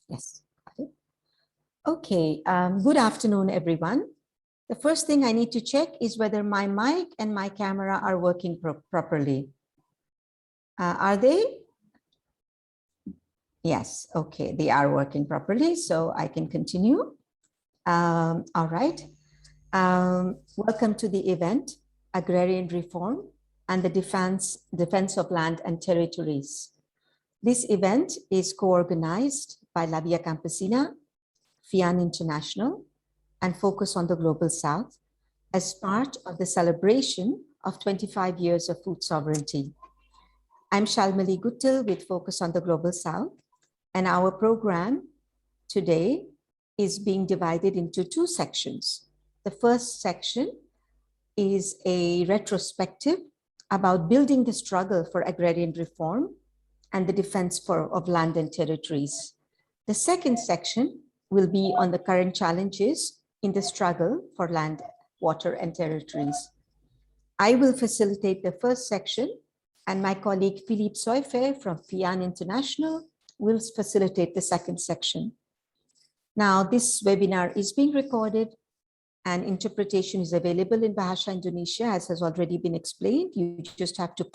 Yes. Okay. Good afternoon, everyone. The first thing I need to check is whether my mic and my camera are working properly. Are they? Yes. Okay. They are working properly, so I can continue. All right. Welcome to the event, Agrarian Reform and the Defense of Land and Territories. This event is co-organized by La Via Campesina, FIAN International, and Focus on the Global South as part of the celebration of 25 years of food sovereignty. I'm Shalmali Guttal with Focus on the Global South, and our program today is being divided into two sections. The first section is a retrospective about building the struggle for agrarian reform and the defense of land and territories. The second section will be on the current challenges in the struggle for land, water, and territories. I will facilitate the first section, and my colleague Philippe Soifer from FIAN International will facilitate the second section. Now, this webinar is being recorded and interpretation is available in Bahasa Indonesia, as has already been explained. You just have to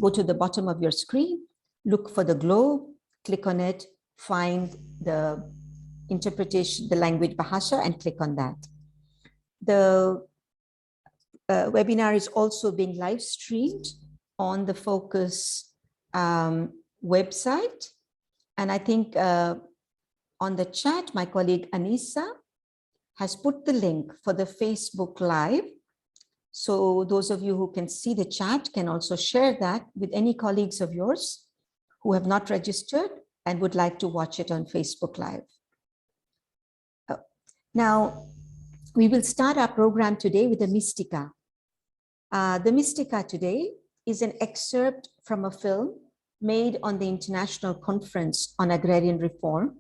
go to the bottom of your screen, look for the globe, click on it, find the interpretation, the language Bahasa, and click on that. The webinar is also being live streamed on the Focus website. And I think on the chat, my colleague Anissa has put the link for the Facebook Live. So those of you who can see the chat can also share that with any colleagues of yours who have not registered and would like to watch it on Facebook Live. Now, we will start our program today with the Mystica. The Mystica today is an excerpt from a film made on the International Conference on Agrarian Reform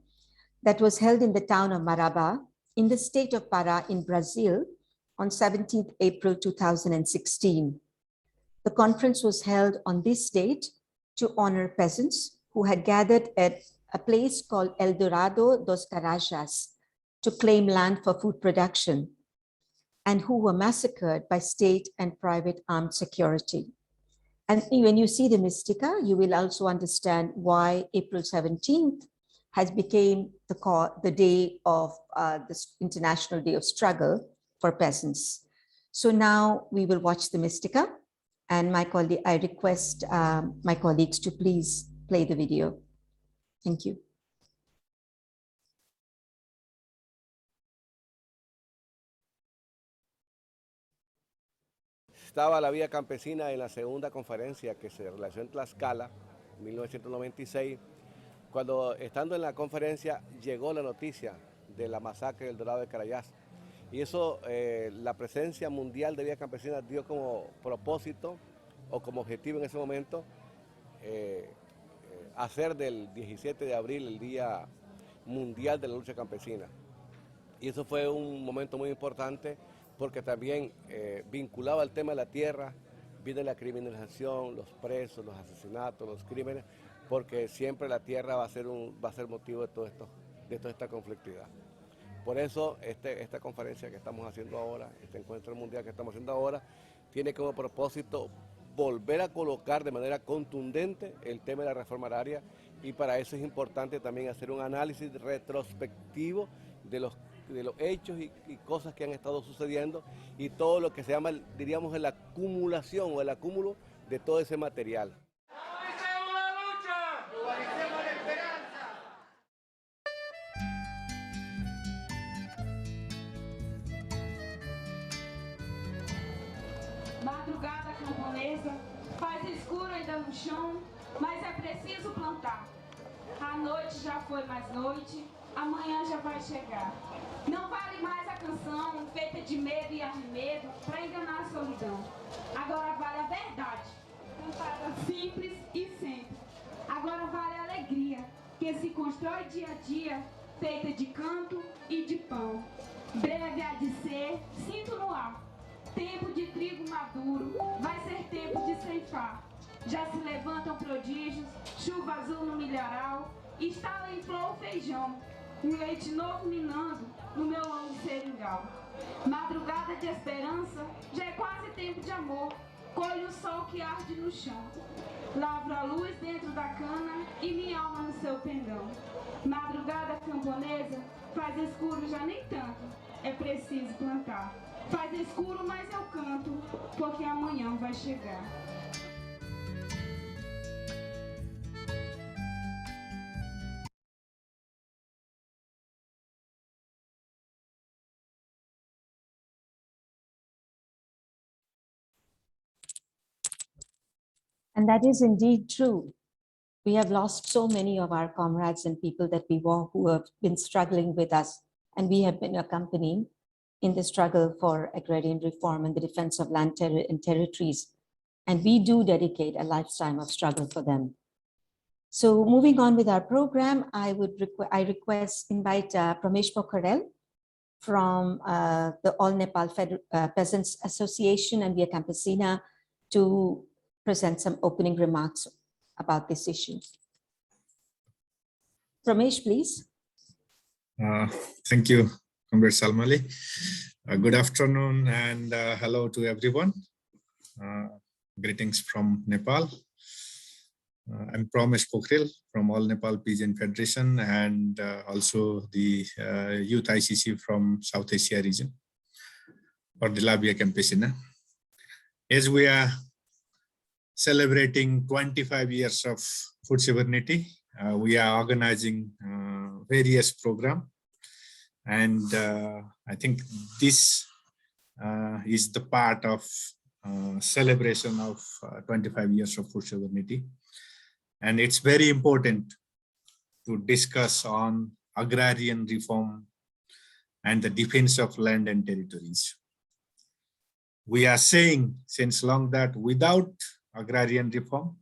that was held in the town of Marabá in the state of Pará in Brazil on 17th April 2016. The conference was held on this date to honor peasants who had gathered at a place called El Dorado dos Carajás to claim land for food production, and who were massacred by state and private armed security. And when you see the Mystica, you will also understand why April 17th has become the day of this International Day of Struggle for Peasants. So now we will watch the Mystica, and I request my colleagues to please play the video. Thank you. Estaba la Vía Campesina en la segunda conferencia que se realizó en Tlaxcala, en 1996, cuando estando en la conferencia llegó la noticia de la masacre del Dorado de Carayás. Y eso, la presencia mundial de Vía Campesina dio como propósito o como objetivo en ese momento hacer del 17 de abril el Día Mundial de la Lucha Campesina. Y eso fue un momento muy importante porque también vinculaba el tema de la tierra, viene la criminalización, los presos, los asesinatos, los crímenes, porque siempre la tierra va a ser motivo de toda esta conflictividad. Por eso esta conferencia que estamos haciendo ahora, este encuentro mundial que estamos haciendo ahora, tiene como propósito volver a colocar de manera contundente el tema de la reforma agraria, y para eso es importante también hacer un análisis retrospectivo de los hechos y cosas que han estado sucediendo y todo lo que se llama, diríamos, la acumulación o el acúmulo de todo ese material. Madrugada camponesa, faz escuro ainda no chão, mas é preciso plantar. A noite já foi mais noite, amanhã já vai chegar. Não vale mais a canção feita de medo e arremedo para enganar a solidão. Agora vale a verdade, cantada simples e sempre. Agora vale a alegria, que se constrói dia a dia, feita de canto e de pão. Breve há de ser, sinto no ar. Tempo de trigo maduro, vai ser tempo de ceifar. Já se levantam prodígios, chuva azul no milharal, estala em flor o feijão, um leite novo minando no meu longo seringal. Madrugada de esperança, já é quase tempo de amor, colho o sol que arde no chão. Lavro a luz dentro da cana e minha alma no seu pendão. Madrugada camponesa, faz escuro já nem tanto, é preciso plantar. Faz escuro, mas eu canto, porque amanhã vai chegar. And that is indeed true. We have lost so many of our comrades and people that we were who have been struggling with us, and we have been accompanying in the struggle for agrarian reform and the defense of land and territories. And we do dedicate a lifetime of struggle for them. So moving on with our program, I invite Pramesh Pokharel from the All Nepal Peasants Association and Via Campesina to present some opening remarks about this issue. Pramesh, please. Thank you, Comrade Salmali. Good afternoon and hello to everyone. Greetings from Nepal. I'm Pramesh Pokharel from All Nepal Peasant Federation and also the Youth ICC from South Asia region or the La Via Campesina. As we are celebrating 25 years of food sovereignty, we are organizing various programs, and I think this is the part of celebration of 25 years of food sovereignty. And it's very important to discuss on agrarian reform and the defense of land and territories. We are saying since long that without agrarian reform,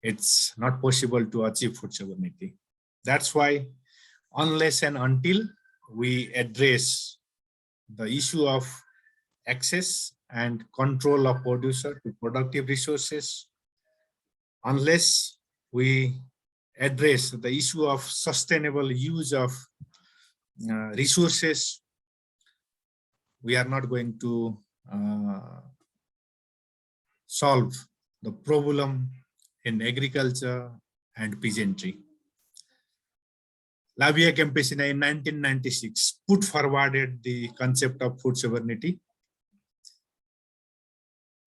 it's not possible to achieve food sovereignty. That's why unless and until we address the issue of access and control of producer to productive resources, unless we address the issue of sustainable use of resources, we are not going to solve the problem in agriculture and peasantry. La Via Campesina in 1996 put forwarded the concept of food sovereignty,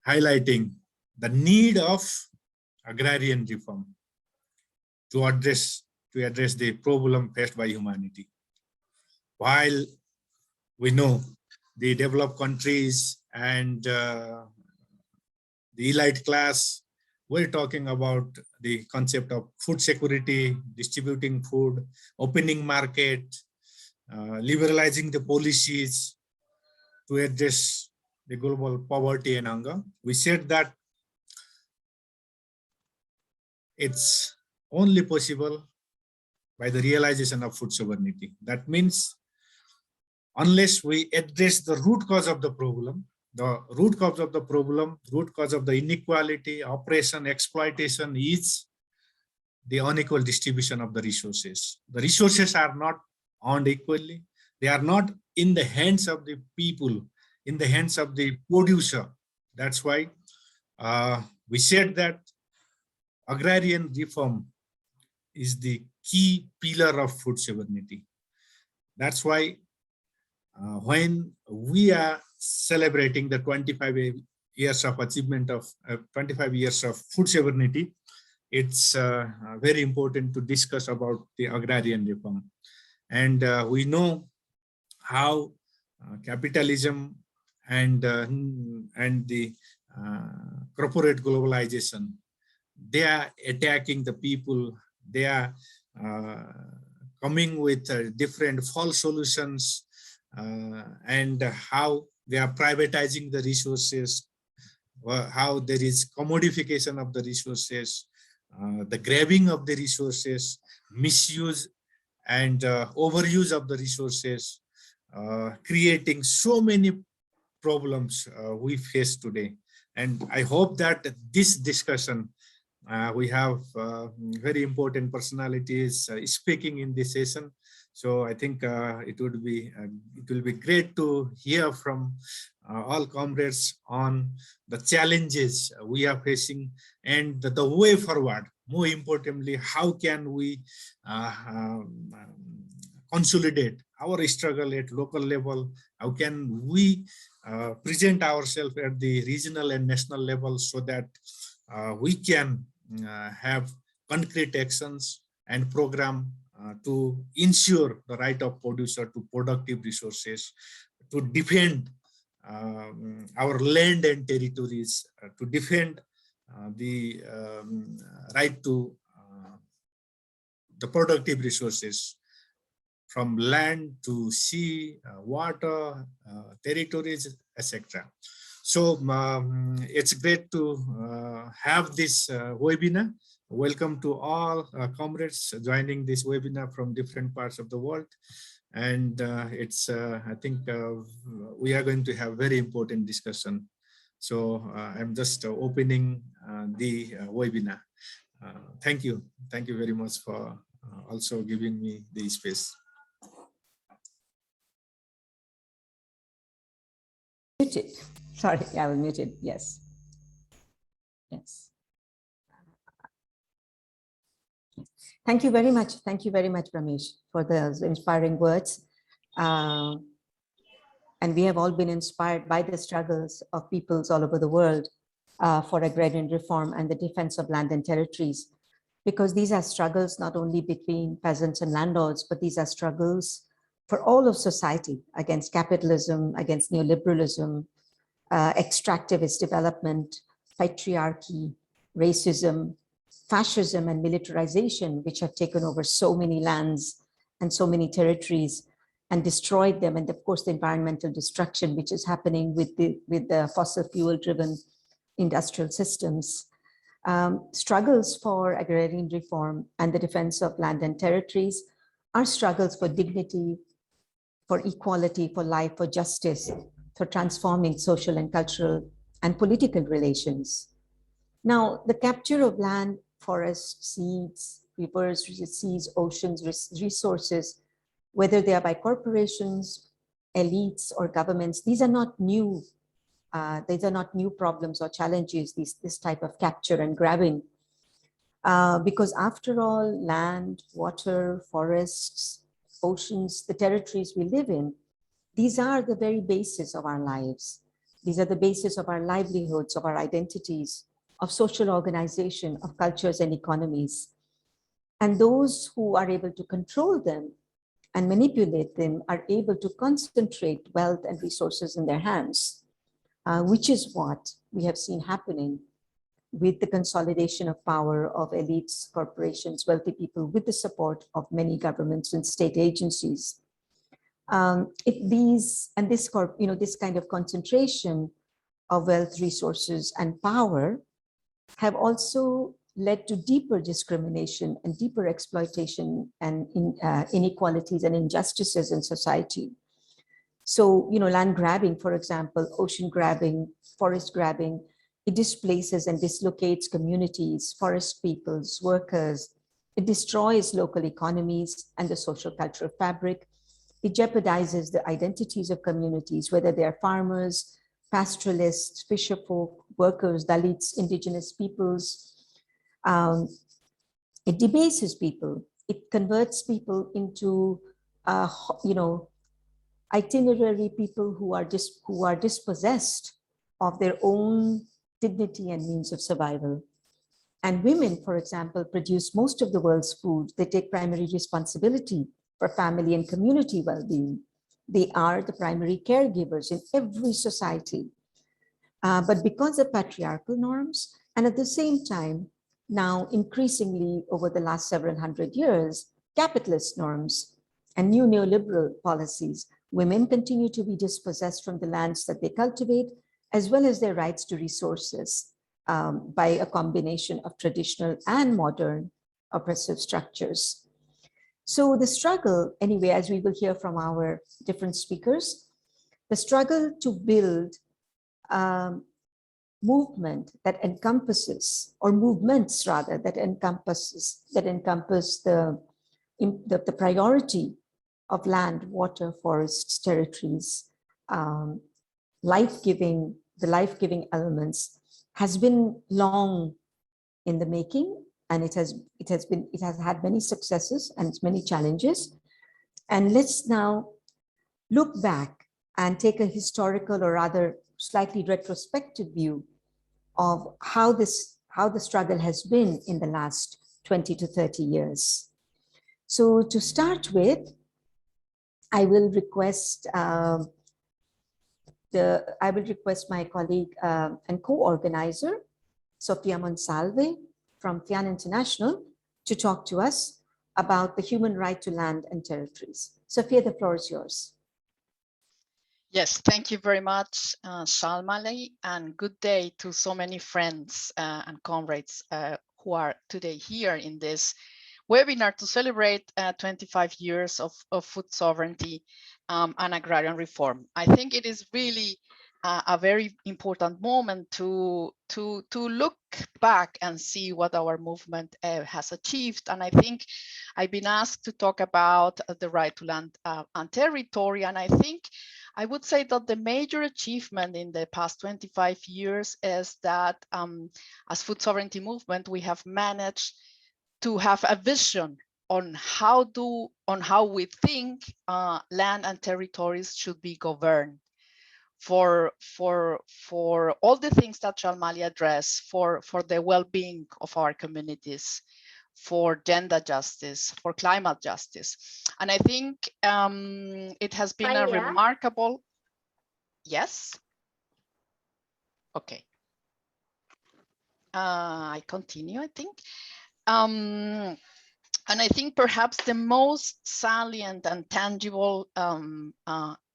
highlighting the need of agrarian reform to address the problem faced by humanity. While we know the developed countries and the elite class, we're talking about the concept of food security, distributing food, opening market, liberalizing the policies to address the global poverty and hunger. We said that it's only possible by the realization of food sovereignty. That means unless we address the root cause of the problem, root cause of the inequality, oppression, exploitation is the unequal distribution of the resources. The resources are not owned equally. They are not in the hands of the people, in the hands of the producer. That's why we said that agrarian reform is the key pillar of food sovereignty. That's why when we are celebrating the 25 years of achievement of 25 years of food sovereignty, it's very important to discuss about the agrarian reform. And we know how capitalism and the corporate globalization, they are attacking the people. They are coming with different false solutions and how they are privatizing the resources, how there is commodification of the resources, the grabbing of the resources, misuse and overuse of the resources, creating so many problems we face today. And I hope that this discussion, we have very important personalities speaking in this session. So I think it will be great to hear from all comrades on the challenges we are facing and the way forward. More importantly, how can we consolidate our struggle at local level? How can we present ourselves at the regional and national level so that we can have concrete actions and program to ensure the right of producer to productive resources, to defend our land and territories, to defend the right to the productive resources from land to sea, water, territories, etc. So it's great to have this webinar. Welcome to all comrades joining this webinar from different parts of the world. And I think we are going to have very important discussion. So I'm just opening the webinar. Thank you. Thank you very much for also giving me the space. Muted. Sorry, I was muted. Yes. Yes. Thank you very much. Thank you very much, Ramesh, for those inspiring words. And we have all been inspired by the struggles of peoples all over the world for agrarian reform and the defense of land and territories, because these are struggles not only between peasants and landlords, but these are struggles for all of society against capitalism, against neoliberalism, extractivist development, patriarchy, racism, fascism, and militarization, which have taken over so many lands and so many territories and destroyed them. And of course, the environmental destruction, which is happening with the fossil fuel driven industrial systems. Struggles for agrarian reform and the defense of land and territories are struggles for dignity, for equality, for life, for justice, for transforming social and cultural and political relations. Now, the capture of land, forests, seas, rivers, seas, oceans, resources, whether they are by corporations, elites, or governments, these are not new. These are not new problems or challenges, this type of capture and grabbing. Because after all, land, water, forests, oceans, the territories we live in, these are the very basis of our lives. These are the basis of our livelihoods, of our identities, of social organization, of cultures and economies. And those who are able to control them and manipulate them are able to concentrate wealth and resources in their hands, which is what we have seen happening with the consolidation of power of elites, corporations, wealthy people, with the support of many governments and state agencies. This kind of concentration of wealth, resources, and power have also led to deeper discrimination and deeper exploitation and inequalities and injustices in society. So, land grabbing, for example, ocean grabbing, forest grabbing, it displaces and dislocates communities, forest peoples, workers. It destroys local economies and the social cultural fabric. It jeopardizes the identities of communities, whether they are farmers, pastoralists, fisherfolk, workers, Dalits, indigenous peoples. It debases people. It converts people into, itinerary people who are dispossessed of their own dignity and means of survival. And women, for example, produce most of the world's food. They take primary responsibility for family and community well-being. They are the primary caregivers in every society. But because of patriarchal norms, and at the same time, now increasingly over the last several hundred years, capitalist norms and new neoliberal policies, women continue to be dispossessed from the lands that they cultivate, as well as their rights to resources by a combination of traditional and modern oppressive structures. So the struggle, anyway, as we will hear from our different speakers, the struggle to build movement that encompasses, or movements rather, that encompass the priority of land, water, forests, territories, the life-giving elements, has been long in the making, and it has had many successes and many challenges. And let's now look back and take a historical, or rather slightly retrospective view of how the struggle has been in the last 20 to 30 years. So to start with, I will request my colleague and co-organizer, Sofia Monsalve from FIAN International, to talk to us about the human right to land and territories. Sofia, the floor is yours. Yes, thank you very much, Shalmali, and good day to so many friends and comrades who are today here in this webinar to celebrate 25 years of food sovereignty and agrarian reform. I think it is really a very important moment to look back and see what our movement has achieved. And I think I've been asked to talk about the right to land and territory. And I think I would say that the major achievement in the past 25 years is that as food sovereignty movement, we have managed to have a vision on how we think land and territories should be governed for all the things that Shalmali addressed, for the well-being of our communities, for gender justice, for climate justice. And I think it has been a remarkable, yes? Okay. I continue, I think. And I think perhaps the most salient and tangible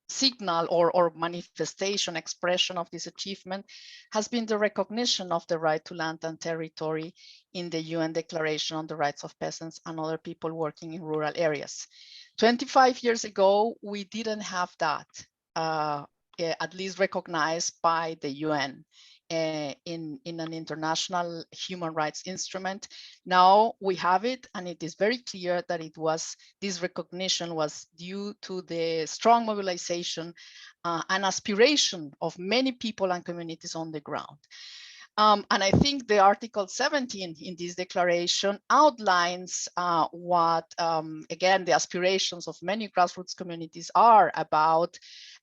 signal or manifestation, expression of this achievement has been the recognition of the right to land and territory in the UN Declaration on the Rights of Peasants and Other People Working in Rural Areas. 25 years ago, we didn't have that, at least recognized by the UN. In an international human rights instrument. Now we have it, and it is very clear that this recognition was due to the strong mobilization and aspiration of many people and communities on the ground. And I think the Article 17 in this declaration outlines what, again, the aspirations of many grassroots communities are about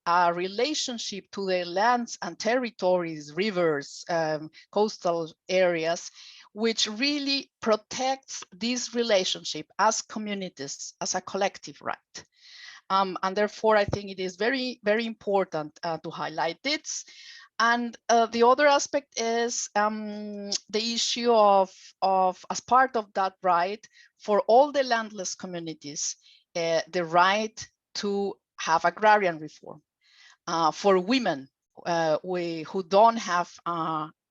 a relationship to the lands and territories, rivers, coastal areas, which really protects this relationship as communities, as a collective right. And therefore, I think it is very, very important to highlight this. And the other aspect is the issue of, as part of that right, for all the landless communities, the right to have agrarian reform. For women who don't have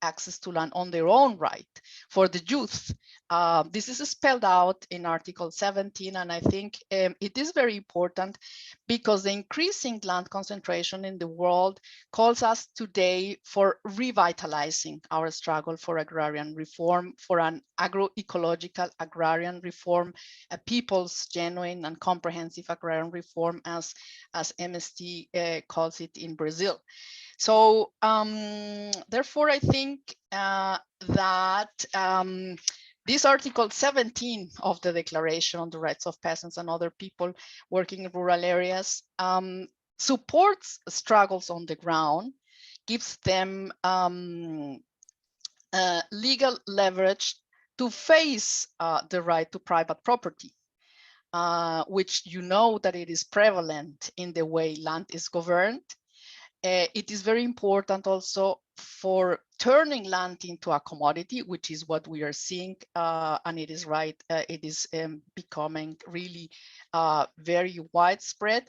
access to land on their own right, for the youth. This is spelled out in Article 17, and I think it is very important because the increasing land concentration in the world calls us today for revitalizing our struggle for agrarian reform, for an agroecological agrarian reform, a people's genuine and comprehensive agrarian reform, as MST calls it in Brazil. So therefore, I think that this Article 17 of the Declaration on the Rights of Peasants and Other People Working in Rural Areas supports struggles on the ground, gives them legal leverage to face the right to private property, which you know that it is prevalent in the way land is governed. It is very important also for turning land into a commodity, which is what we are seeing, and it is right. It is becoming really very widespread,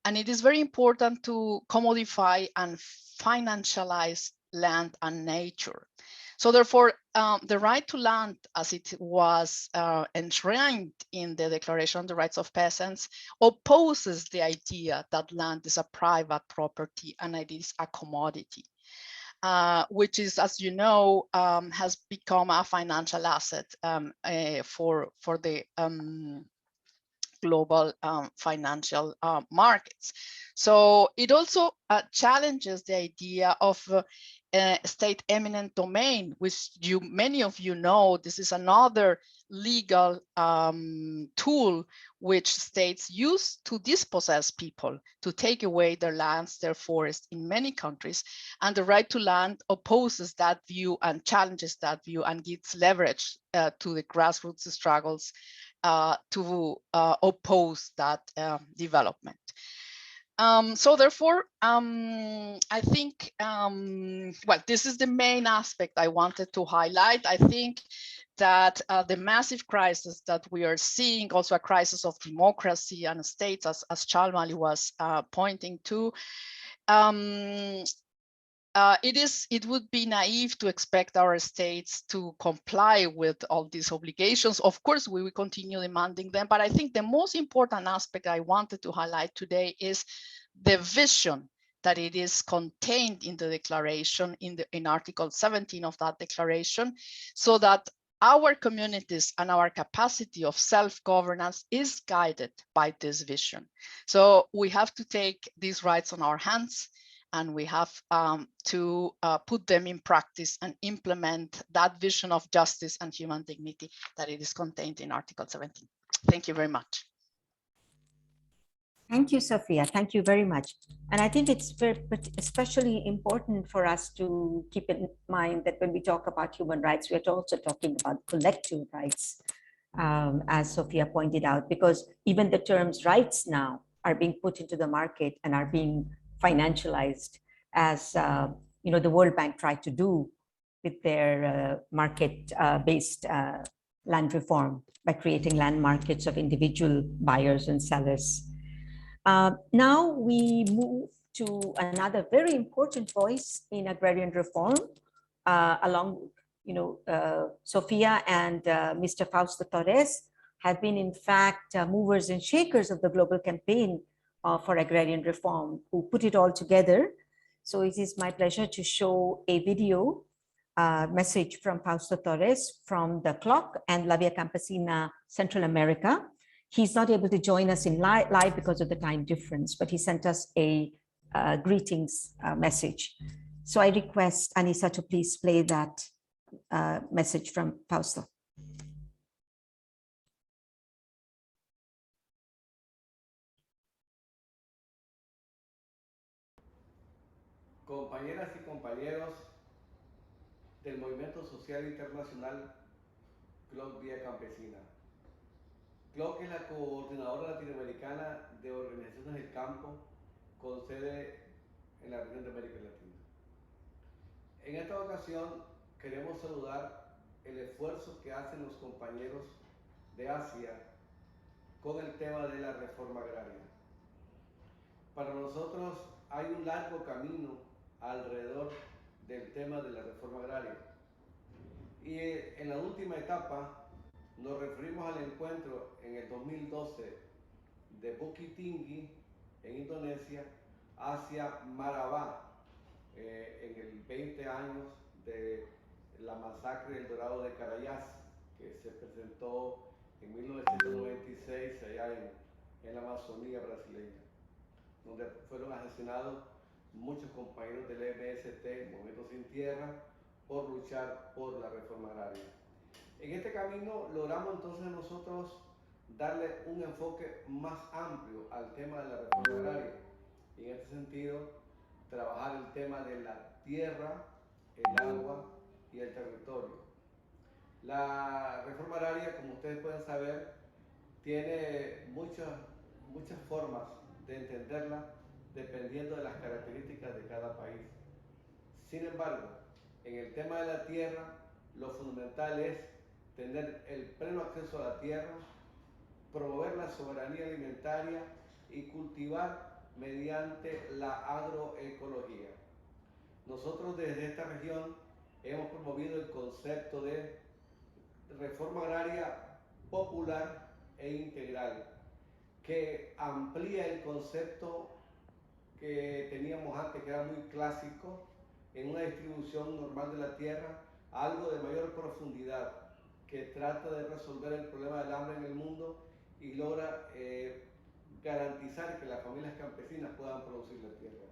and it is very important to commodify and financialize land and nature. So therefore, the right to land, as it was enshrined in the Declaration on the Rights of Peasants, opposes the idea that land is a private property and it is a commodity. which is, as you know, has become a financial asset for the global financial markets. So it also challenges the idea of state eminent domain, which many of you know. This is another legal tool which states use to dispossess people, to take away their lands, their forests in many countries. And the right to land opposes that view and challenges that view and gives leverage to the grassroots struggles to oppose that development. So therefore, I think, well, this is the main aspect I wanted to highlight. I think that the massive crisis that we are seeing, also a crisis of democracy and states, as Chalmali was pointing to, it would be naive to expect our states to comply with all these obligations. Of course, we will continue demanding them, but I think the most important aspect I wanted to highlight today is the vision that it is contained in the declaration, in Article 17 of that declaration, so that our communities and our capacity of self-governance is guided by this vision. So we have to take these rights on our hands, and we have to put them in practice and implement that vision of justice and human dignity that it is contained in Article 17. Thank you very much. Thank you, Sophia. Thank you very much. And I think it's especially important for us to keep in mind that when we talk about human rights, we're also talking about collective rights, as Sophia pointed out, because even the terms rights now are being put into the market and are being financialized, as the World Bank tried to do with their market-based land reform by creating land markets of individual buyers and sellers. Now we move to another very important voice in agrarian reform, along, Sophia and Mr. Fausto Torres have been, in fact, movers and shakers of the global campaign for agrarian reform, who put it all together. So it is my pleasure to show a video message from Fausto Torres from the CLOC and La Via Campesina, Central America. He's not able to join us in live because of the time difference, but he sent us a greetings message. So I request Anissa to please play that message from Fausto. Compañeras y compañeros del Movimiento Social Internacional CLOC Vía Campesina. CLOC es la coordinadora latinoamericana de organizaciones del campo con sede en la región de América Latina. En esta ocasión queremos saludar el esfuerzo que hacen los compañeros de Asia con el tema de la reforma agraria. Para nosotros hay un largo camino alrededor del tema de la reforma agraria. Y en la última etapa nos referimos al encuentro en el 2012 de Bukit Tinggi en Indonesia hacia Marabá, en el 20 años de la masacre del Dorado de Carayás, que se presentó en 1996 allá en la Amazonía brasileña, donde fueron asesinados muchos compañeros del MST, Movimiento Sin Tierra, por luchar por la reforma agraria. En este camino logramos entonces nosotros darle un enfoque más amplio al tema de la reforma agraria. Y en este sentido, trabajar el tema de la tierra, el agua y el territorio. La reforma agraria, como ustedes pueden saber, tiene muchas formas de entenderla dependiendo de las características de cada país. Sin embargo, en el tema de la tierra, lo fundamental es tener el pleno acceso a la tierra, promover la soberanía alimentaria y cultivar mediante la agroecología. Nosotros desde esta región hemos promovido el concepto de reforma agraria popular e integral, que amplía el concepto que teníamos antes, que era muy clásico, en una distribución normal de la tierra a algo de mayor profundidad, que trata de resolver el problema del hambre en el mundo y logra garantizar que las familias campesinas puedan producir la tierra.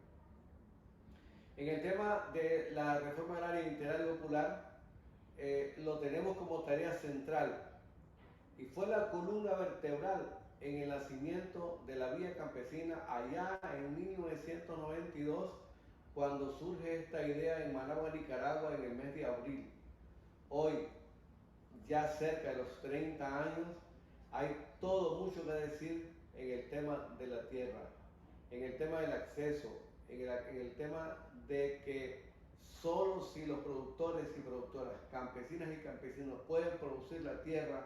En el tema de la reforma agraria integral y popular, lo tenemos como tarea central y fue la columna vertebral en el nacimiento de la vía campesina allá en 1992, cuando surge esta idea en Managua, Nicaragua, en el mes de abril. Hoy, ya cerca de los 30 años, hay todo mucho que decir en el tema de la tierra, en el tema del acceso, en el tema de que solo si los productores y productoras, campesinas y campesinos pueden producir la tierra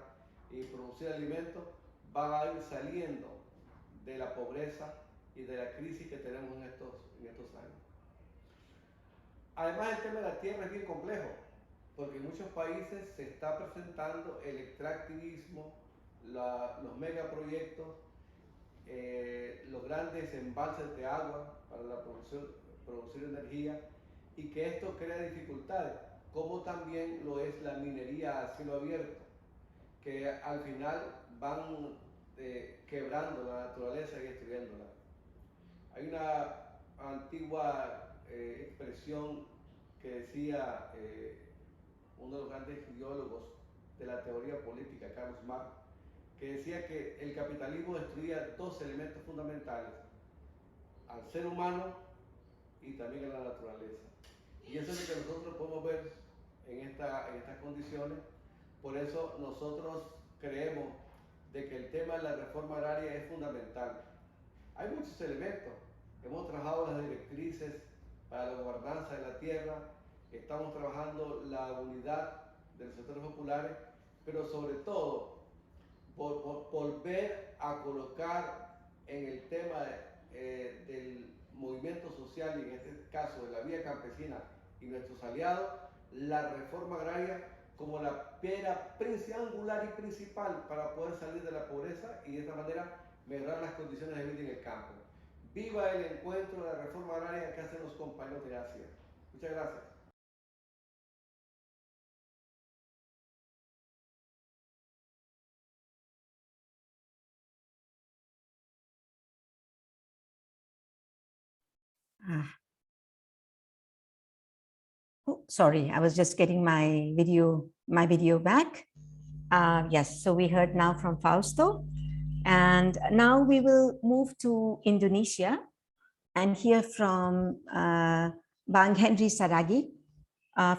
y producir alimentos, van a ir saliendo de la pobreza y de la crisis que tenemos en estos años. Además, el tema de la tierra es bien complejo, porque en muchos países se está presentando el extractivismo, los megaproyectos, los grandes embalses de agua para la producir energía, y que esto crea dificultades, como también lo es la minería a cielo abierto, que al final van quebrando la naturaleza y destruyéndola. Hay una antigua expresión que decía uno de los grandes ideólogos de la teoría política, Carlos Marx, que decía que el capitalismo destruía dos elementos fundamentales: al ser humano y también a la naturaleza. Y eso es lo que nosotros podemos ver en estas condiciones. Por eso nosotros creemos de que el tema de la reforma agraria es fundamental. Hay muchos elementos. Hemos trabajado las directrices para la gobernanza de la tierra, estamos trabajando la unidad de los sectores populares, pero sobre todo volver a colocar en el tema del movimiento social, y en este caso de la vía campesina y nuestros aliados, la reforma agraria como la piedra angular y principal para poder salir de la pobreza y de esta manera mejorar las condiciones de vida en el campo. Viva el encuentro de la reforma agraria que hacen los compañeros de Asia. Muchas gracias. Oh, sorry, I was just getting my video back. Yes, so we heard now from Fausto. And now we will move to Indonesia and hear from Bang Henry Saragi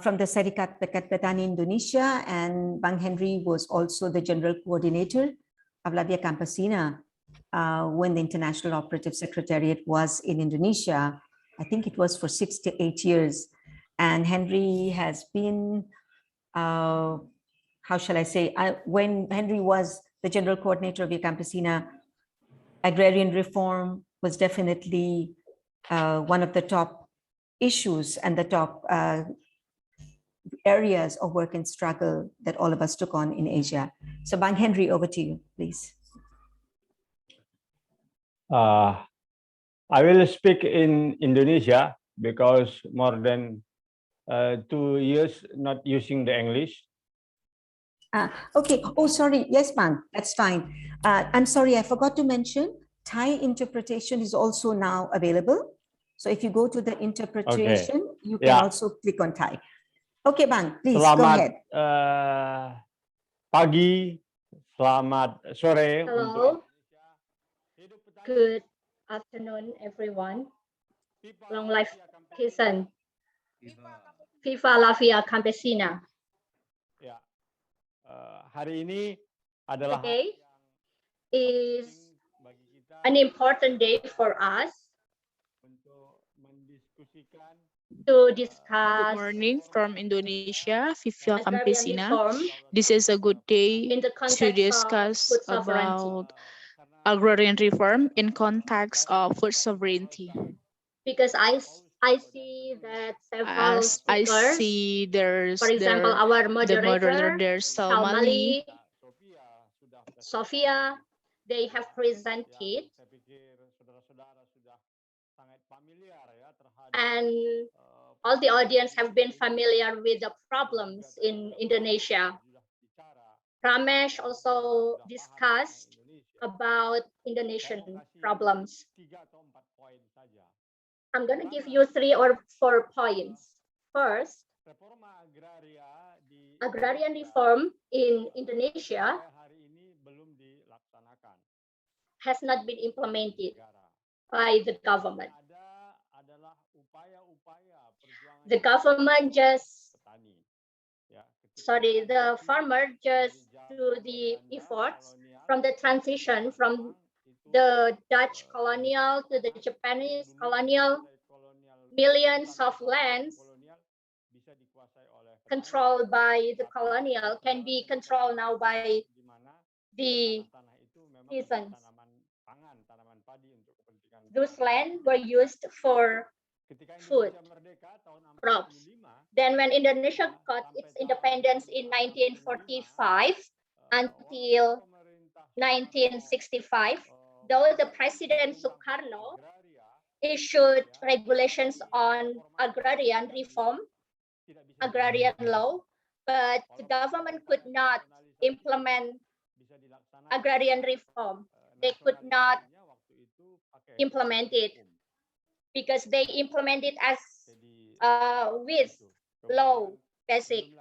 from the Serikat Pekat Petani Indonesia. And Bang Henry was also the general coordinator of La Via Campesina when the International Operative Secretariat was in Indonesia. I think it was for 6 to 8 years. And Henry has been, how shall I say, when Henry was the general coordinator of Via Campesina, agrarian reform was definitely one of the top issues and the top areas of work and struggle that all of us took on in Asia. So Bang Henry, over to you, please. I will speak in Indonesia because more than 2 years not using the English. Okay. Oh, sorry. Yes, Bang, that's fine. I'm sorry, I forgot to mention Thai interpretation is also now available. So if you go to the interpretation, you can also click on Thai. Okay, Bang, please go ahead. Pagi, selamat sore. Hello. Good afternoon, everyone. Long life peasant. Viva la Via Campesina. Ya, hari ini adalah Today is an important day for us to discuss. Good morning from Indonesia, Viva agrarian Campesina. reform This is a good day in the to context discuss of food sovereignty. about agrarian reform in context of food sovereignty. Because I see that several As I speakers, see there's for example, our the moderator moderator, there's Salmali, Sophia, they have presented and all the audience have been familiar with the problems in Indonesia. Ramesh also discussed about Indonesian problems. I'm going to give you 3 or 4 points. First, agrarian reform in Indonesia has not been implemented by the government. The government just, the farmer just do the efforts from the transition from the Dutch colonial to the Japanese colonial. Millions of lands controlled by the colonial can be controlled now by the peasants. Those lands were used for food crops. Then when Indonesia got its independence in 1945 until 1965, though the President Sukarno issued regulations on agrarian reform, agrarian law, but the government could not implement agrarian reform. They could not implement it because they implement it as with law basic.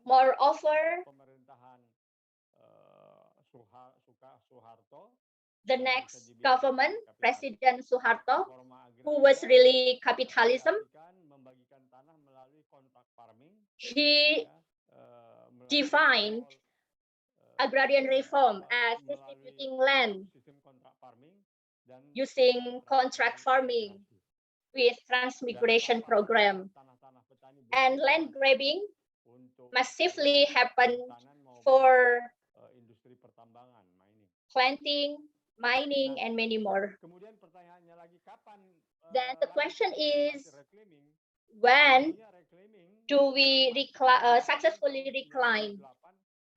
Moreover, the next government, President Suharto, who was really capitalism, he defined agrarian reform as distributing land using contract farming with transmigration program, and land grabbing massively happened for planting, mining, and many more. Then the question is, when do we successfully recline?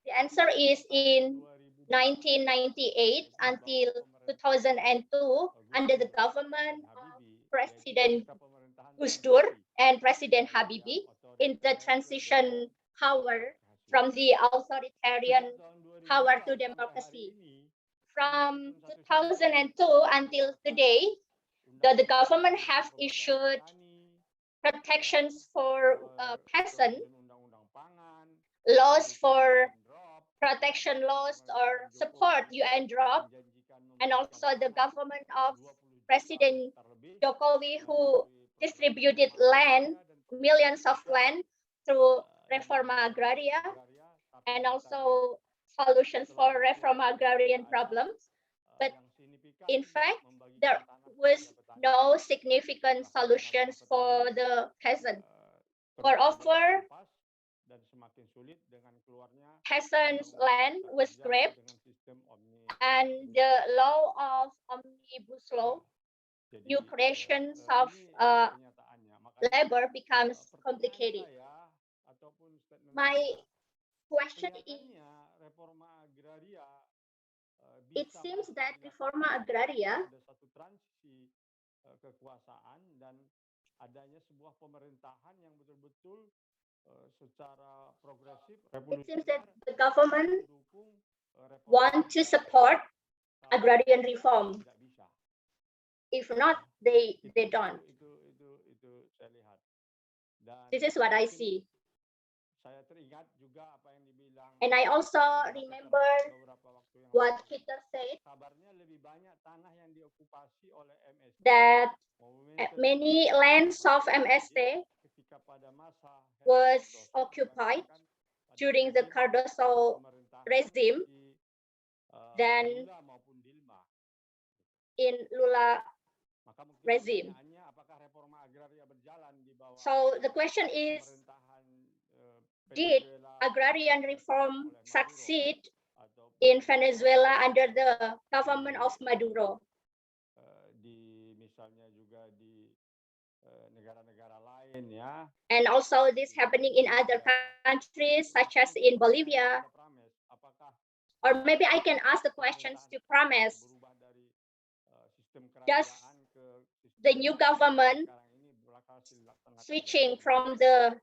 The answer is in 1998 until 2002 under the government of President Gus Dur and President Habibie in the transition power from the authoritarian power to democracy. From 2002 until today, the government have issued protections for peasants, laws for protection laws or support UNDROP, and also the government of President Jokowi, who distributed land, millions of land through Reforma Agraria, and also solutions for Reforma Agrarian problems. But in fact, there was no significant solutions for the peasant. Moreover, peasants' land was grabbed, and the law of omnibus law, new creations of labor becomes complicated. My question is, it seems that Reforma Agraria it seems that the government want to support agrarian reform. If not, they don't. This is what I see. And I also remember what Peter said, that many lands of MST was occupied during the Cardoso regime, then in Lula regime. So the question is, did agrarian reform succeed in Venezuela under the government of Maduro? And also this happening in other countries such as in Bolivia. Or maybe I can ask the questions to Pramesh. Does the new government switching from the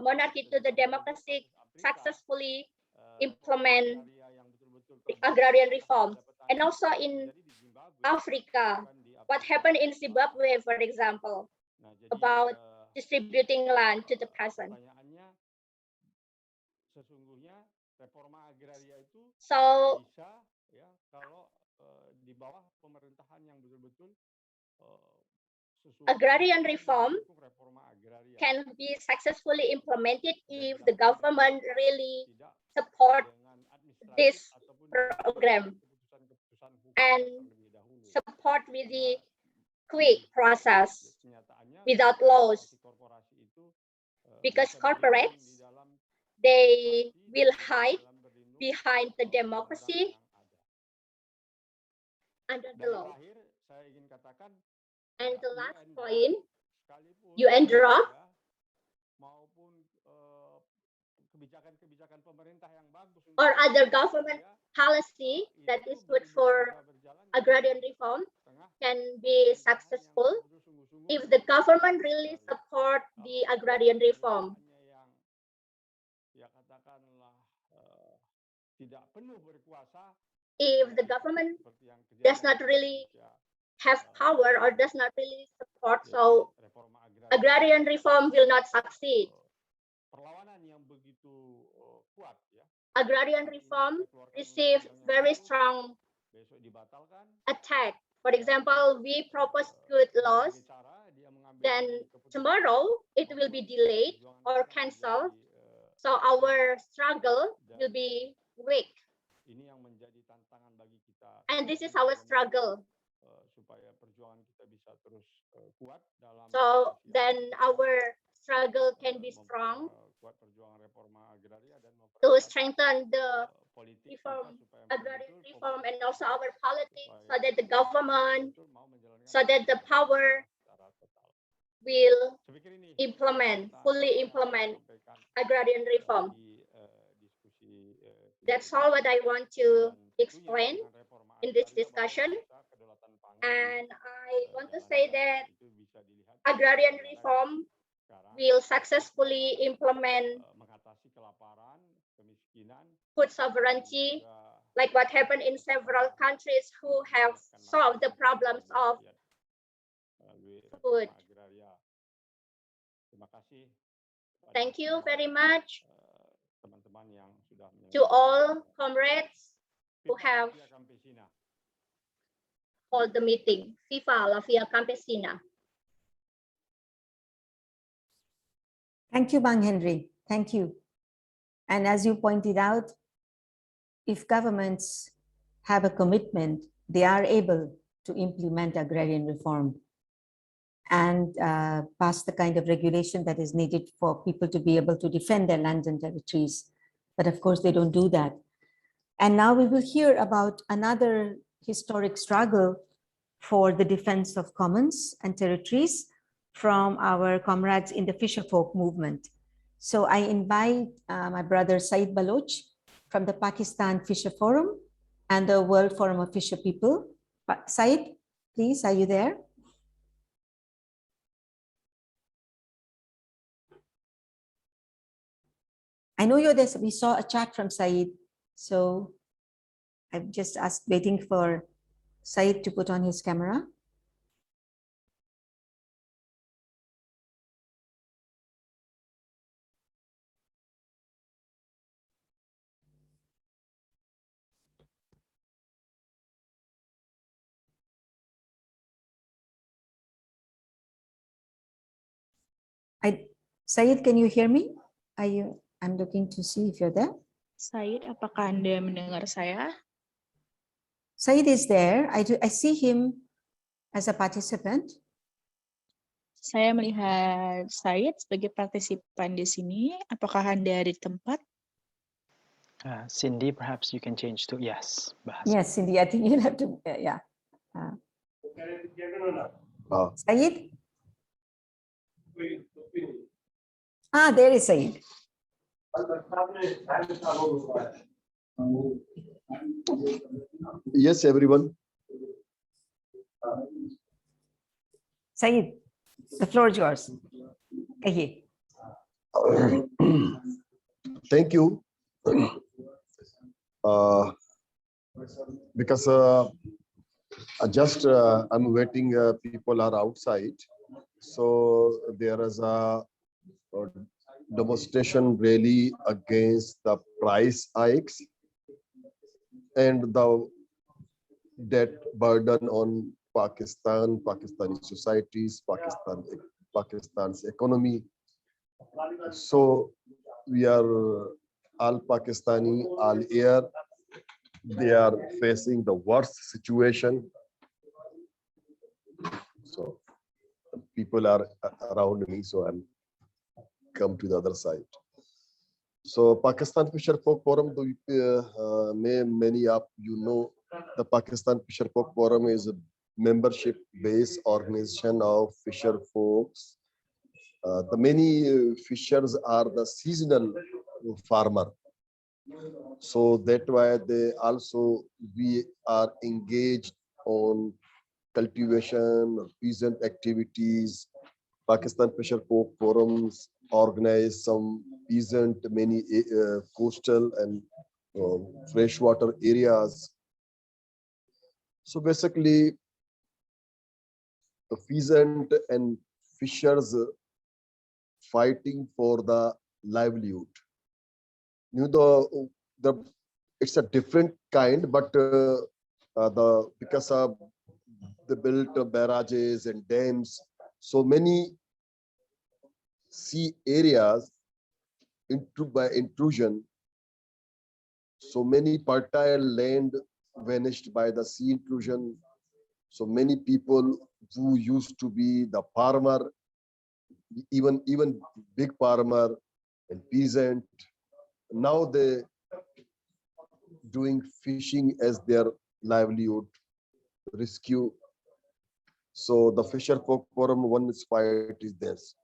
monarchy to the democracy successfully implement agrarian reform. And also in Africa, what happened in Zimbabwe, for example, about distributing land to the peasant. So agrarian reform can be successfully implemented if the government really support this program and support with the quick process without laws, because corporates, they will hide behind the democracy under the law. And the last point, UN draft or other government policy that is good for agrarian reform can be successful if the government really support the agrarian reform. If the government does not really have power or does not really support, so agrarian reform will not succeed. Agrarian reform received very strong attack. For example, we propose good laws, then tomorrow it will be delayed or cancelled. So our struggle will be weak. And this is our struggle. So then our struggle can be strong to strengthen the reform, agrarian reform, and also our politics, so that the government, so that the power will fully implement agrarian reform. That's all what I want to explain in this discussion. And I want to say that agrarian reform will successfully implement food sovereignty, like what happened in several countries who have solved the problems of food. Thank you very much to all comrades who have held the meeting. Viva la Via Campesina. Thank you, Bang Henry. Thank you. And as you pointed out, if governments have a commitment, they are able to implement agrarian reform and pass the kind of regulation that is needed for people to be able to defend their lands and territories. But of course, they don't do that. And now we will hear about another historic struggle for the defense of commons and territories from our comrades in the Fisher Folk movement. So I invite my brother Said Baloch from the Pakistan Fisher Forum and the World Forum of Fisher People. Said, please, are you there? I know you're there. We saw a chat from Said. So I'm just waiting for Said to put on his camera. Said, can you hear me? I'm looking to see if you're there. Said, apakah Anda mendengar saya? Said is there. I see him as a participant. Saya melihat Said sebagai partisipan di sini. Apakah Anda ada di tempat? Cindy, perhaps you can change to yes. Bahasa. Yes, Cindy, I think you'll have to, yeah. Said? There is Said. Yes, everyone. Said. The floor is yours. Kahiye. Thank you. Because I'm waiting, people are outside. So there is a demonstration rally against the price hikes and the debt burden on Pakistan, Pakistani societies, Pakistan's economy. So we are all Pakistani, all here. They are facing the worst situation. So people are around me, so I'm come to the other side. So Pakistan Fisher Folk Forum, many of you know, the Pakistan Fisher Folk Forum is a membership-based organization of fisher folks. The many fishers are the seasonal farmer. So that's why we are engaged on cultivation, peasant activities. Pakistan Fisher Folk Forums organize some peasant, many coastal and freshwater areas. So basically, the peasant and fishers fighting for the livelihood. You know, it's a different kind, but because of they built barrages and dams, so many sea areas by intrusion, so many fertile land vanished by the sea intrusion. So many people who used to be the farmer, even big farmer and peasant, now they doing fishing as their livelihood, rescue. So the Fisher Folk Forum, one fight is this.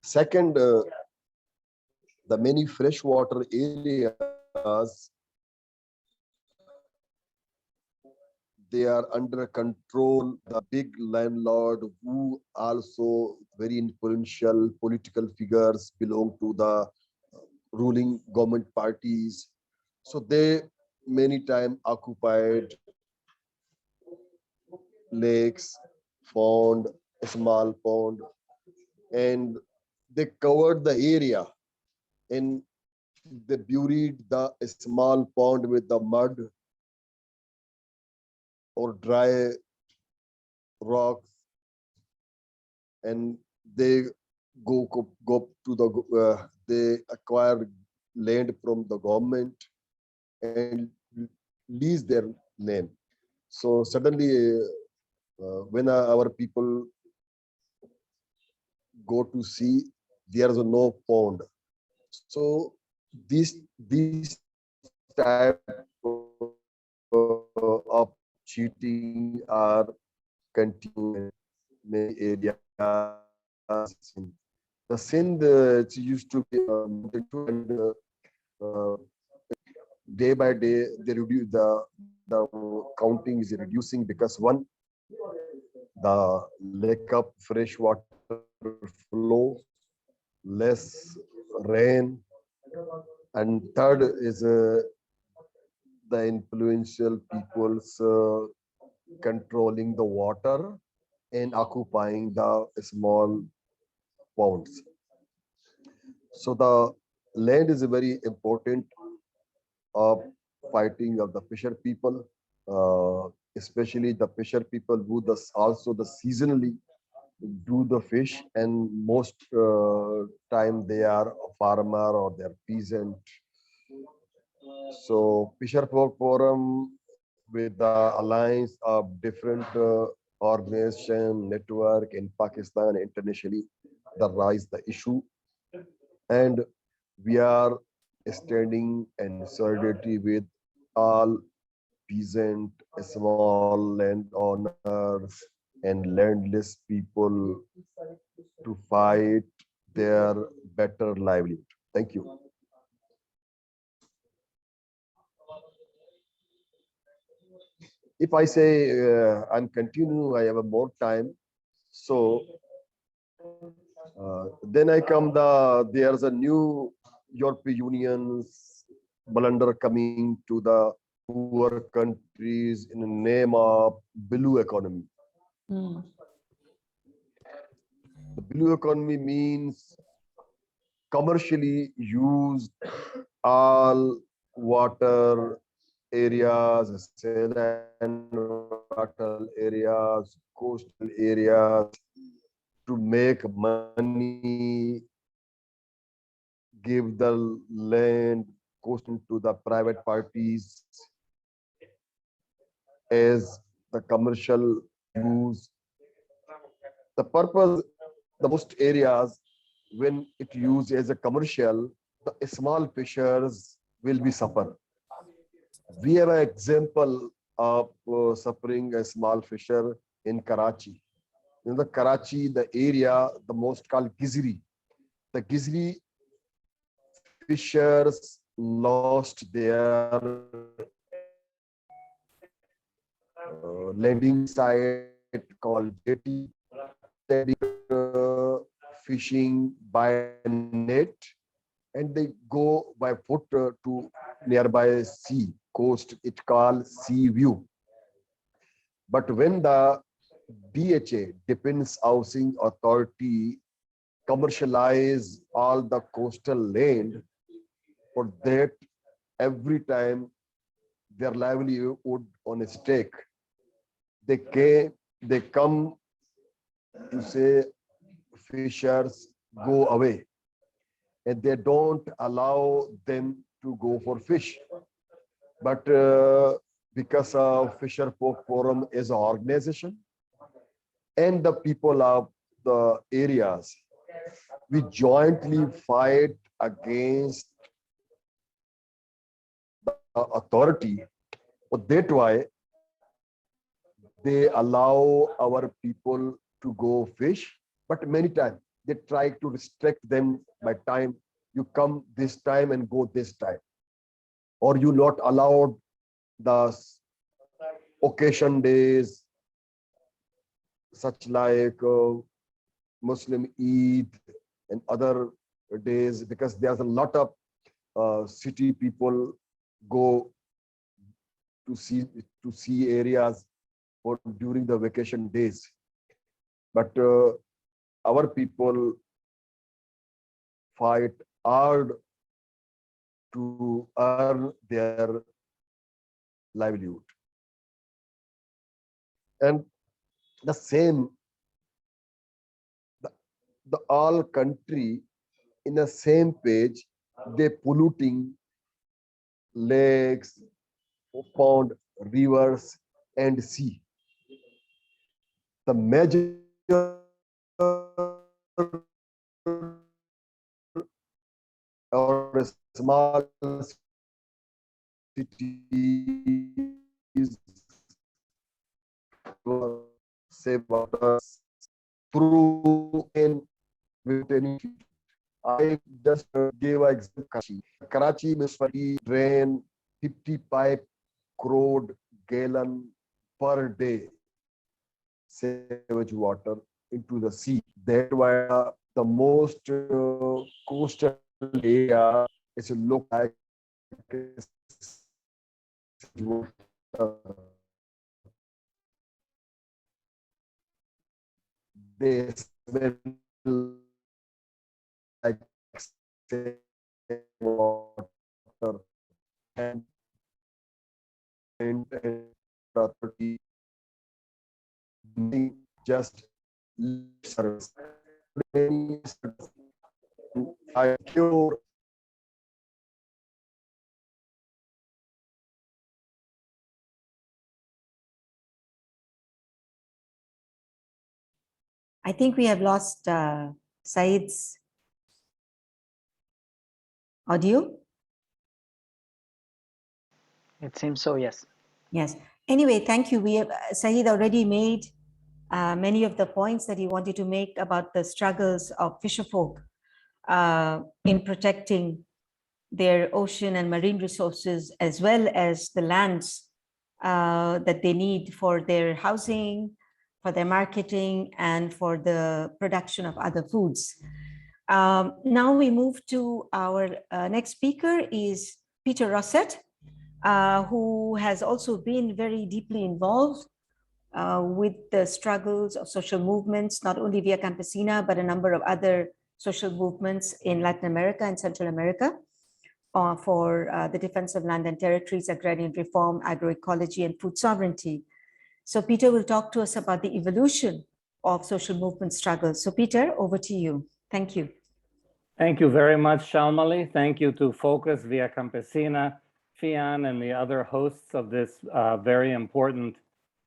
Second, the many freshwater areas, they are under control. The big landlord who also very influential political figures belong to the ruling government parties. So they many times occupied lakes, pond, a small pond, and they covered the area and they buried the small pond with the mud or dry rocks, and they go to the they acquire land from the government and lease their name. So suddenly, when our people go to see, there is no pond. So this type of cheating are continuing in many areas. The Sindh it used to be and day by day they reduce the counting is reducing because one, the lack of fresh water flow, less rain, and third is the influential people's controlling the water and occupying the small ponds. So the land is very important of fighting of the fisher people, especially the fisher people who also the seasonally do the fish, and most time they are a farmer or they're peasant. So Fisher Folk Forum with the alliance of different organization network in Pakistan internationally, that rise the issue, and we are standing in solidarity with all peasant, small landowners, and landless people to fight their better livelihood. Thank you. If I say I'm continuing, I have a more time. So Then there's a new European Union's blunder coming to the poor countries in the name of blue economy. Mm. The blue economy means commercially used all water areas, saline water areas, coastal areas to make money, give the land coastal to the private parties as the commercial use. The purpose, the most areas when it used as a commercial, the small fishers will be suffer. We have an example of suffering a small fisher in Karachi. In the Karachi, the area the most called Gizri. The Gizri fishers lost their landing site called jetty, fishing by net, and they go by foot to nearby sea coast. It called Sea View. But when the DHA, Defense Housing Authority, commercialize all the coastal land, for that every time their livelihood on a stake, they come to say fishers go away, and they don't allow them to go for fish. But because of Fisher Folk Forum as an organization and the people of the areas, we jointly fight against the authority. But that's why they allow our people to go fish, but many times they try to restrict them by time. You come this time and go this time, or you not allowed the occasion days, such like Muslim Eid and other days, because there's a lot of city people go to see areas or during the vacation days. But our people fight hard to earn their livelihood. And the same, the all country in the same page, they polluting lakes, pond, rivers, and sea. The major or small cities save water through and with any. I just gave an example. Karachi municipality drain 55 crore gallon per day sewage water into the sea. That's why the most coastal area is look like they smell like water and property just service. I cure I think we have lost Saeed's audio. It seems so, yes. Yes. Anyway, thank you. We have, Saeed already made many of the points that he wanted to make about the struggles of fisherfolk in protecting their ocean and marine resources, as well as the lands that they need for their housing, for their marketing, and for the production of other foods. Now we move to our next speaker is Peter Rosset, who has also been very deeply involved with the struggles of social movements, not only Via Campesina, but a number of other social movements in Latin America and Central America for the defense of land and territories, agrarian reform, agroecology, and food sovereignty. So Peter will talk to us about the evolution of social movement struggles. So Peter, over to you. Thank you. Thank you very much, Shalmali. Thank you to Focus, Via Campesina, FIAN, and the other hosts of this very important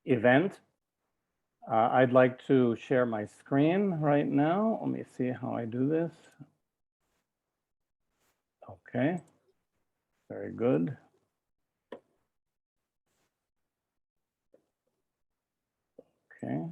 event. I'd like to share my screen right now. Let me see how I do this. Okay, very good. Okay.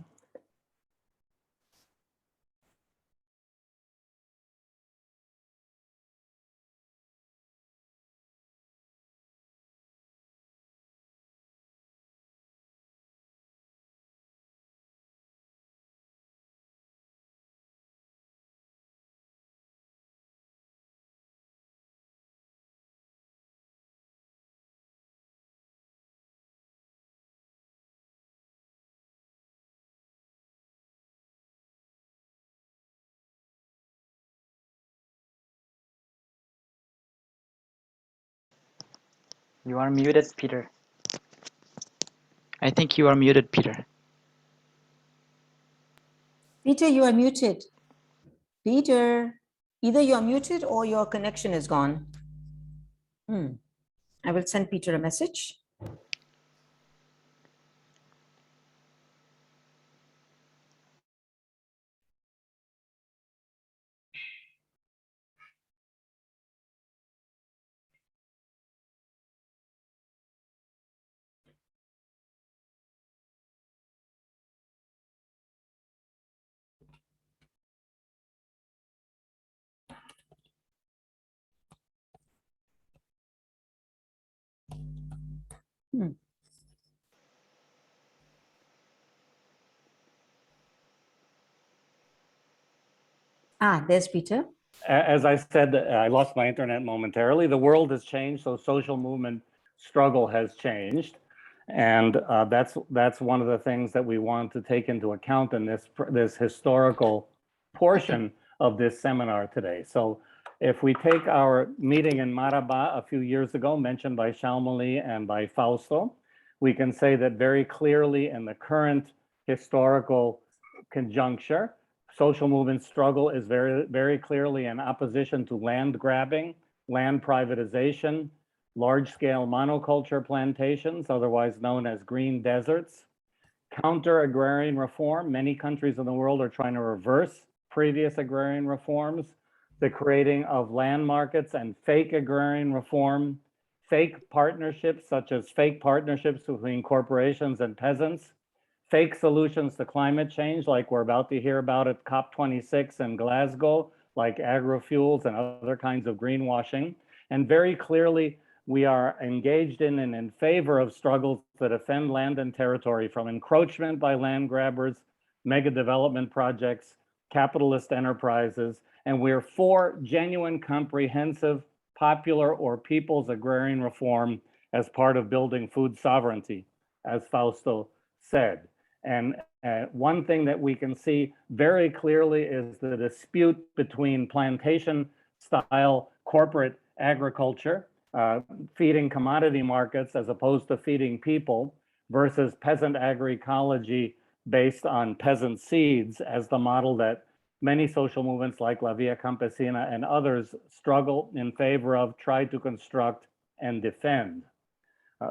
You are muted, Peter. I think you are muted, Peter. Peter, you are muted. Peter, either you are muted or your connection is gone. I will send Peter a message. There's Peter. As I said, I lost my internet momentarily. The world has changed, so social movement struggle has changed. And that's one of the things that we want to take into account in this historical portion of this seminar today. So if we take our meeting in Marabá a few years ago, mentioned by Shalmali and by Fausto, we can say that very clearly in the current historical conjuncture, social movement struggle is very, very clearly in opposition to land grabbing, land privatization, large-scale monoculture plantations, otherwise known as green deserts, counter-agrarian reform. Many countries in the world are trying to reverse previous agrarian reforms, the creating of land markets and fake agrarian reform, fake partnerships such as fake partnerships between corporations and peasants, fake solutions to climate change, like we're about to hear about at COP26 in Glasgow, like agrofuels and other kinds of greenwashing. And very clearly, we are engaged in and in favor of struggles that defend land and territory from encroachment by land grabbers, mega development projects, capitalist enterprises, and we're for genuine, comprehensive, popular or people's agrarian reform as part of building food sovereignty, as Fausto said. And one thing that we can see very clearly is the dispute between plantation-style corporate agriculture, feeding commodity markets as opposed to feeding people, versus peasant agroecology based on peasant seeds as the model that many social movements like La Via Campesina and others struggle in favor of, try to construct and defend.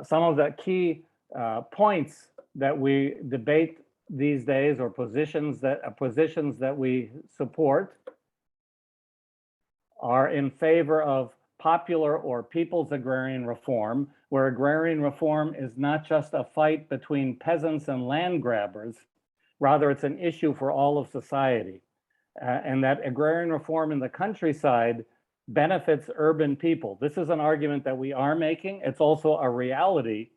Some of the key points that we debate these days, or positions that we support, are in favor of popular or people's agrarian reform, where agrarian reform is not just a fight between peasants and land grabbers, rather it's an issue for all of society. And that agrarian reform in the countryside benefits urban people. This is an argument that we are making. It's also a reality.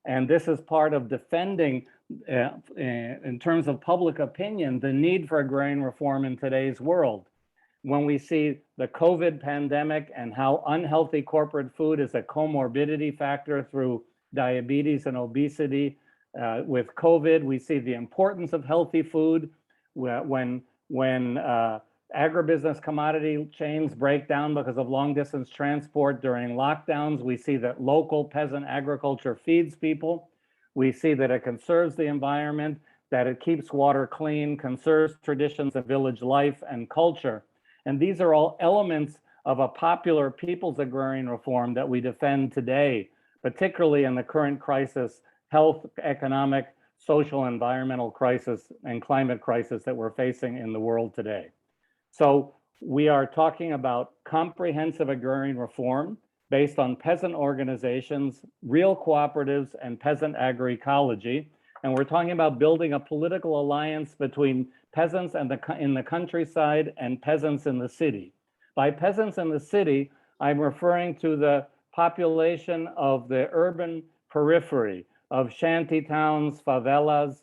And this is part of defending in terms of public opinion, the need for agrarian reform in today's world. When we see the COVID pandemic and how unhealthy corporate food is a comorbidity factor through diabetes and obesity. With COVID, we see the importance of healthy food. When agribusiness commodity chains break down because of long distance transport during lockdowns, we see that local peasant agriculture feeds people. We see that it conserves the environment, that it keeps water clean, conserves traditions of village life and culture. And these are all elements of a popular people's agrarian reform that we defend today, particularly in the current crisis, health, economic, social, environmental crisis, and climate crisis that we're facing in the world today. So we are talking about comprehensive agrarian reform based on peasant organizations, real cooperatives, and peasant agroecology. And we're talking about building a political alliance between peasants and in the countryside and peasants in the city. By peasants in the city, I'm referring to the population of the urban periphery, of shanty towns, favelas,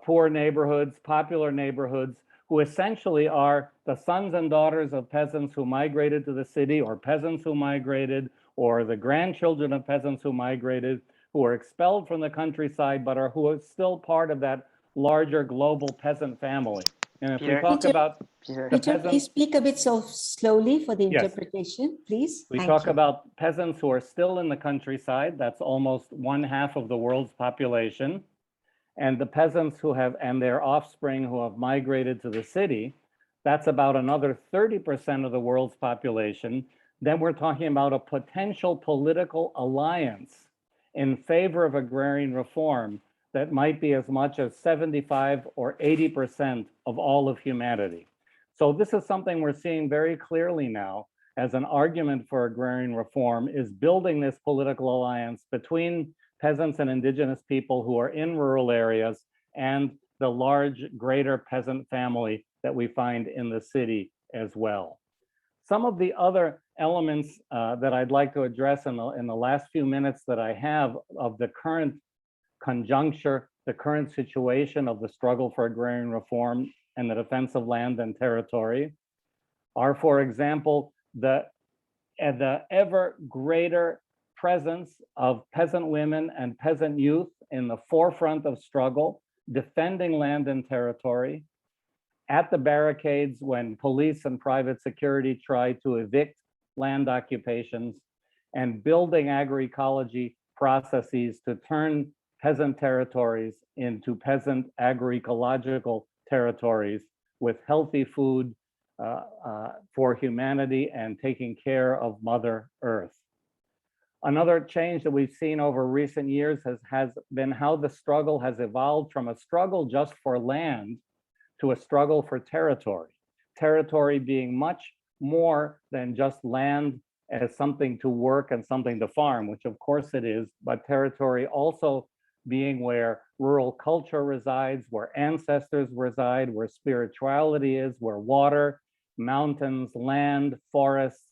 poor neighborhoods, popular neighborhoods, who essentially are the sons and daughters of peasants who migrated to the city, or peasants who migrated, or the grandchildren of peasants who migrated, who are expelled from the countryside, but who are still part of that larger global peasant family. And if we talk about Peter, please speak a bit so slowly for the interpretation, please. We talk about peasants who are still in the countryside. That's almost 1/2 of the world's population. And the peasants who have, and their offspring who have migrated to the city, that's about another 30% of the world's population. Then we're talking about a potential political alliance in favor of agrarian reform that might be as much as 75 or 80% of all of humanity. So this is something we're seeing very clearly now as an argument for agrarian reform, is building this political alliance between peasants and indigenous people who are in rural areas and the large greater peasant family that we find in the city as well. Some of the other elements that I'd like to address in the last few minutes that I have of the current conjuncture, the current situation of the struggle for agrarian reform and the defense of land and territory are, for example, the ever greater presence of peasant women and peasant youth in the forefront of struggle, defending land and territory, at the barricades when police and private security try to evict land occupations, and building agroecology processes to turn peasant territories into peasant agroecological territories with healthy food for humanity and taking care of Mother Earth. Another change that we've seen over recent years has been how the struggle has evolved from a struggle just for land to a struggle for territory. Territory being much more than just land as something to work and something to farm, which of course it is, but territory also being where rural culture resides, where ancestors reside, where spirituality is, where water, mountains, land, forests,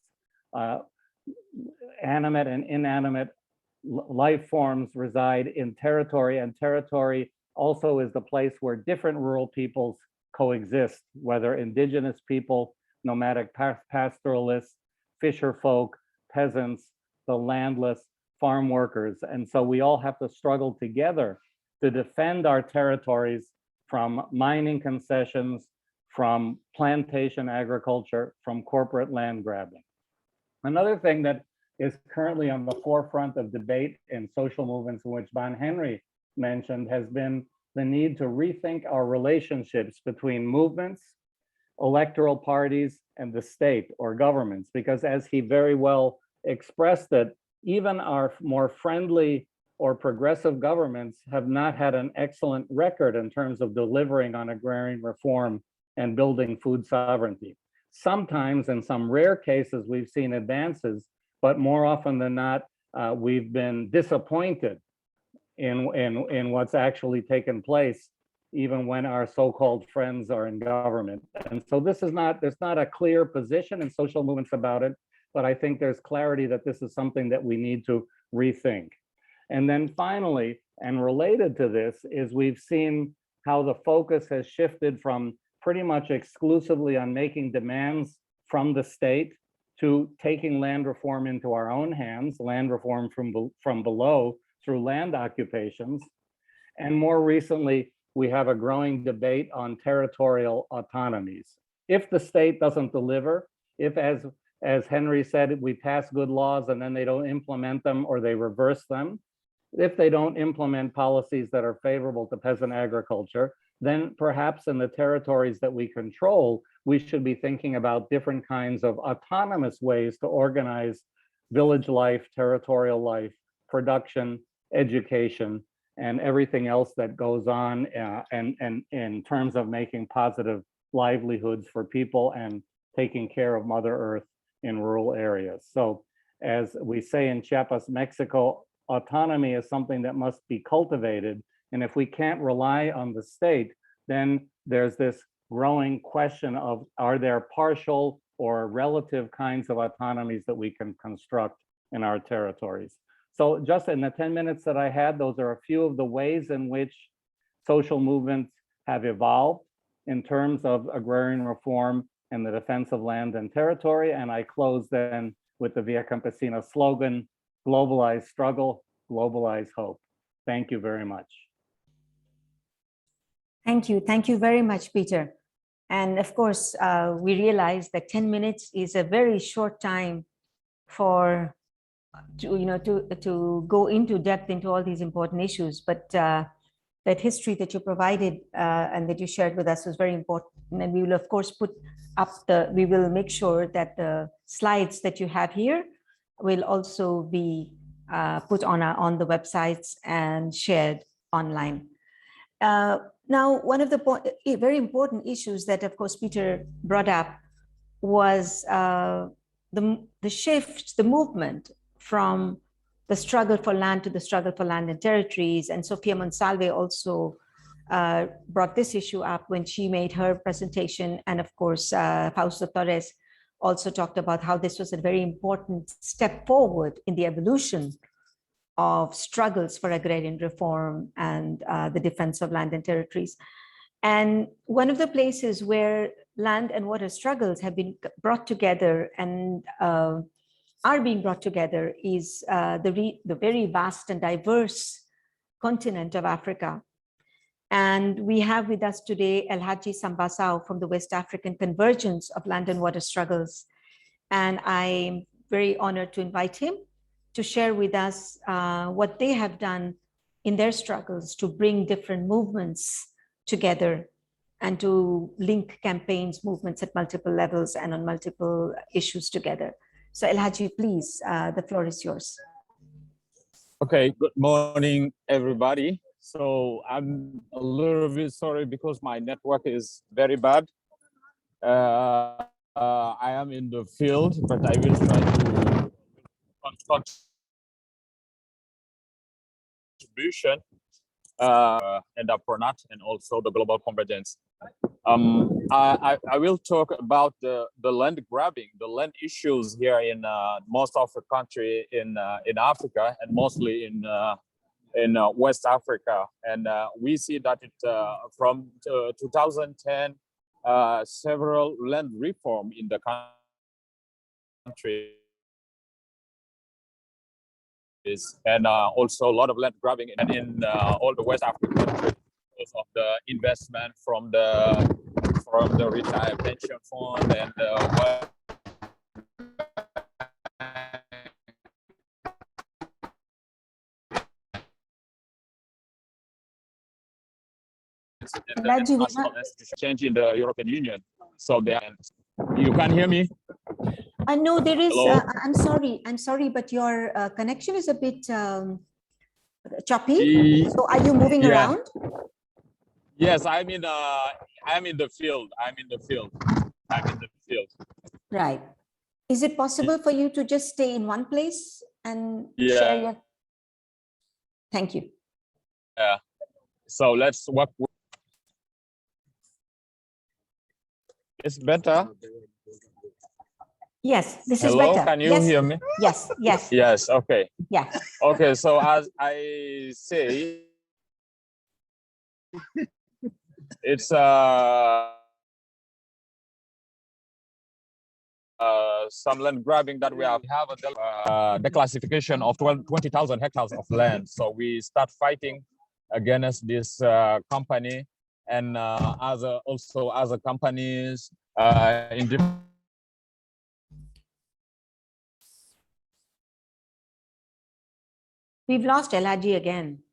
animate and inanimate life forms reside in territory, and territory also is the place where different rural peoples coexist, whether indigenous people, nomadic pastoralists, fisher folk, peasants, the landless, farm workers. And so we all have to struggle together to defend our territories from mining concessions, from plantation agriculture, from corporate land grabbing. Another thing that is currently on the forefront of debate in social movements, in which Ban Henry mentioned, has been the need to rethink our relationships between movements, electoral parties, and the state or governments, because as he very well expressed it, even our more friendly or progressive governments have not had an excellent record in terms of delivering on agrarian reform and building food sovereignty. Sometimes, in some rare cases, we've seen advances, but more often than not, we've been disappointed in what's actually taken place, even when our so-called friends are in government. And so this is there's not a clear position in social movements about it, but I think there's clarity that this is something that we need to rethink. And then finally, and related to this, is we've seen how the focus has shifted from pretty much exclusively on making demands from the state to taking land reform into our own hands, land reform from below through land occupations. And more recently, we have a growing debate on territorial autonomies. If the state doesn't deliver, if, as Henry said, we pass good laws and then they don't implement them or they reverse them, if they don't implement policies that are favorable to peasant agriculture, then perhaps in the territories that we control, we should be thinking about different kinds of autonomous ways to organize village life, territorial life, production, education, and everything else that goes on and in terms of making positive livelihoods for people and taking care of Mother Earth in rural areas. So as we say in Chiapas, Mexico, autonomy is something that must be cultivated. And if we can't rely on the state, then there's this growing question of, are there partial or relative kinds of autonomies that we can construct in our territories? So just in the 10 minutes that I had, those are a few of the ways in which social movements have evolved in terms of agrarian reform and the defense of land and territory. And I close then with the Via Campesina slogan, globalize struggle, globalize hope. Thank you very much. Thank you. Thank you very much, Peter. And of course, we realize that 10 minutes is a very short time for to go into depth into all these important issues. But that history that you provided and that you shared with us was very important. And we will, of course, put up we will make sure that the slides that you have here will also be put on the websites and shared online. Now, one of the very important issues that, of course, Peter brought up was the shift, the movement from the struggle for land to the struggle for land and territories. And Sofia Monsalve also brought this issue up when she made her presentation. And of course, Fausto Torres also talked about how this was a very important step forward in the evolution of struggles for agrarian reform and the defense of land and territories. And one of the places where land and water struggles have been brought together and are being brought together is the very vast and diverse continent of Africa. And we have with us today Elhadji Samba Sow from the West African Convergence of Land and Water Struggles. And I'm very honored to invite him to share with us what they have done in their struggles to bring different movements together and to link campaigns, movements at multiple levels and on multiple issues together. So Elhadji, please, the floor is yours. Okay, good morning, everybody. So I'm a little bit sorry because my network is very bad. I am in the field, but I will try to contribution and Pronat and also the global convergence. I will talk about the land grabbing, the land issues here in most of the country in Africa and mostly in West Africa. And we see that it from 2010, several land reform in the country and also a lot of land grabbing in all the West African countries because of the investment from the retired pension fund and change in the European Union. So you can hear me? No, there is. I'm sorry, but your connection is a bit choppy. So are you moving around? Yes, I'm in the field. Right. Is it possible for you to just stay in one place and share your? Thank you. Yeah. So let's work. It's better. Yes, this is Hello, better. can you Yes. hear me? Yes, yes, Yes, okay. yeah. Okay, so as I say, it's some land grabbing that we have a declassification of 20,000 hectares of land. So we start fighting against this company and also other companies in different. We've lost Elaji again.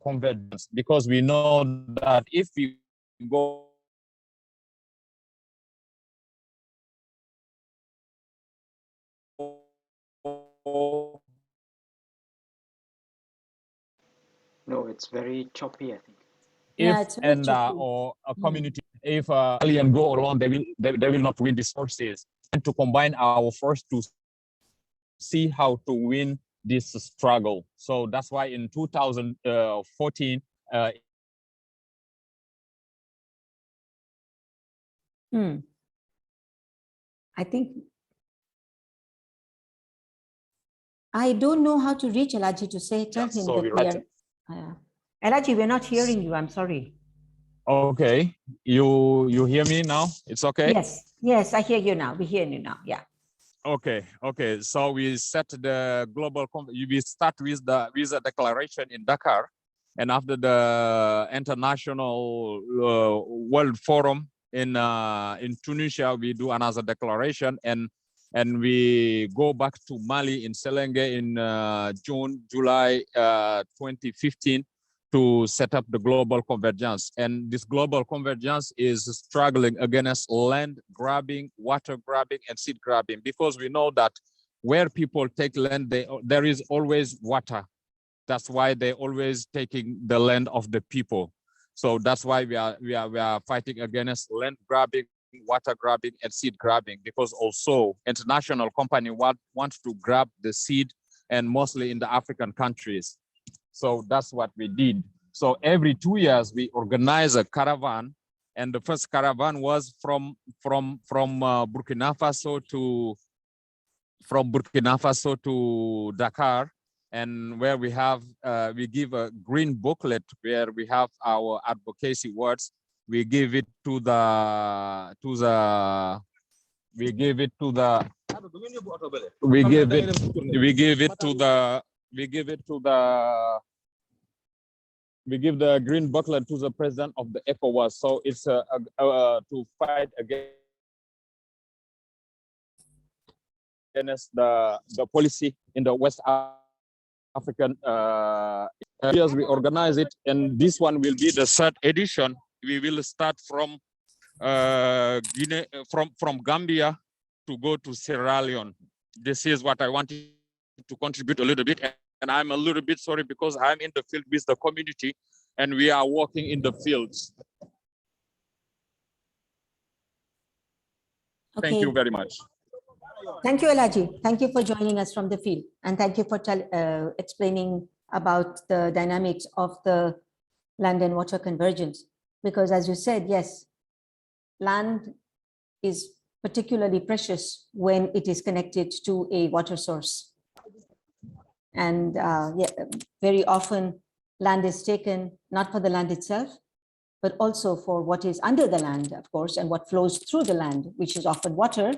Convergence, because we know that if we go No, it's very choppy, I think. Yeah, if it's very and choppy. or a community, if alien go along, they will not win these forces. And to combine our force to see how to win this struggle. So that's why in 2014 I think I don't know how to reach Elaji to tell him so that we are. Elaji, we're not hearing you. I'm sorry. Okay, you hear me now? It's okay. Yes, yes, I hear you now. We hear you now. Yeah. Okay, okay. So we set the global. We start with the declaration in Dakar, and after the international World Forum in Tunisia, we do another declaration, and we go back to Mali in Selenge in July 2015 to set up the global convergence. And this global convergence is struggling against land grabbing, water grabbing, and seed grabbing, because we know that where people take land, there is always water. That's why they're always taking the land of the people. So that's why we are fighting against land grabbing, water grabbing, and seed grabbing, because also international company want to grab the seed, and mostly in the African countries. So that's what we did. So every 2 years we organize a caravan, and the first caravan was from Burkina Faso to Dakar, and where we have we give a green booklet where we have our advocacy words. We give it to the we give the green booklet to the president of the ECOWAS. So it's to fight against the policy in the West African areas. We organize it, and this one will be the third edition. We will start from Guinea, from Gambia to go to Sierra Leone. This is what I wanted to contribute a little bit, and I'm a little bit sorry because I'm in the field with the community, and we are working in the fields. Okay. Thank you very much. Thank you, Elaji. Thank you for joining us from the field, and thank you for explaining about the dynamics of the land and water convergence. Because as you said, yes, land is particularly precious when it is connected to a water source. And yeah, very often land is taken not for the land itself, but also for what is under the land, of course, and what flows through the land, which is often water.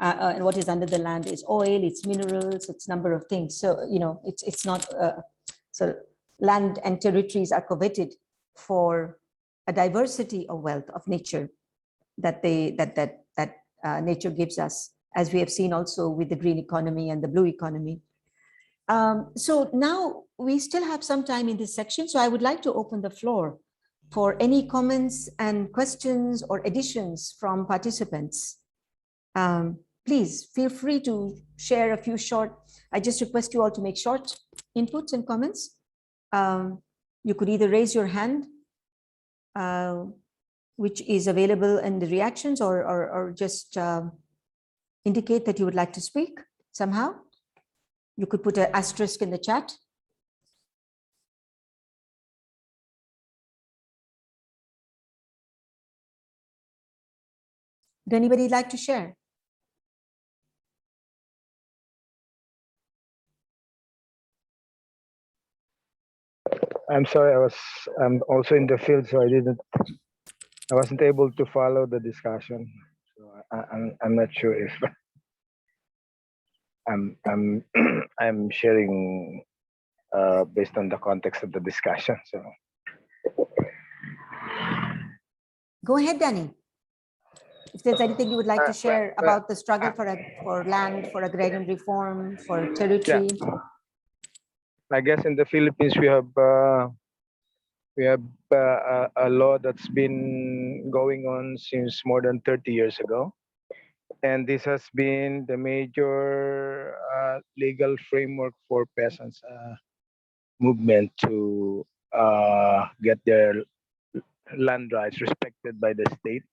And what is under the land is oil, it's minerals, it's number of things. So, you know, it's not, so land and territories are coveted for a diversity of wealth of nature that nature gives us, as we have seen also with the green economy and the blue economy. So now we still have some time in this section, so I would like to open the floor for any comments and questions or additions from participants. Please feel free to share a few short, I just request you all to make short inputs and comments. You could either raise your hand, which is available in the reactions, or just indicate that you would like to speak somehow. You could put an asterisk in the chat. Would anybody like to share? I'm sorry, I'm also in the field, so I wasn't able to follow the discussion. So I'm not sure if I'm I'm sharing based on the context of the discussion. So Go ahead, Danny. If there's anything you would like to share about the struggle for land, for agrarian reform, for territory. I guess in the Philippines we have a law that's been going on since more than 30 years ago, and this has been the major legal framework for peasants movement to get their land rights respected by the state.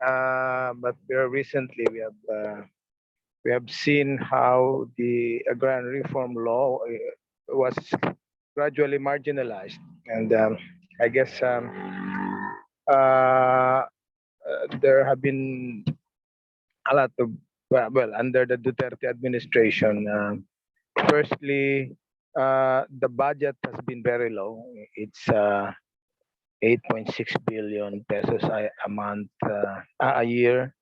But very recently we have seen how the agrarian reform law was gradually marginalized, and I guess there have been a lot of well under the Duterte administration. Firstly, the budget has been very low. It's 8.6 billion pesos a month, a year.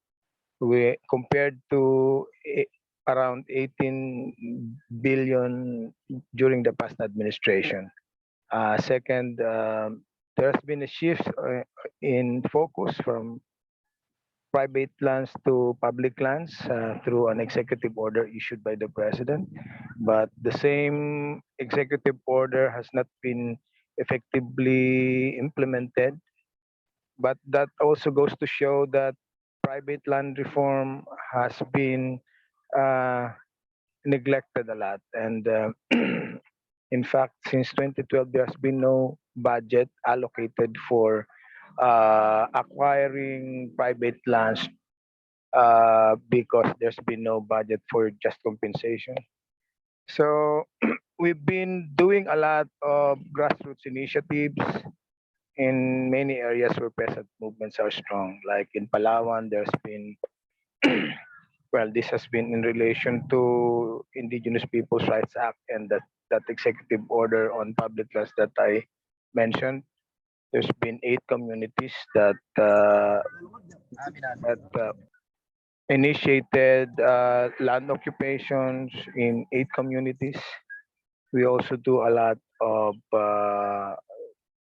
We compared to around 18 billion during the past administration. Second, there has been a shift in focus from private lands to public lands through an executive order issued by the president. But the same executive order has not been effectively implemented. But that also goes to show that private land reform has been neglected a lot. And in fact, since 2012, there has been no budget allocated for acquiring private lands because there's been no budget for just compensation. So we've been doing a lot of grassroots initiatives in many areas where peasant movements are strong. Like in Palawan, there's been, well, this has been in relation to Indigenous Peoples' Rights Act and that executive order on public lands that I mentioned. There's been 8 communities that initiated land occupations in 8 communities. We also do a lot of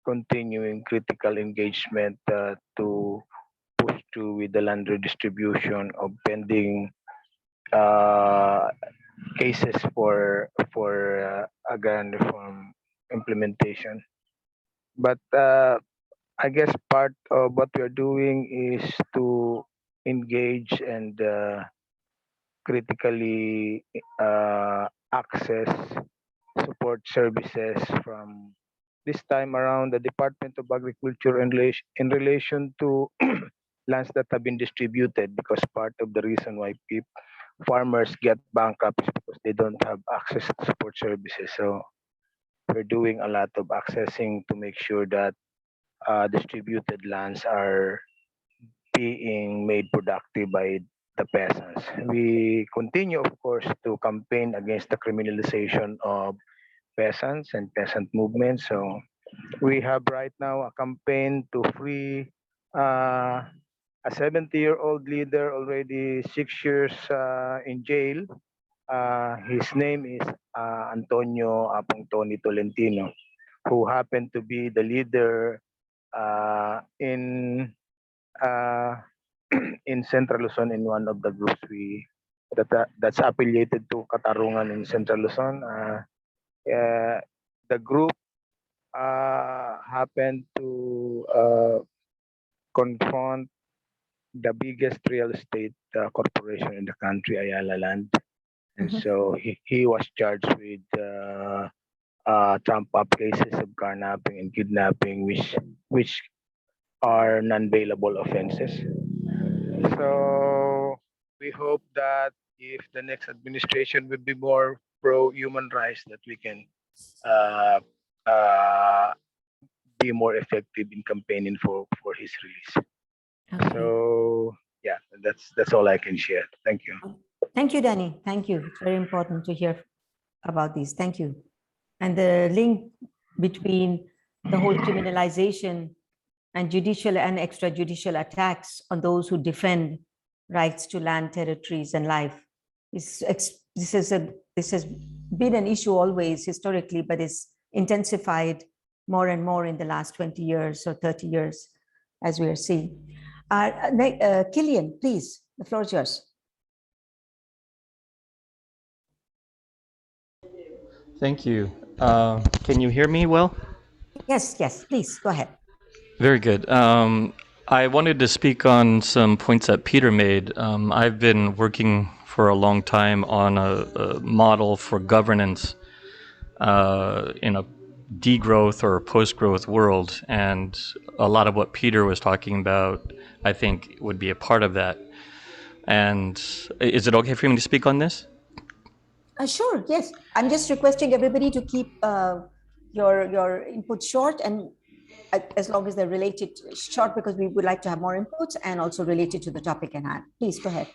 continuing critical engagement to push through with the land redistribution of pending cases for agrarian reform implementation. But I guess part of what we're doing is to engage and critically access support services from this time around the Department of Agriculture in relation to lands that have been distributed, because part of the reason why farmers get bankrupt is because they don't have access to support services. So we're doing a lot of accessing to make sure that distributed lands are being made productive by the peasants. We continue, of course, to campaign against the criminalization of peasants and peasant movements. So we have right now a campaign to free a 70-year-old leader already 6 years in jail. His name is Antonio Apong Tony Tolentino, who happened to be the leader in in Central Luzon in one of the groups that's affiliated to Katarungan in Central Luzon. The group happened to confront the biggest real estate corporation in the country, Ayala Land. And so he was charged with trump-up cases of carnapping and kidnapping, which are non-bailable offenses. So we hope that if the next administration will be more pro-human rights, that we can be more effective in campaigning for his release. Okay. So yeah, That's all I can share. Thank you. Thank you, Danny. Thank you. It's very important to hear about these. Thank you. And the link between the whole criminalization and judicial and extrajudicial attacks on those who defend rights to land, territories, and life this has been an issue always historically, but it's intensified more and more in the last 20 years or 30 years, as we are seeing. Killian, please, the floor is yours. Thank you. Can you hear me well? Yes, please, go ahead. Very good. I wanted to speak on some points that Peter made. I've been working for a long time on a model for governance in a degrowth or post-growth world, and a lot of what Peter was talking about, I think, would be a part of that. And is it okay for me to speak on this? Sure, yes. I'm just requesting everybody to keep your input short, and as long as they're related, short, because we would like to have more inputs and also related to the topic at hand. Please go ahead.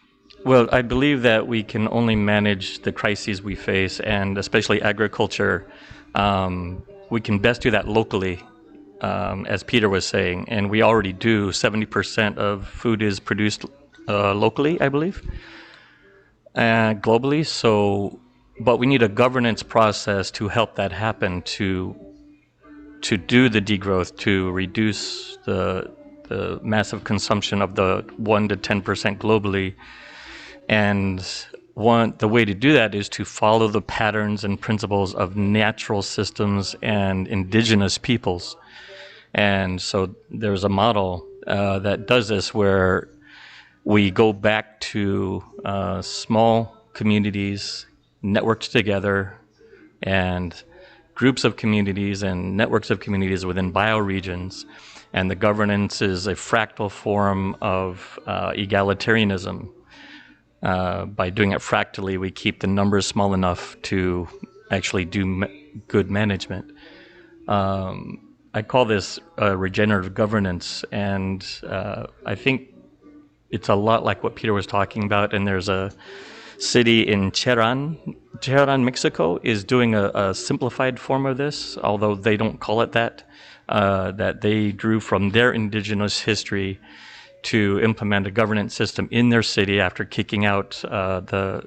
Well, I believe that we can only manage the crises we face, and especially agriculture. We can best do that locally, as Peter was saying, and we already do. 70% of food is produced locally, I believe, globally. So, but we need a governance process to help that happen, to do the degrowth, to reduce the massive consumption of the 1 to 10% globally. And the way to do that is to follow the patterns and principles of natural systems and indigenous peoples. And so there's a model that does this, where we go back to small communities networked together, and groups of communities and networks of communities within bioregions. And the governance is a fractal form of egalitarianism. By doing it fractally, we keep the numbers small enough to actually do good management. I call this regenerative governance, and I think it's a lot like what Peter was talking about. And there's a city in Cherán, Mexico, is doing a simplified form of this, although they don't call it that, that they drew from their indigenous history to implement a governance system in their city after kicking out the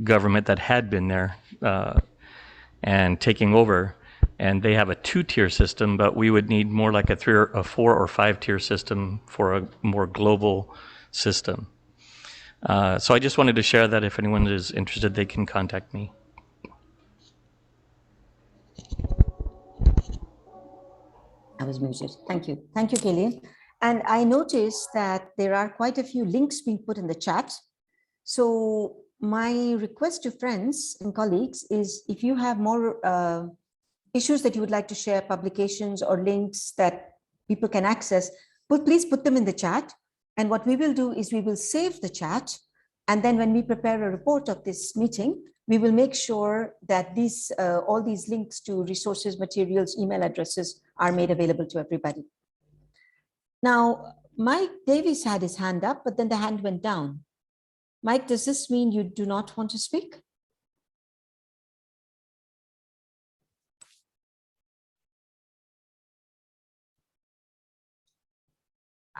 government that had been there and taking over. And they have a 2-tier system, but we would need more like a 4 or 5-tier system for a more global system. So I just wanted to share that. If anyone is interested, they can contact me. I was muted. Thank you. Thank you, Killian. And I noticed that there are quite a few links being put in the chat. So my request to friends and colleagues is, if you have more issues that you would like to share, publications or links that people can access, please put them in the chat. And what we will do is we will save the chat. And then when we prepare a report of this meeting, we will make sure that these all these links to resources, materials, email addresses are made available to everybody. Now, Mike Davies had his hand up, but then the hand went down. Mike, does this mean you do not want to speak?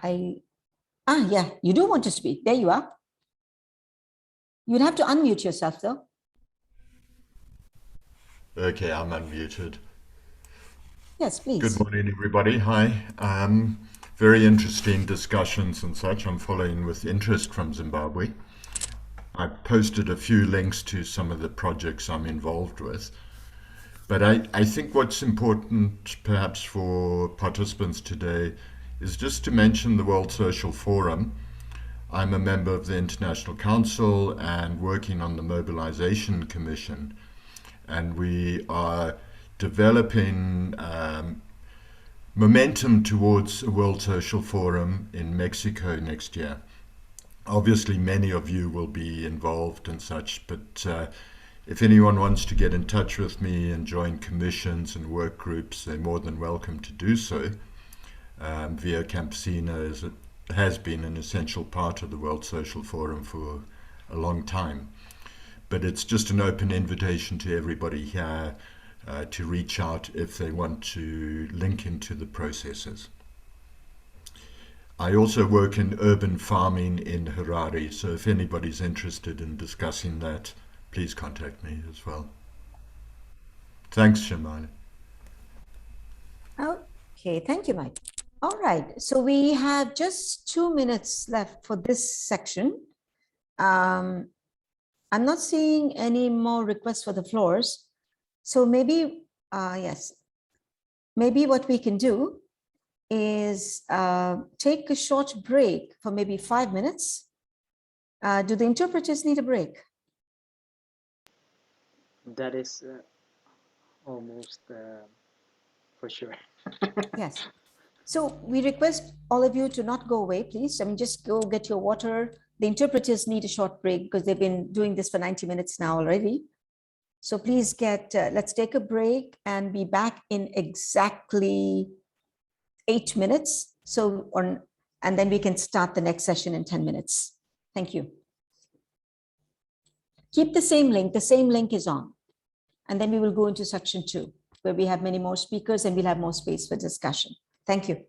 Yeah, you do want to speak. There you are. You'd have to unmute yourself, though. Okay, I'm unmuted. Yes, please. Good morning, everybody. Hi. Very interesting discussions and such. I'm following with interest from Zimbabwe. I posted a few links to some of the projects I'm involved with. But I think what's important perhaps for participants today is just to mention the World Social Forum. I'm a member of the International Council and working on the Mobilization Commission. And we are developing momentum towards a World Social Forum in Mexico next year. Obviously, many of you will be involved and such, but if anyone wants to get in touch with me and join commissions and work groups, they're more than welcome to do so. Via Campesina has been an essential part of the World Social Forum for a long time. But it's just an open invitation to everybody here to reach out if they want to link into the processes. I also work in urban farming in Harare, so if anybody's interested in discussing that, please contact me as well. Thanks, Shamali. Okay, thank you, Mike. All right, so we have just 2 minutes left for this section. I'm not seeing any more requests for the floors. So maybe, yes, maybe what we can do is take a short break for maybe 5 minutes. Do the interpreters need a break? That is almost for sure. Yes. So we request all of you to not go away, please. I mean, just go get your water. The interpreters need a short break because they've been doing this for 90 minutes now already. So please let's take a break and be back in exactly 8 minutes. And then we can start the next session in 10 minutes. Thank you. Keep the same link. The same link is on. And then we will go into section 2, where we have many more speakers and we'll have more space for discussion. Thank you.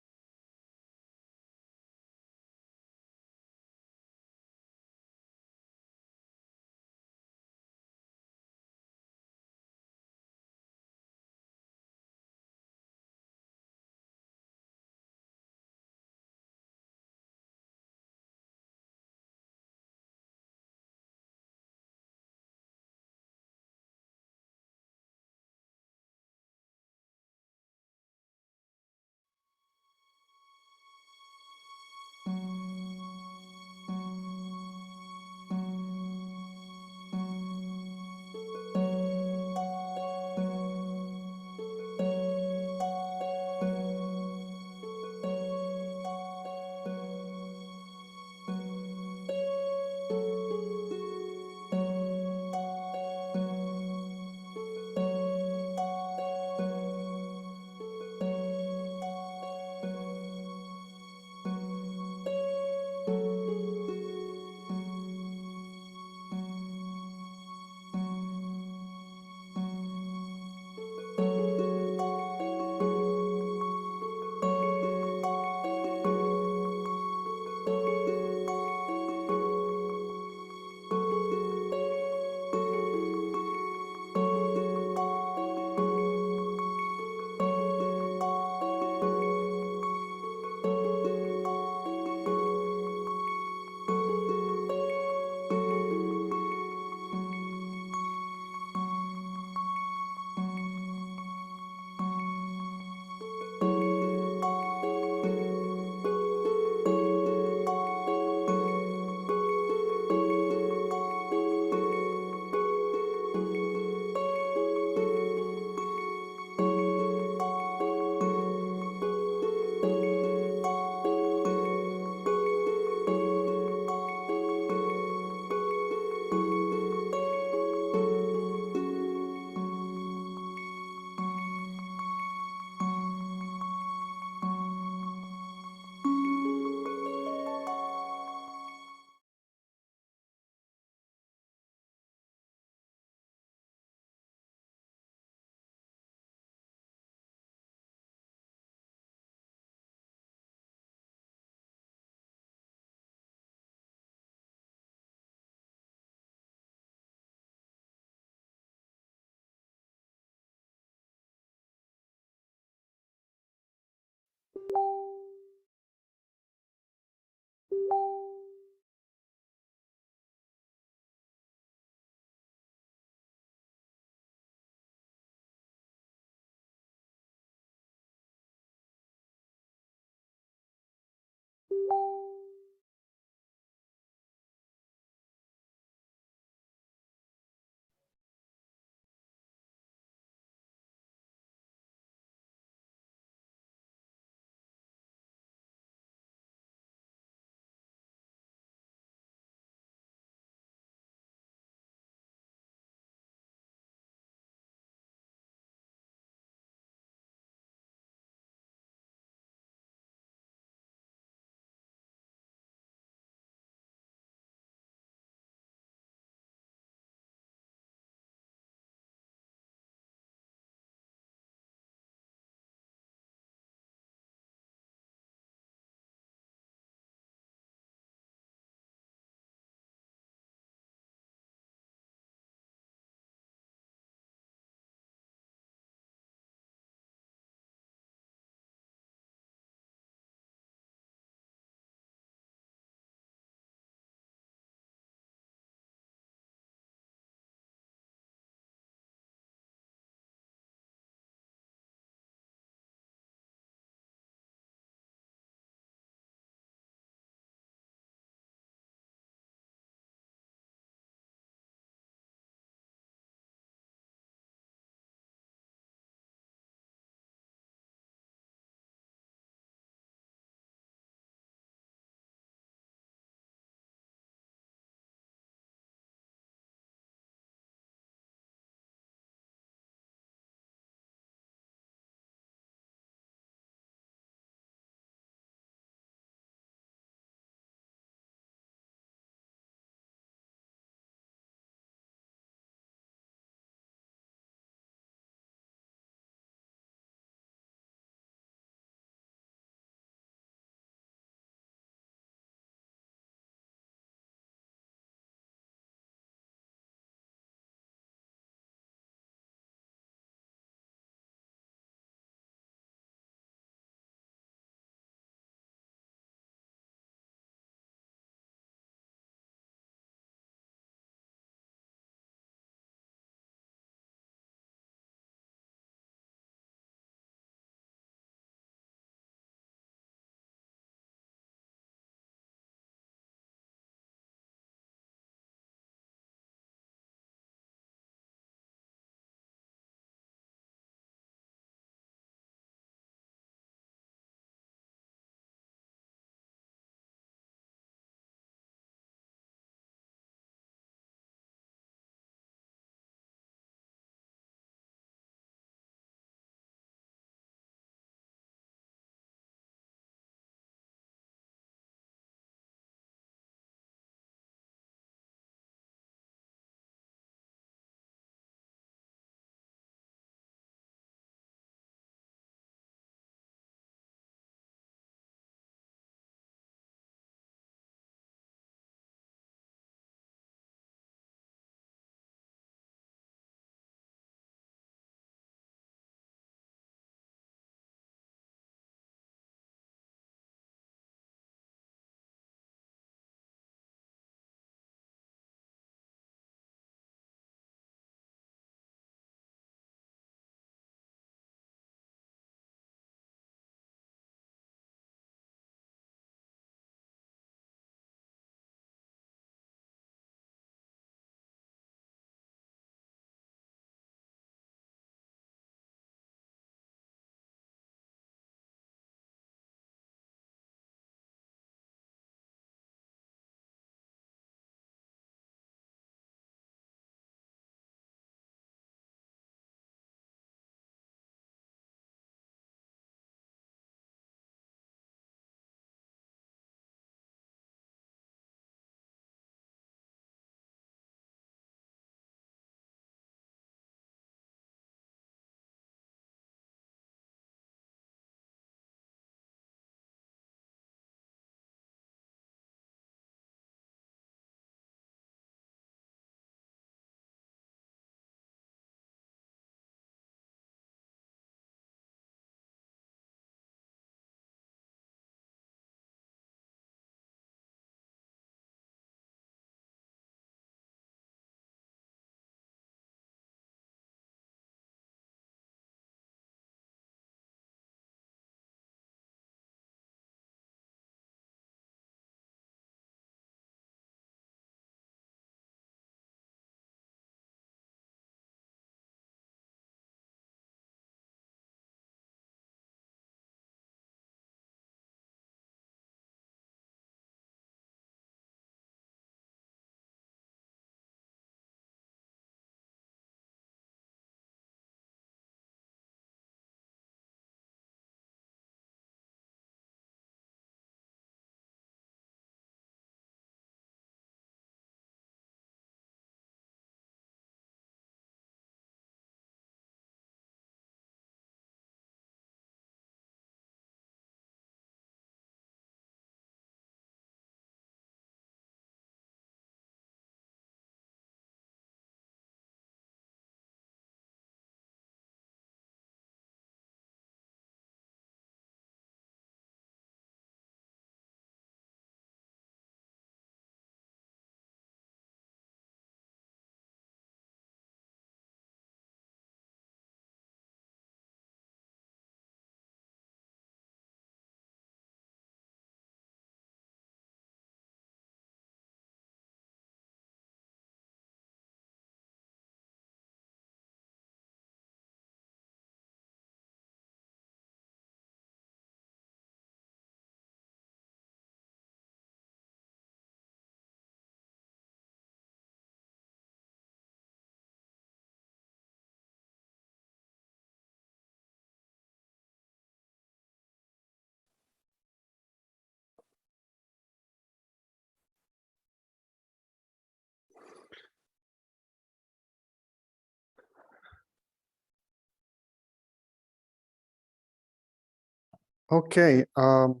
Okay. Hello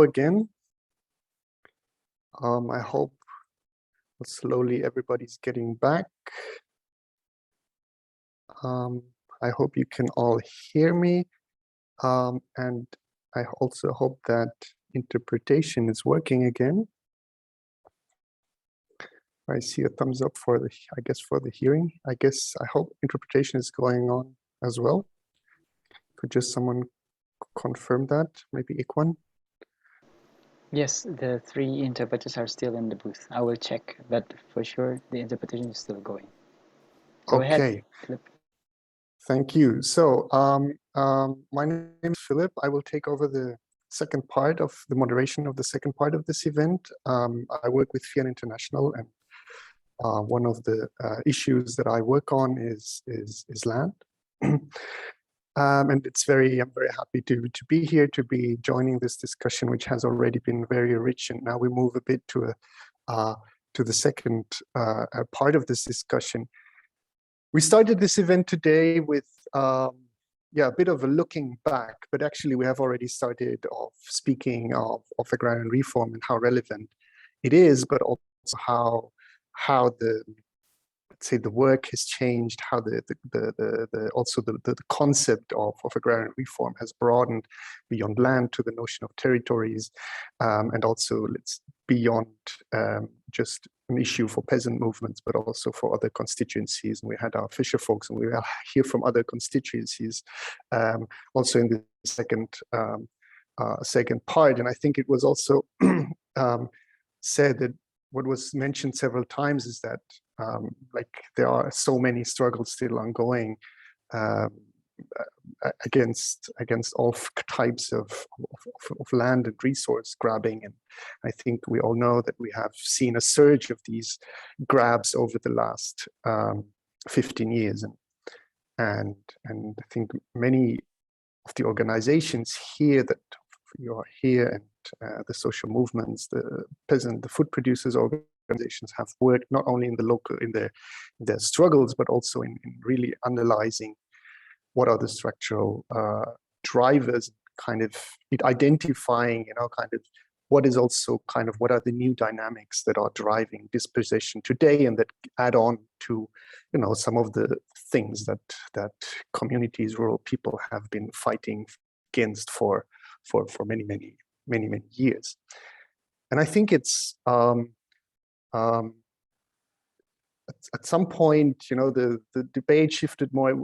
again. I hope slowly everybody's getting back. I hope you can all hear me. And I also hope that interpretation is working again. I see a thumbs up for the, I guess, for the hearing. I hope interpretation is going on as well. Could just someone confirm that? Maybe Ikwan? Yes, the 3 interpreters are still in the booth. I will check, but for sure the interpretation is still going. Go ahead, Philip. Thank you. So my name is Philip. I will take over the second part of the moderation of the second part of this event. I work with FIAN International, and one of the issues that I work on is land. And I'm very happy to be here, to be joining this discussion, which has already been very rich. And now we move a bit to the second part of this discussion. We started this event today with a bit of a looking back, but actually we have already started off speaking of agrarian reform and how relevant it is, but also how the, let's say, the work has changed, how the concept of agrarian reform has broadened beyond land to the notion of territories, and also beyond just an issue for peasant movements, but also for other constituencies. And we had our fisher folks, and we will hear from other constituencies also in the second part. And I think it was also said that what was mentioned several times is that there are so many struggles still ongoing against all types of land and resource grabbing. And I think we all know that we have seen a surge of these grabs over the last 15 years. And I think many of the organizations here that you are here, and the social movements, the peasant, the food producers organizations have worked not only in the local, in their struggles, but also in really analyzing what are the structural drivers, kind of identifying, kind of what is also kind of what are the new dynamics that are driving dispossession today, and that add on to, some of the things that communities, rural people have been fighting against for many years. And I think it's at some point, the debate shifted more.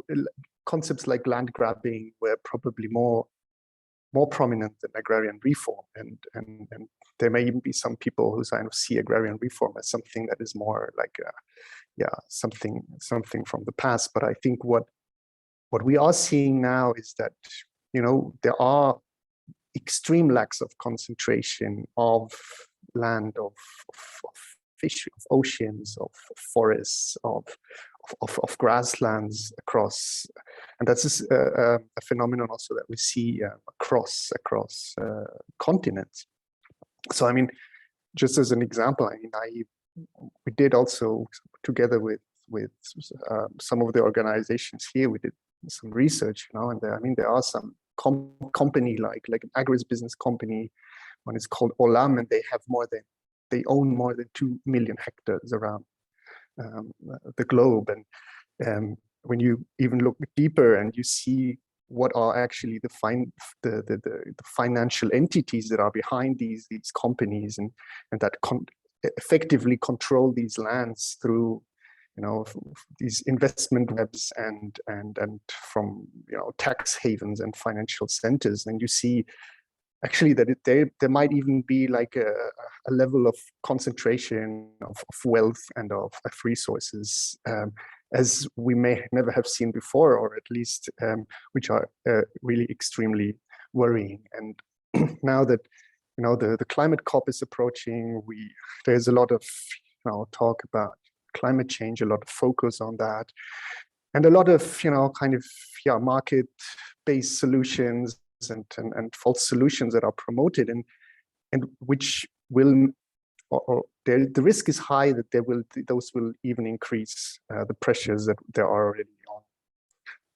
Concepts like land grabbing were probably more prominent than agrarian reform, and there may even be some people who kind of see agrarian reform as something that is more like something from the past. But I think what we are seeing now is that there are extreme lacks of concentration of land, of fish, of oceans, of forests, of grasslands across, and that's a phenomenon also that we see across continents. So I mean, just as an example, we did also together with some of the organizations here, we did some research, and there are some company like an agribusiness company, one is called Olam, and they own more than 2 million hectares around the globe. And when you even look deeper and you see what are actually the financial entities that are behind these companies, and that effectively control these lands through these investment webs and from tax havens and financial centers, then you see actually that there might even be like a level of concentration of wealth and of resources as we may never have seen before, or at least which are really extremely worrying. And now that the climate COP is approaching, there's a lot of talk about climate change, a lot of focus on that, and a lot of market-based solutions and false solutions that are promoted, and which will, or the risk is high that those will even increase the pressures that there are already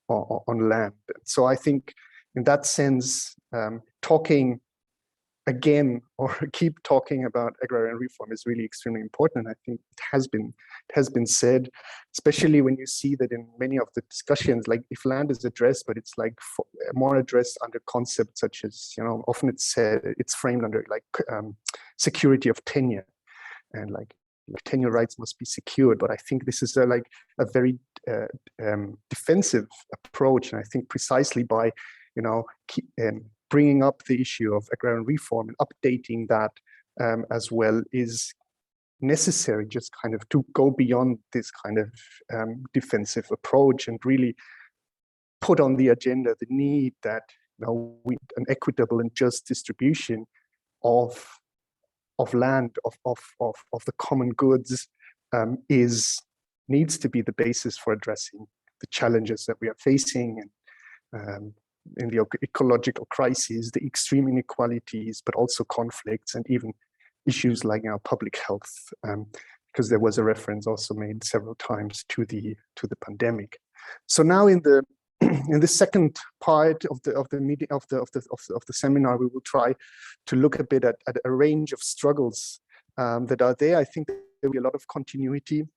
on land. So I think in that sense, talking again or keep talking about agrarian reform is really extremely important. I think it has been said, especially when you see that in many of the discussions, like if land is addressed, but it's like more addressed under concepts such as, you know, often it's framed under like security of tenure, and like tenure rights must be secured. But I think this is like a very defensive approach, and I think precisely by, you know, bringing up the issue of agrarian reform and updating that as well is necessary, just kind of to go beyond this kind of defensive approach and really put on the agenda the need that, you know, an equitable and just distribution of land, of the common goods needs to be the basis for addressing the challenges that we are facing, and in the ecological crises, the extreme inequalities, but also conflicts and even issues like public health, because there was a reference also made several times to the pandemic. So now in the second part of the meeting of the seminar, we will try to look a bit at a range of struggles that are there. I think there will be a lot of continuity,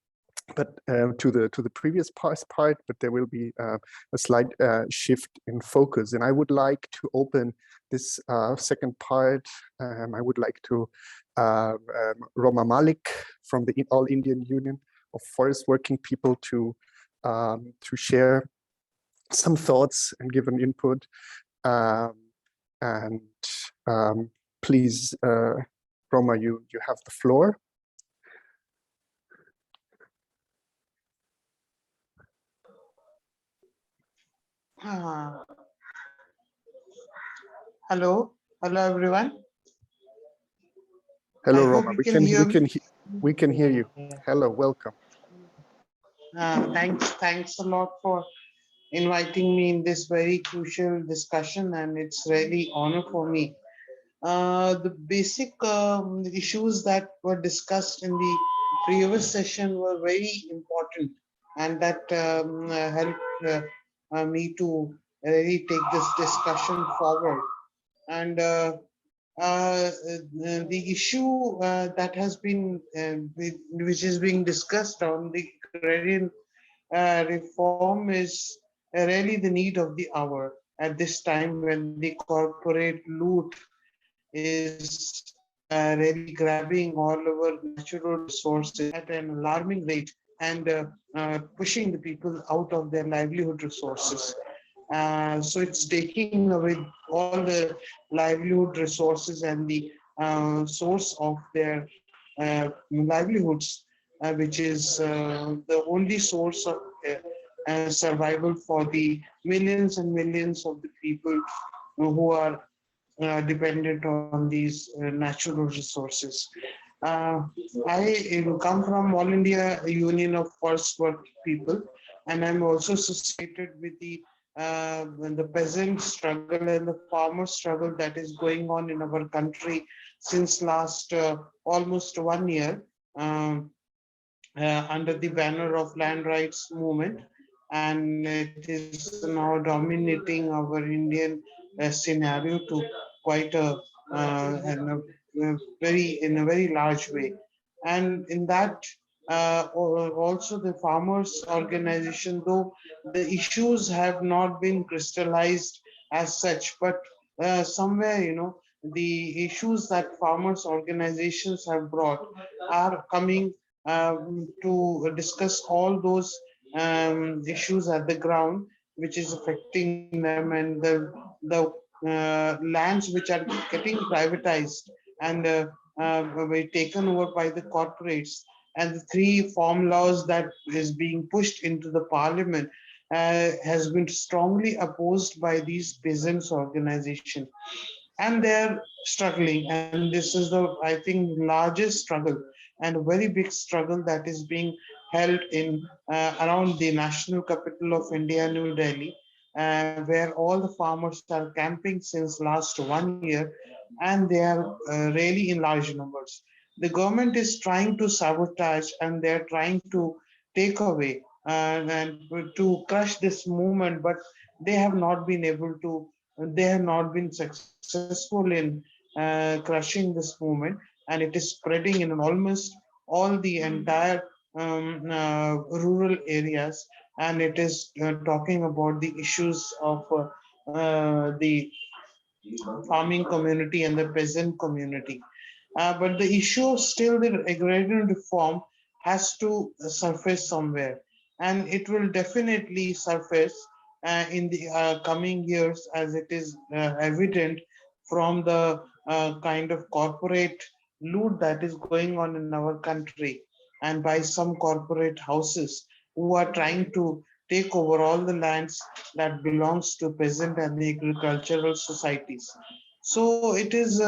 but to the previous part, but there will be a slight shift in focus. And I would like to open this second part. I would like to Roma Malik from the All Indian Union of Forest Working People to share some thoughts and give an input. Please, Roma, you have the floor. Hello everyone. Hello, Roma. We can hear you. Hello, welcome. Thanks a lot for inviting me in this very crucial discussion, and it's really honor for me. The basic issues that were discussed in the previous session were very important, and that helped me to really take this discussion forward. And the issue that has been, which is being discussed on the agrarian reform is really the need of the hour at this time when the corporate loot is really grabbing all our natural resources at an alarming rate and pushing the people out of their livelihood resources. So it's taking away all the livelihood resources and the source of their livelihoods, which is the only source of survival for the millions and millions of the people who are dependent on these natural resources. I come from All India Union of Forest Work People, and I'm also associated with the peasant struggle and the farmer struggle that is going on in our country since last almost 1 year under the banner of land rights movement, and it is now dominating our Indian scenario to quite a very large way. And in that also the farmers organization, though the issues have not been crystallized as such, but somewhere, you know, the issues that farmers organizations have brought are coming to discuss all those issues at the ground, which is affecting them, and the lands which are getting privatized and were taken over by the corporates, and the 3 farm laws that is being pushed into the parliament has been strongly opposed by these peasants organization, and they're struggling. And this is the, I think, largest struggle and a very big struggle that is being held in around the national capital of India, New Delhi, where all the farmers are camping since last 1 year, and they are really in large numbers. The government is trying to sabotage, and they're trying to take away and to crush this movement, but they have not been able to they have not been successful in crushing this movement, and it is spreading in almost all the entire rural areas, and it is talking about the issues of the farming community and the peasant community. But the issue of still the agrarian reform has to surface somewhere, and it will definitely surface in the coming years, as it is evident from the kind of corporate loot that is going on in our country, and by some corporate houses who are trying to take over all the lands that belongs to peasant and the agricultural societies. So it is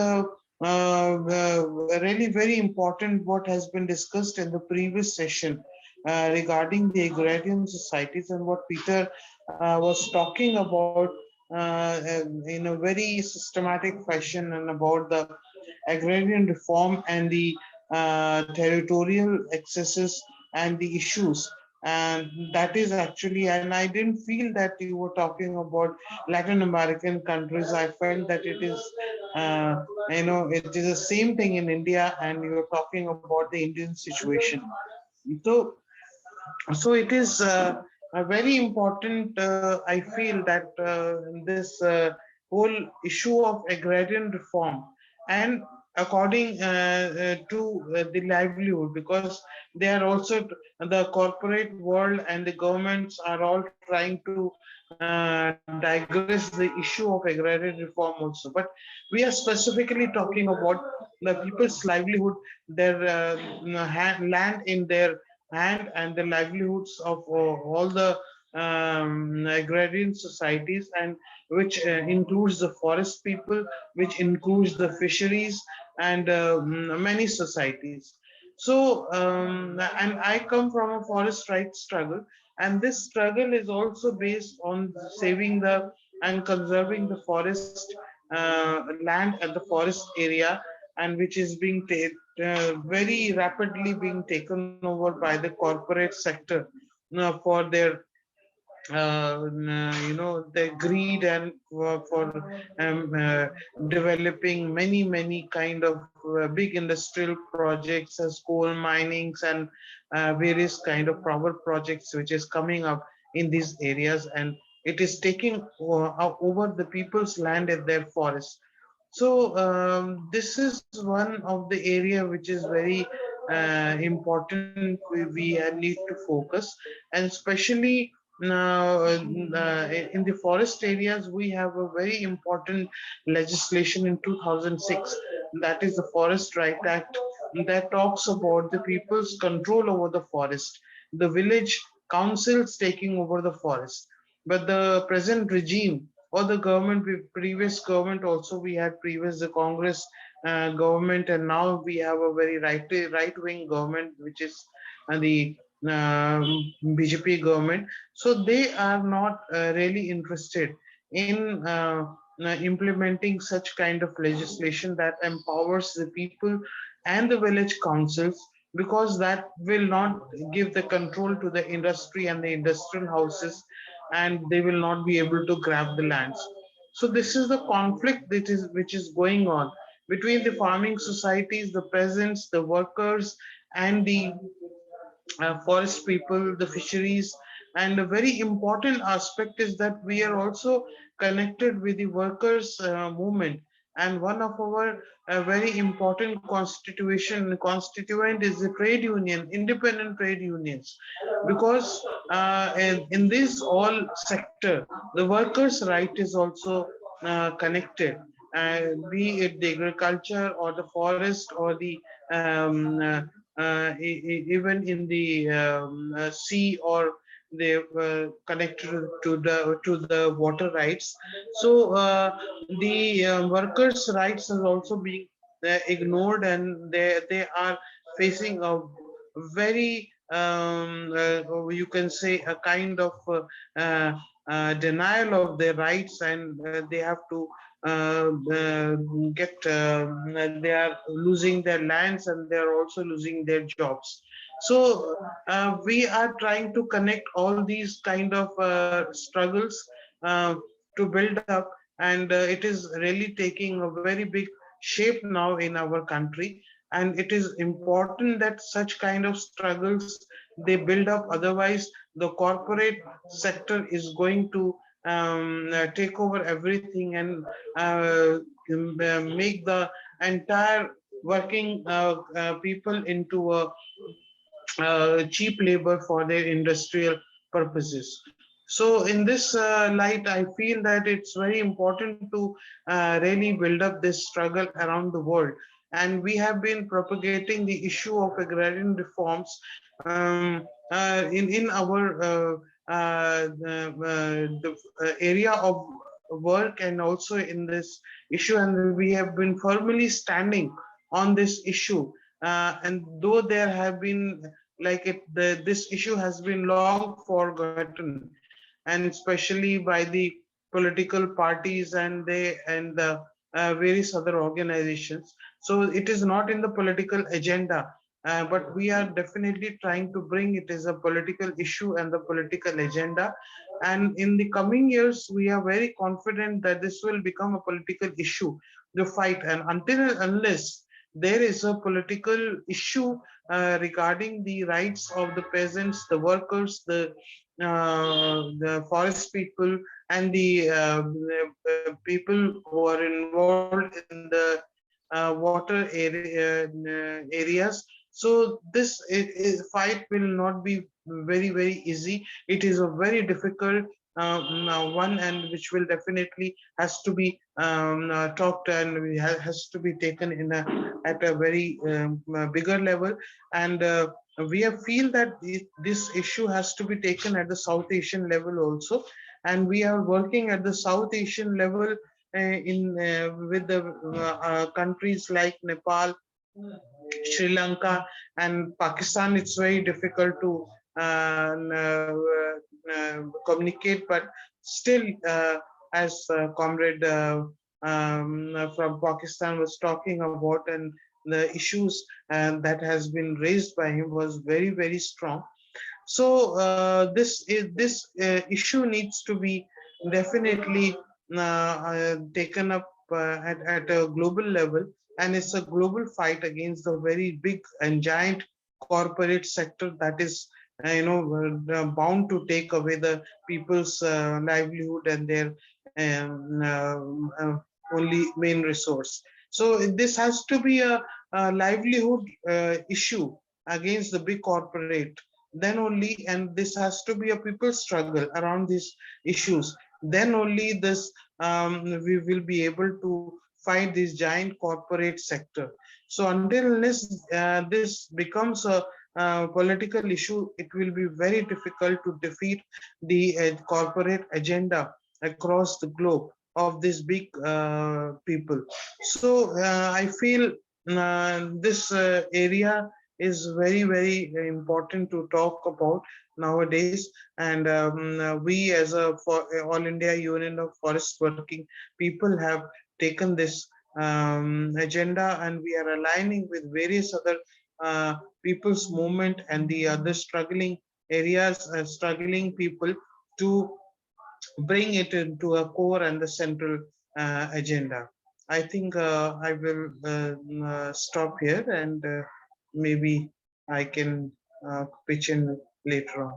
really very important what has been discussed in the previous session regarding the agrarian societies, and what Peter was talking about in a very systematic fashion, and about the agrarian reform and the territorial excesses and the issues. And that is actually, and I didn't feel that you were talking about Latin American countries. I felt that it is, it is the same thing in India, and you were talking about the Indian situation. So it is a very important, I feel that this whole issue of agrarian reform, and according to the livelihood, because they are also, the corporate world and the governments are all trying to digress the issue of agrarian reform also. But we are specifically talking about the people's livelihood, their land in their hand, and the livelihoods of all the agrarian societies, and which includes the forest people, which includes the fisheries, and many societies. So, and I come from a forest rights struggle, and this struggle is also based on saving the and conserving the forest land and the forest area, and which is being very rapidly being taken over by the corporate sector for their the greed, and for developing many kind of big industrial projects as coal minings and various kind of power projects which is coming up in these areas, and it is taking over the people's land and their forests. So this is one of the area which is very important. We need to focus, and especially now in the forest areas, we have a very important legislation in 2006, that is the Forest Right Act, that talks about the people's control over the forest, the village councils taking over the forest. But the present regime or the government, previous government also, we had previous the Congress government, and now we have a very right-wing government, which is the BJP government. So they are not really interested in implementing such kind of legislation that empowers the people and the village councils, because that will not give the control to the industry and the industrial houses, and they will not be able to grab the lands. So this is the conflict that is which is going on between the farming societies, the peasants, the workers, and the forest people, the fisheries. And a very important aspect is that we are also connected with the workers movement. And one of our very important constituent is the trade union, independent trade unions, because in this all sector, the workers' right is also connected, be it the agriculture or the forest or the even in the sea, or they were connected to the water rights. So the workers' rights is also being ignored, and they are facing a very you can say a kind of denial of their rights, and they have to they are losing their lands, and they are also losing their jobs. So we are trying to connect all these kind of struggles to build up and it is really taking a very big shape now in our country. And it is important that such kind of struggles they build up, otherwise the corporate sector is going to take over everything and make the entire working people into a cheap labor for their industrial purposes. So in this light, I feel that it's very important to really build up this struggle around the world. And we have been propagating the issue of agrarian reforms in our the area of work, and also in this issue, and we have been firmly standing on this issue. And though there have been this issue has been long forgotten, and especially by the political parties and the various other organizations. So it is not in the political agenda, but we are definitely trying to bring it as a political issue and the political agenda. And in the coming years, we are very confident that this will become a political issue to fight. And until and unless there is a political issue regarding the rights of the peasants, the workers, the forest people, and the people who are involved in the water areas. So this fight will not be very easy. It is a very difficult one, and which will definitely has to be talked and has to be taken in at a very bigger level. And we feel that this issue has to be taken at the South Asian level also, and we are working at the South Asian level with the countries like Nepal, Sri Lanka, and Pakistan. It's very difficult to communicate, but still, as comrade from Pakistan was talking about, and the issues that has been raised by him was very strong. So this issue needs to be definitely taken up at a global level, and it's a global fight against the very big and giant corporate sector that is bound to take away the people's livelihood and their only main resource. So this has to be a livelihood issue against the big corporate, then only, and this has to be a people's struggle around these issues, then only this we will be able to fight this giant corporate sector. So until unless this becomes a political issue, it will be very difficult to defeat the corporate agenda across the globe of these big people. So I feel this area is very important to talk about nowadays. And we as a All India Union of Forest Working People have taken this agenda, and we are aligning with various other people's movement and the other struggling areas, struggling people, to bring it into a core and the central agenda. I think I will stop here, and maybe I can pitch in later on.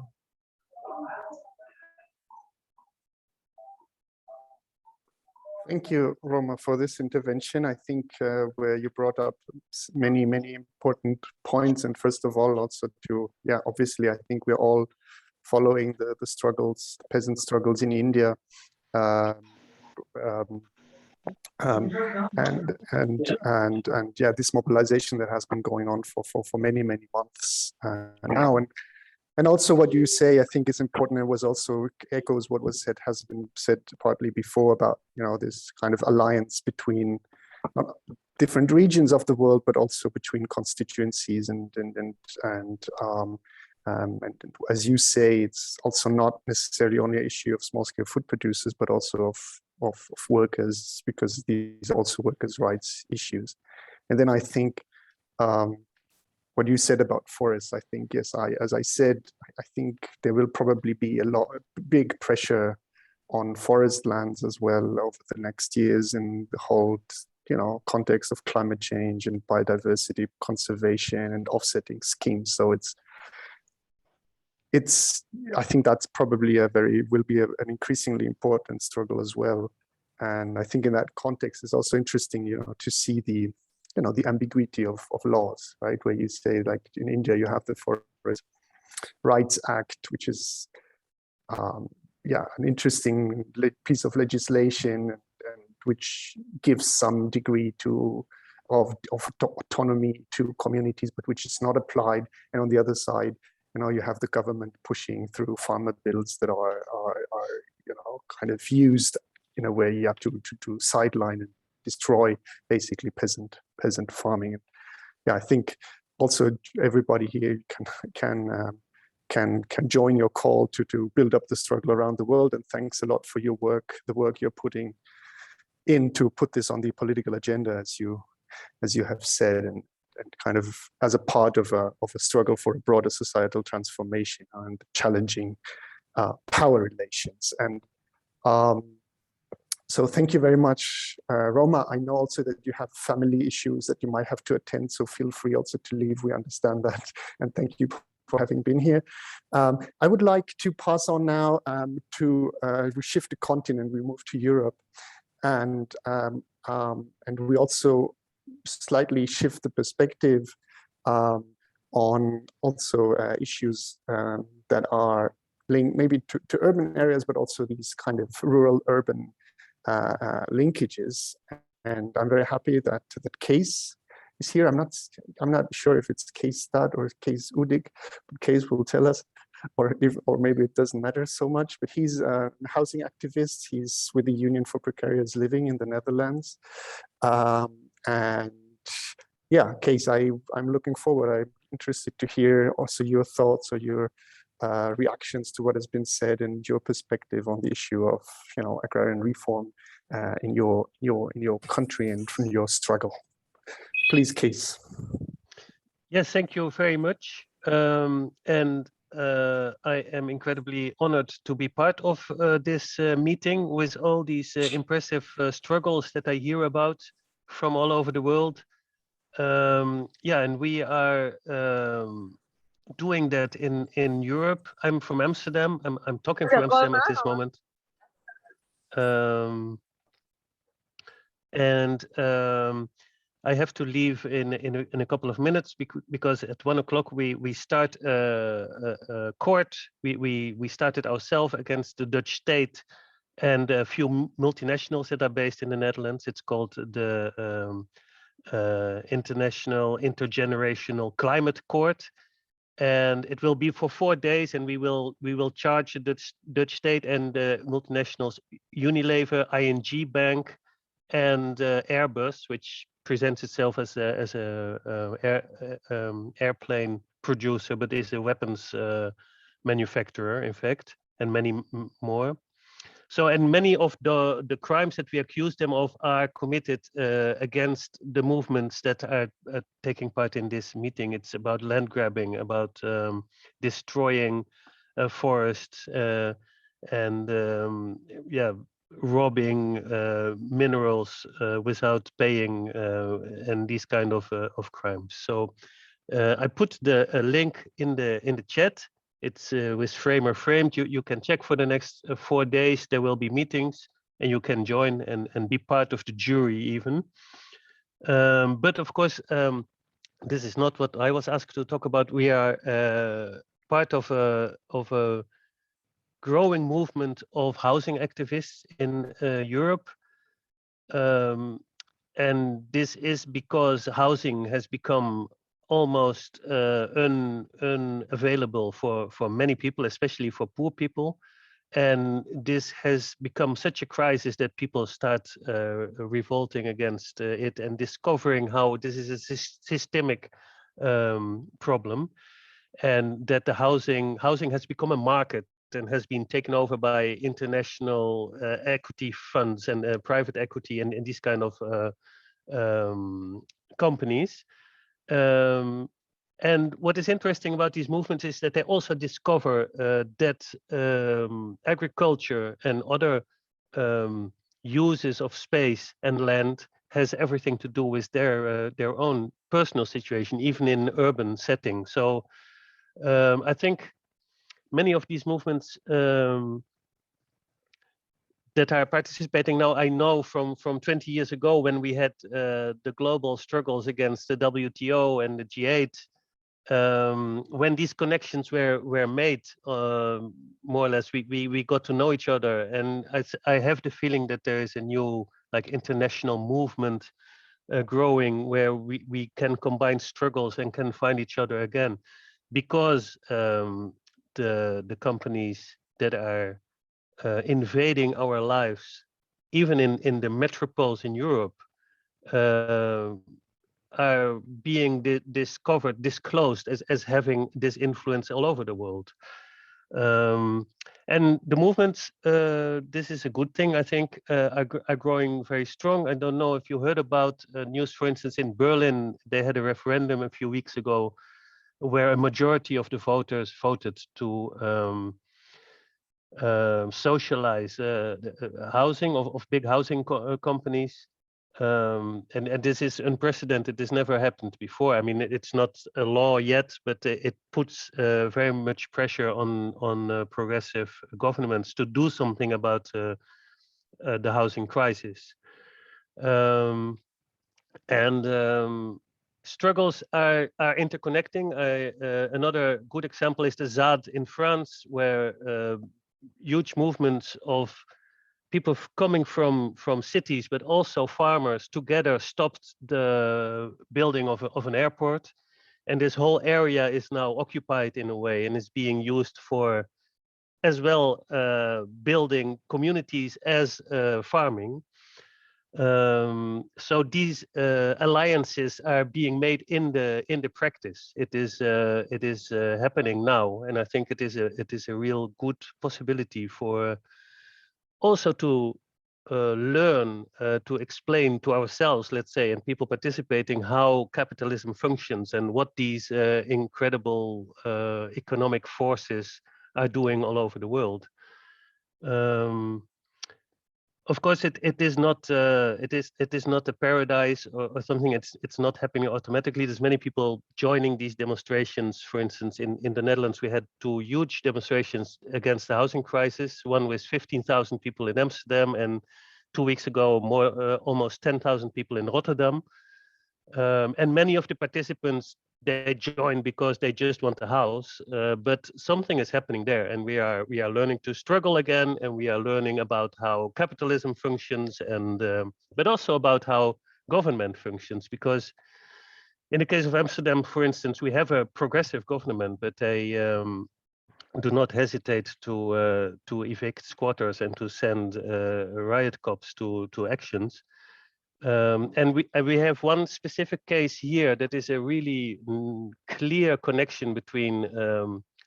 Thank you, Roma, for this intervention. I think where you brought up many important points, and first of all, also to, obviously, I think we're all following the struggles, the peasant struggles in India, this mobilization that has been going on for many months now. And also what you say, I think is important. It was also echoes what was said, has been said partly before about, this kind of alliance between different regions of the world, but also between constituencies and as you say, it's also not necessarily only an issue of small-scale food producers, but also of workers, because these are also workers' rights issues. And then I think what you said about forests, I think, yes, as I said, I think there will probably be big pressure on forest lands as well over the next years in the whole, context of climate change and biodiversity conservation and offsetting schemes. So I think that's probably will be an increasingly important struggle as well. And I think in that context, it's also interesting, to see the ambiguity of laws, right? Where you say, like in India, you have the Forest Rights Act, which is, an interesting piece of legislation, and which gives some degree of autonomy to communities, but which is not applied. And on the other side, you have the government pushing through farmer bills that are kind of used in a way to sideline and destroy basically peasant farming. And I think also everybody here can join your call to build up the struggle around the world. And thanks a lot for your work, the work you're putting in to put this on the political agenda, as you have said, and kind of as a part of a struggle for a broader societal transformation and challenging power relations. And so thank you very much, Roma. I know also that you have family issues that you might have to attend, so feel free also to leave. We understand that. And thank you for having been here. I would like to pass on now we shift the continent, we move to Europe. And we also slightly shift the perspective on also issues that are linked maybe to urban areas, but also these kind of rural-urban linkages. And I'm very happy that Kees is here. I'm not sure if it's Kees Stad or Kees Udik, but Kees will tell us, or maybe it doesn't matter so much. But he's a housing activist. He's with the Union for Precarious Living in the Netherlands. And yeah, Kees, I'm looking forward. I'm interested to hear also your thoughts or your reactions to what has been said and your perspective on the issue of agrarian reform in your country and from your struggle. Please, Kees. Yes, thank you very much. And I am incredibly honored to be part of this meeting with all these impressive struggles that I hear about from all over the world. And we are doing that in Europe. I'm from Amsterdam. I'm talking from Amsterdam at this moment. I have to leave in a couple of minutes because at 1 o'clock we start a court. We started ourselves against the Dutch state and a few multinationals that are based in the Netherlands. It's called the International Intergenerational Climate Court, and it will be for 4 days. And we will charge the Dutch state and the multinationals Unilever, ING Bank, and Airbus, which presents itself as a airplane producer, but is a weapons manufacturer, in fact, and many more. So, and many of the crimes that we accuse them of are committed against the movements that are taking part in this meeting. It's about land grabbing, about destroying forests, and robbing minerals without paying, and these kind of crimes. So I put the link in the chat. It's with Framer Framed. You can check for the next 4 days. There will be meetings, and you can join and be part of the jury even. But of course, this is not what I was asked to talk about. We are part of a growing movement of housing activists in Europe. And this is because housing has become almost unavailable for many people, especially for poor people. And this has become such a crisis that people start revolting against it and discovering how this is a systemic problem, and that the housing has become a market and has been taken over by international equity funds and private equity and these kind of companies. And what is interesting about these movements is that they also discover that agriculture and other uses of space and land has everything to do with their own personal situation, even in urban settings. So I think many of these movements that are participating now, I know from 20 years ago when we had the global struggles against the WTO and the G8, when these connections were made, more or less, we got to know each other, and I have the feeling that there is a new international movement growing where we can combine struggles and can find each other again, because the companies that are invading our lives, even in the metropoles in Europe, are being disclosed as having this influence all over the world. And the movements, this is a good thing, I think, are growing very strong. I don't know if you heard about news, for instance, in Berlin, they had a referendum a few weeks ago where a majority of the voters voted to socialize housing of big housing companies. And this is unprecedented. This never happened before. I mean, it's not a law yet, but it puts very much pressure on progressive governments to do something about the housing crisis. Struggles are interconnecting. Another good example is the ZAD in France, where huge movements of people coming from cities, but also farmers together stopped the building of an airport. And this whole area is now occupied in a way and is being used for as well building communities as farming. So these alliances are being made in the practice. It is happening now, and I think it is a real good possibility for also to learn to explain to ourselves, let's say, and people participating, how capitalism functions and what these incredible economic forces are doing all over the world. Of course, it is not a paradise or something. It's not happening automatically. There's many people joining these demonstrations. For instance, in the Netherlands, we had 2 huge demonstrations against the housing crisis. One with 15,000 people in Amsterdam, and 2 weeks ago, almost 10,000 people in Rotterdam. And many of the participants, they join because they just want a house, but something is happening there, and we are learning to struggle again, and we are learning about how capitalism functions, and but also about how government functions. Because in the case of Amsterdam, for instance, we have a progressive government, but they do not hesitate to evict squatters and to send riot cops to actions. And we have one specific case here that is a really clear connection between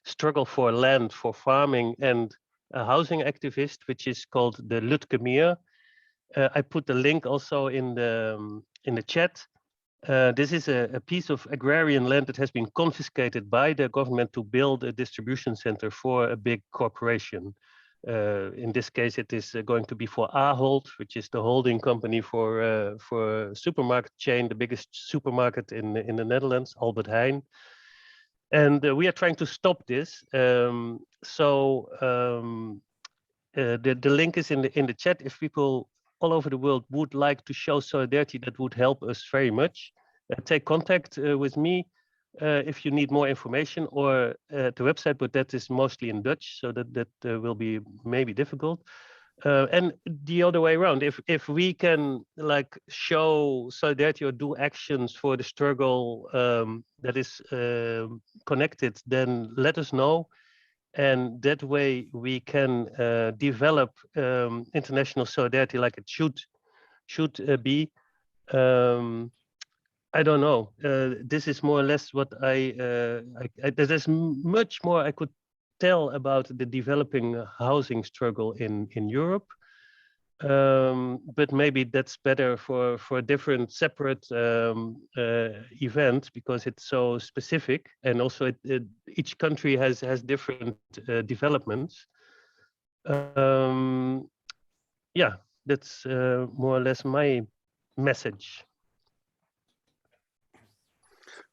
struggle for land for farming and a housing activist, which is called the Lutkemeer. I put the link also in the chat. This is a piece of agrarian land that has been confiscated by the government to build a distribution center for a big corporation. In this case, it is going to be for Ahold, which is the holding company for a supermarket chain, the biggest supermarket in the Netherlands, Albert Heijn. And we are trying to stop this. The link is in the chat. If people all over the world would like to show solidarity, that would help us very much. Take contact with me if you need more information, or the website, but that is mostly in Dutch, so that will be maybe difficult. And the other way around, if we can show solidarity or do actions for the struggle that is connected, then let us know. And that way we can develop international solidarity like it should be. I don't know. This is more or less what there's much more I could tell about the developing housing struggle in Europe. But maybe that's better for a different separate event, because it's so specific, and also each country has different developments. Yeah, that's more or less my message.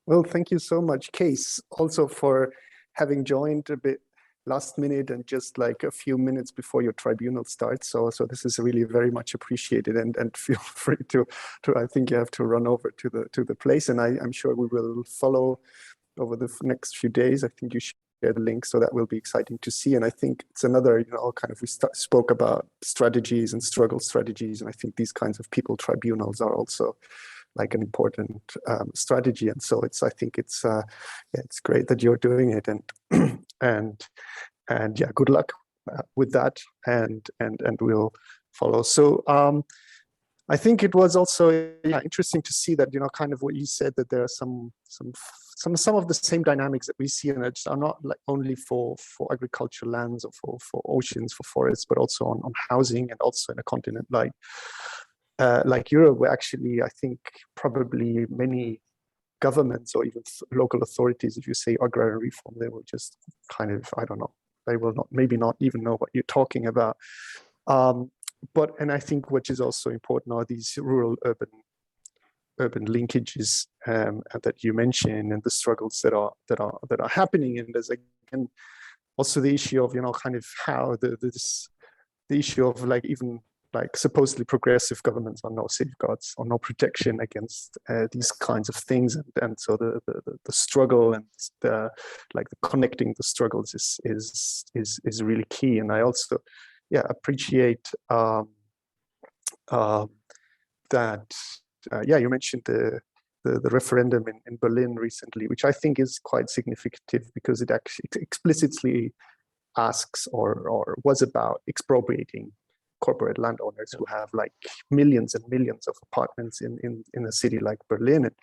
Well, thank you so much, Case, also for having joined a bit last minute and just like a few minutes before your tribunal starts. So this is really very much appreciated, and feel free to I think you have to run over to the place, and I'm sure we will follow over the next few days. I think you share the link, so that will be exciting to see. And I think it's another, kind of, we spoke about strategies and struggle strategies, and I think these kinds of people tribunals are also like an important strategy. And so I think it's great that you're doing it, and yeah, good luck with that, and we'll follow. So I think it was also interesting to see that, kind of what you said, that there are some of the same dynamics that we see, and that are not like only for agricultural lands or for oceans, for forests, but also on housing, and also in a continent like Europe, where actually I think probably many governments or even local authorities, if you say agrarian reform, they will just kind of, I don't know, they will maybe not even know what you're talking about. And I think which is also important are these rural urban linkages that you mentioned, and the struggles that are happening. And there's again also the issue of kind of how the issue of like even like supposedly progressive governments are no safeguards or no protection against these kinds of things, and so the struggle and the connecting the struggles is really key. And I also appreciate that you mentioned the referendum in Berlin recently, which I think is quite significant, because it actually explicitly asks or was about expropriating corporate landowners who have like millions and millions of apartments in a city like Berlin. And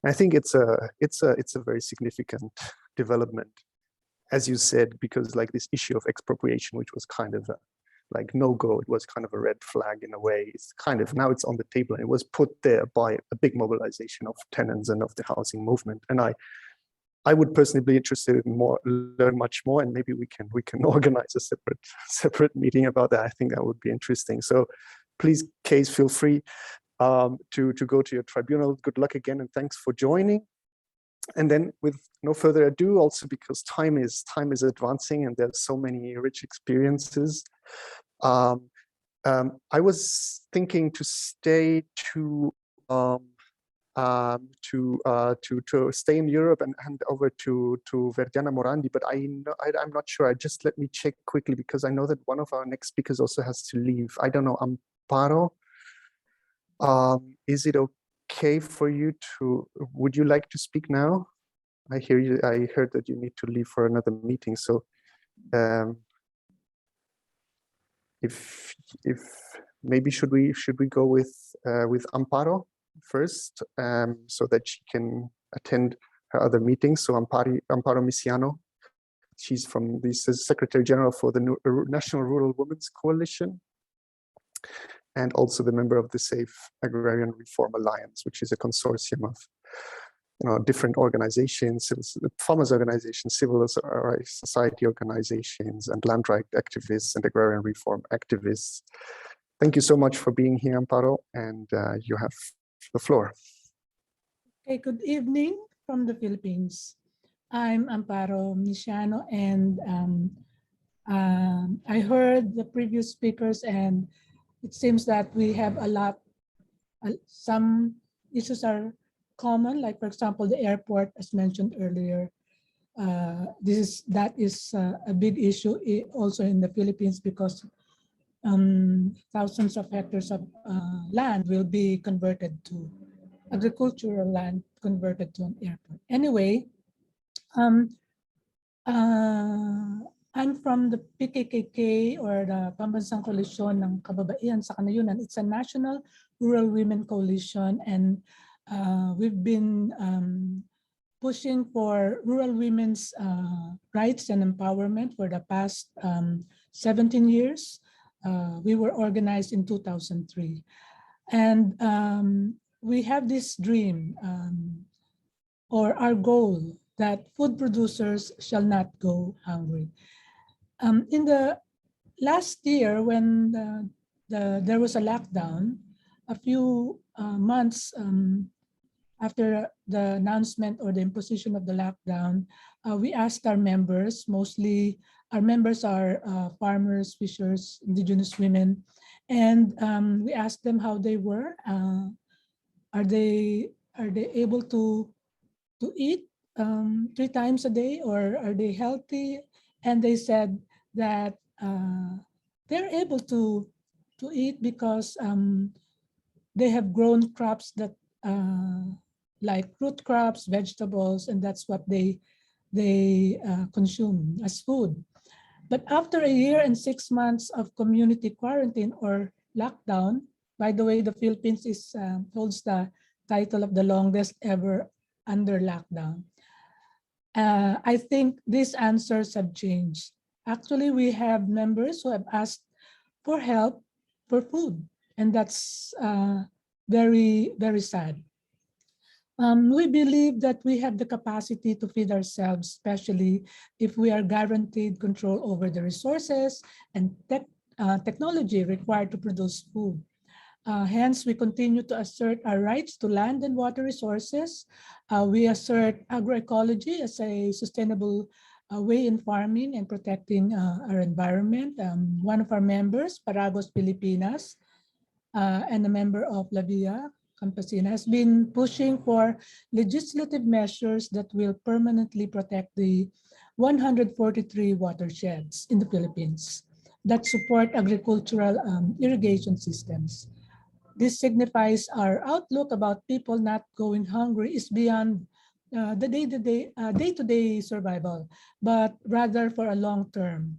I think it's a very significant development, as you said, because like this issue of expropriation, which was kind of like no-go, it was kind of a red flag in a way. It's kind of, now it's on the table, and it was put there by a big mobilization of tenants and of the housing movement. And I would personally be interested in learn much more, and maybe we can organize a separate meeting about that. I think that would be interesting. So please, Case, feel free to go to your tribunal. Good luck again, and thanks for joining. And then, with no further ado, also because time is advancing and there's so many rich experiences, I was thinking to stay to stay in Europe and hand over to Verdiana Morandi, but I'm not sure. Let me check quickly, because I know that one of our next speakers also has to leave. I don't know, Amparo, is it okay for you would you like to speak now? I heard that you need to leave for another meeting. So if maybe should we go with Amparo first, so that she can attend her other meetings. So Amparo Misiano, she's from the Secretary General for the National Rural Women's Coalition, and also the member of the Safe Agrarian Reform Alliance, which is a consortium of different organizations, farmers organizations, civil society organizations, and land right activists and agrarian reform activists. Thank you so much for being here, Amparo, and you have the floor. Okay, good evening from the Philippines. I'm Amparo Misiano, and I heard the previous speakers, and it seems that we have some issues are common, like for example, the airport, as mentioned earlier. That is a big issue also in the Philippines, because thousands of hectares of land will be converted to agricultural land, converted to an airport. Anyway, I'm from the PKKK, or the Pambansang Koalisyon ng Kababaihan sa Kanayunan. It's a national rural women coalition, and we've been pushing for rural women's rights and empowerment for the past 17 years. we were organized in 2003. And we have this dream or our goal that food producers shall not go hungry. In the last year, when there was a lockdown, a few months after the announcement or the imposition of the lockdown, we asked our members, mostly our members are farmers, fishers, indigenous women, and we asked them how they were. Are they able to eat 3 times a day, or are they healthy? And they said that they're able to eat because they have grown crops that like root crops, vegetables, and that's what they consume as food. But after a year and 6 months of community quarantine or lockdown, by the way, the Philippines holds the title of the longest ever under lockdown. I think these answers have changed. Actually, we have members who have asked for help for food, and that's very, very sad. We believe that we have the capacity to feed ourselves, especially if we are guaranteed control over the resources and technology required to produce food. Hence, we continue to assert our rights to land and water resources. We assert agroecology as a sustainable way in farming and protecting our environment. One of our members, Paragos Pilipinas, and a member of La Via Campesina, has been pushing for legislative measures that will permanently protect the 143 watersheds in the Philippines that support agricultural irrigation systems. This signifies our outlook about people not going hungry is beyond the day-to-day survival, but rather for a long term.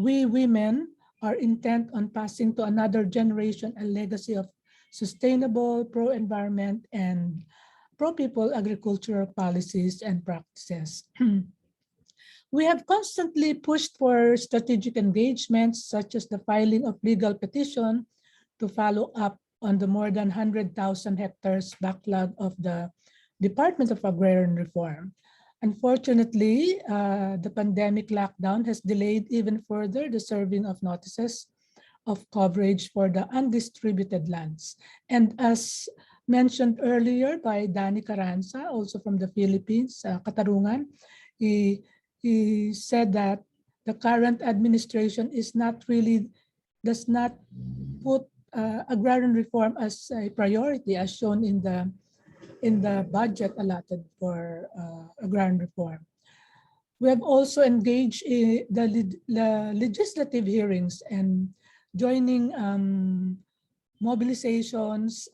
We women are intent on passing to another generation a legacy of sustainable, pro-environment, and pro-people agricultural policies and practices. We have constantly pushed for strategic engagements, such as the filing of legal petition to follow up on the more than 100,000 hectares backlog of the Department of Agrarian Reform. Unfortunately, the pandemic lockdown has delayed even further the serving of notices of coverage for the undistributed lands. And as mentioned earlier by Danny Carranza, also from the Philippines, Katarungan, he said that the current administration does not put agrarian reform as a priority, as shown in the budget allotted for agrarian reform. We have also engaged in the legislative hearings and joining mobilizations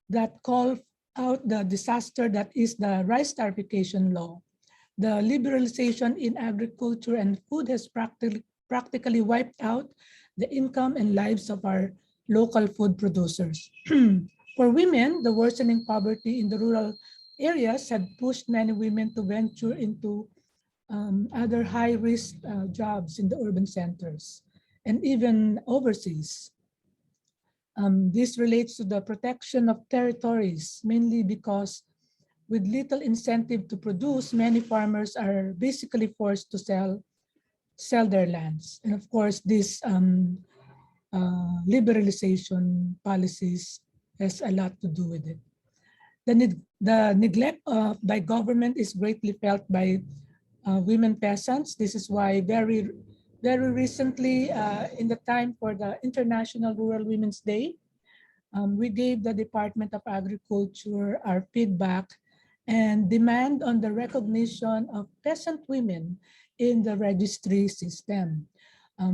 that call out the disaster that is the rice tariffication law. The liberalization in agriculture and food has practically wiped out the income and lives of our local food producers. For women, the worsening poverty in the rural areas have pushed many women to venture into other high-risk jobs in the urban centers and even overseas. This relates to the protection of territories, mainly because with little incentive to produce, many farmers are basically forced to sell their lands. And of course, this liberalization policies has a lot to do with it. The neglect by government is greatly felt by women peasants. This is why very recently, in the time for the International Rural Women's Day, we gave the Department of Agriculture our feedback and demand on the recognition of peasant women in the registry system.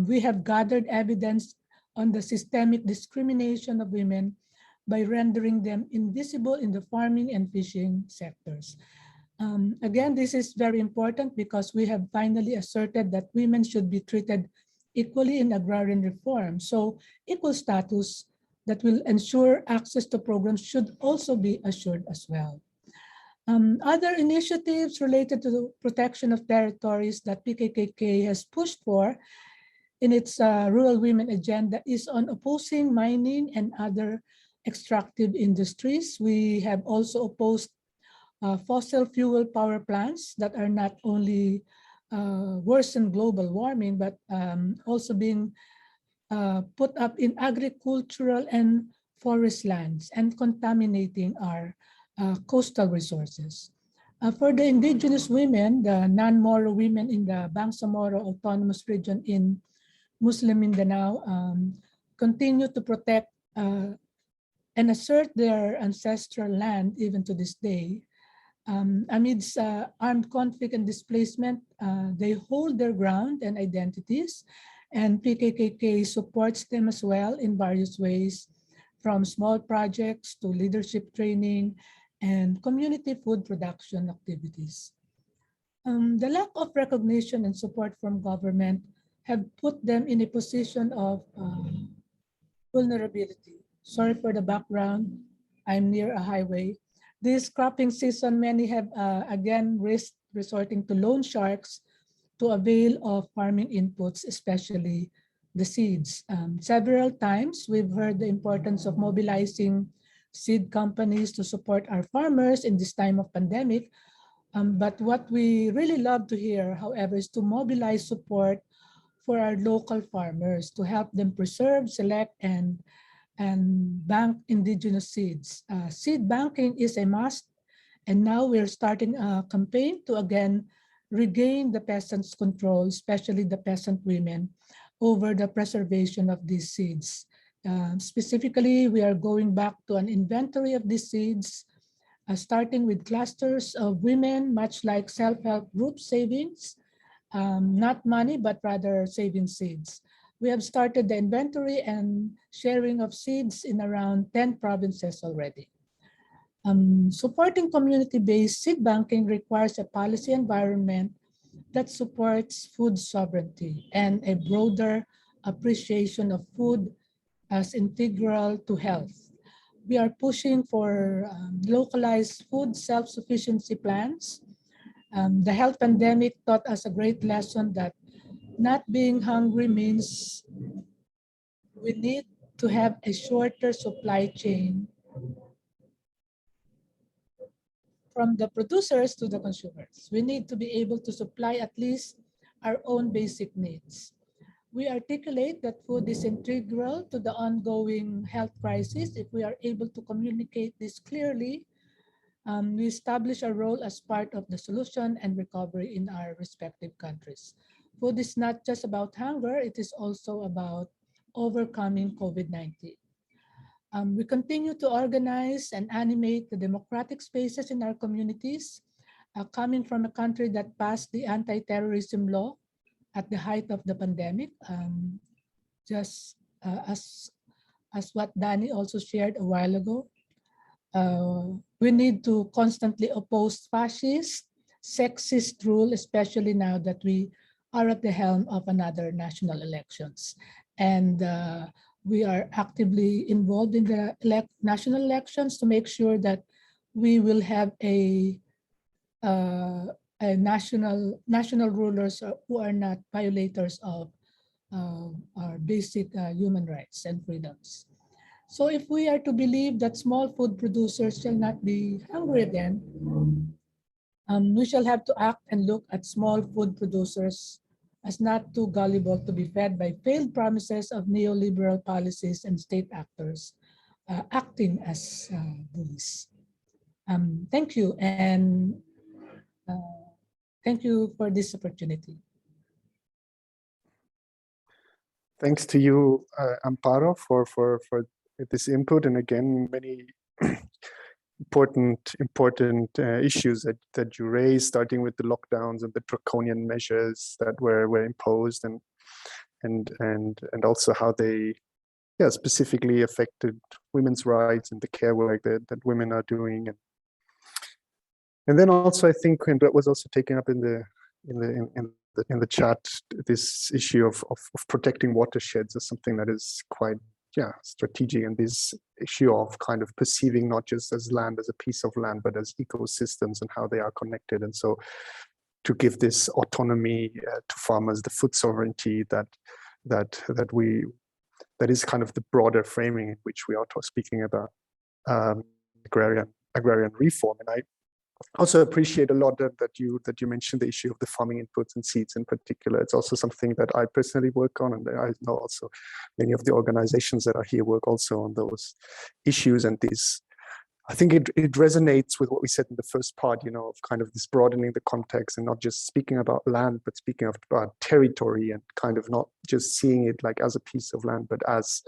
We have gathered evidence on the systemic discrimination of women by rendering them invisible in the farming and fishing sectors. Again, this is very important because we have finally asserted that women should be treated equally in agrarian reform. So equal status that will ensure access to programs should also be assured as well. Other initiatives related to the protection of territories that PKKK has pushed for in its rural women agenda is on opposing mining and other extractive industries. We have also opposed fossil fuel power plants that are not only worsen global warming, but also being put up in agricultural and forest lands and contaminating our coastal resources. For the indigenous women, the non-Moro women in the Bangsamoro Autonomous Region in Muslim Mindanao continue to protect and assert their ancestral land even to this day. Amidst armed conflict and displacement, they hold their ground and identities, and PKKK supports them as well in various ways, from small projects to leadership training and community food production activities. The lack of recognition and support from government have put them in a position of vulnerability. Sorry for the background. I'm near a highway. This cropping season, many have again risked resorting to loan sharks to avail of farming inputs, especially the seeds. Several times we've heard the importance of mobilizing seed companies to support our farmers in this time of pandemic. But what we really love to hear, however, is to mobilize support for our local farmers to help them preserve, select, and bank indigenous seeds. Seed banking is a must, and now we're starting a campaign to again regain the peasants' control, especially the peasant women, over the preservation of these seeds. Specifically, we are going back to an inventory of these seeds, starting with clusters of women, much like self-help group savings, not money, but rather saving seeds. We have started the inventory and sharing of seeds in around 10 provinces already. Supporting community-based seed banking requires a policy environment that supports food sovereignty and a broader appreciation of food as integral to health. We are pushing for localized food self-sufficiency plans. The health pandemic taught us a great lesson that not being hungry means we need to have a shorter supply chain from the producers to the consumers. We need to be able to supply at least our own basic needs. We articulate that food is integral to the ongoing health crisis. If we are able to communicate this clearly, we establish a role as part of the solution and recovery in our respective countries. Food is not just about hunger, it is also about overcoming COVID-19. We continue to organize and animate the democratic spaces in our communities, coming from a country that passed the anti-terrorism law at the height of the pandemic, just as what Danny also shared a while ago. We need to constantly oppose fascist, sexist rule, especially now that we are at the helm of another national elections. And we are actively involved in the national elections to make sure that we will have a national rulers who are not violators of our basic human rights and freedoms. So if we are to believe that small food producers shall not be hungry again, we shall have to act and look at small food producers as not too gullible to be fed by failed promises of neoliberal policies and state actors acting as bullies. Thank you, and thank you for this opportunity. Thanks to you, Amparo, for this input, and again, many important issues that you raised, starting with the lockdowns and the draconian measures that were imposed, and also how they specifically affected women's rights and the care work that women are doing, and then also I think, and that was also taken up in the chat, this issue of protecting watersheds is something that is quite strategic, and this issue of kind of perceiving not just as land, as a piece of land, but as ecosystems and how they are connected. And so to give this autonomy to farmers, the food sovereignty that that is kind of the broader framing in which we are speaking about agrarian reform. And I also appreciate a lot that you mentioned the issue of the farming inputs and seeds in particular. It's also something that I personally work on, and I know also many of the organizations that are here work also on those issues. And these, I think it resonates with what we said in the first part, you know, of kind of this broadening the context and not just speaking about land, but speaking about territory, and kind of not just seeing it like as a piece of land, but as,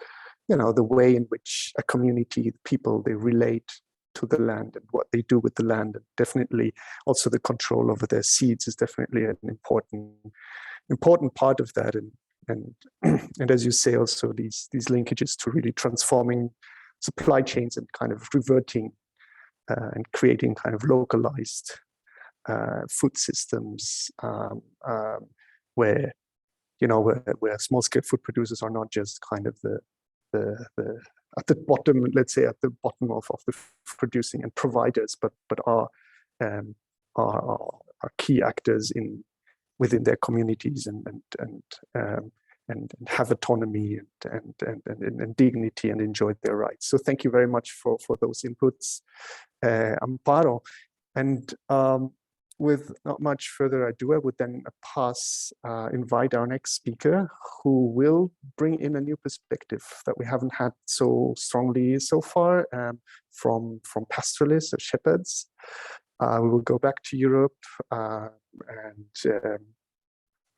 you know, the way in which a community, people, they relate to the land and what they do with the land. And definitely also the control over their seeds is definitely an important part of that. And as you say, also these linkages to really transforming supply chains and kind of reverting and creating kind of localized food systems where, you know, where small-scale food producers are not just kind of the at the bottom, let's say at the bottom of the producing and providers, but are key actors within their communities and have autonomy and dignity and enjoy their rights. So thank you very much for those inputs, Amparo. And with not much further ado, I would then invite our next speaker, who will bring in a new perspective that we haven't had so strongly so far, from pastoralists or shepherds. We will go back to Europe, and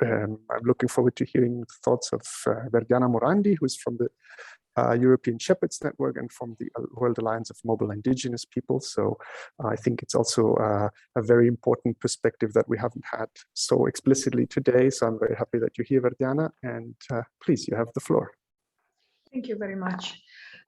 I'm looking forward to hearing the thoughts of Verdiana Morandi, who's from the European Shepherds Network and from the World Alliance of Mobile Indigenous Peoples. So I think it's also a very important perspective that we haven't had so explicitly today. So I'm very happy that you're here, Verdiana, and please, you have the floor. Thank you very much.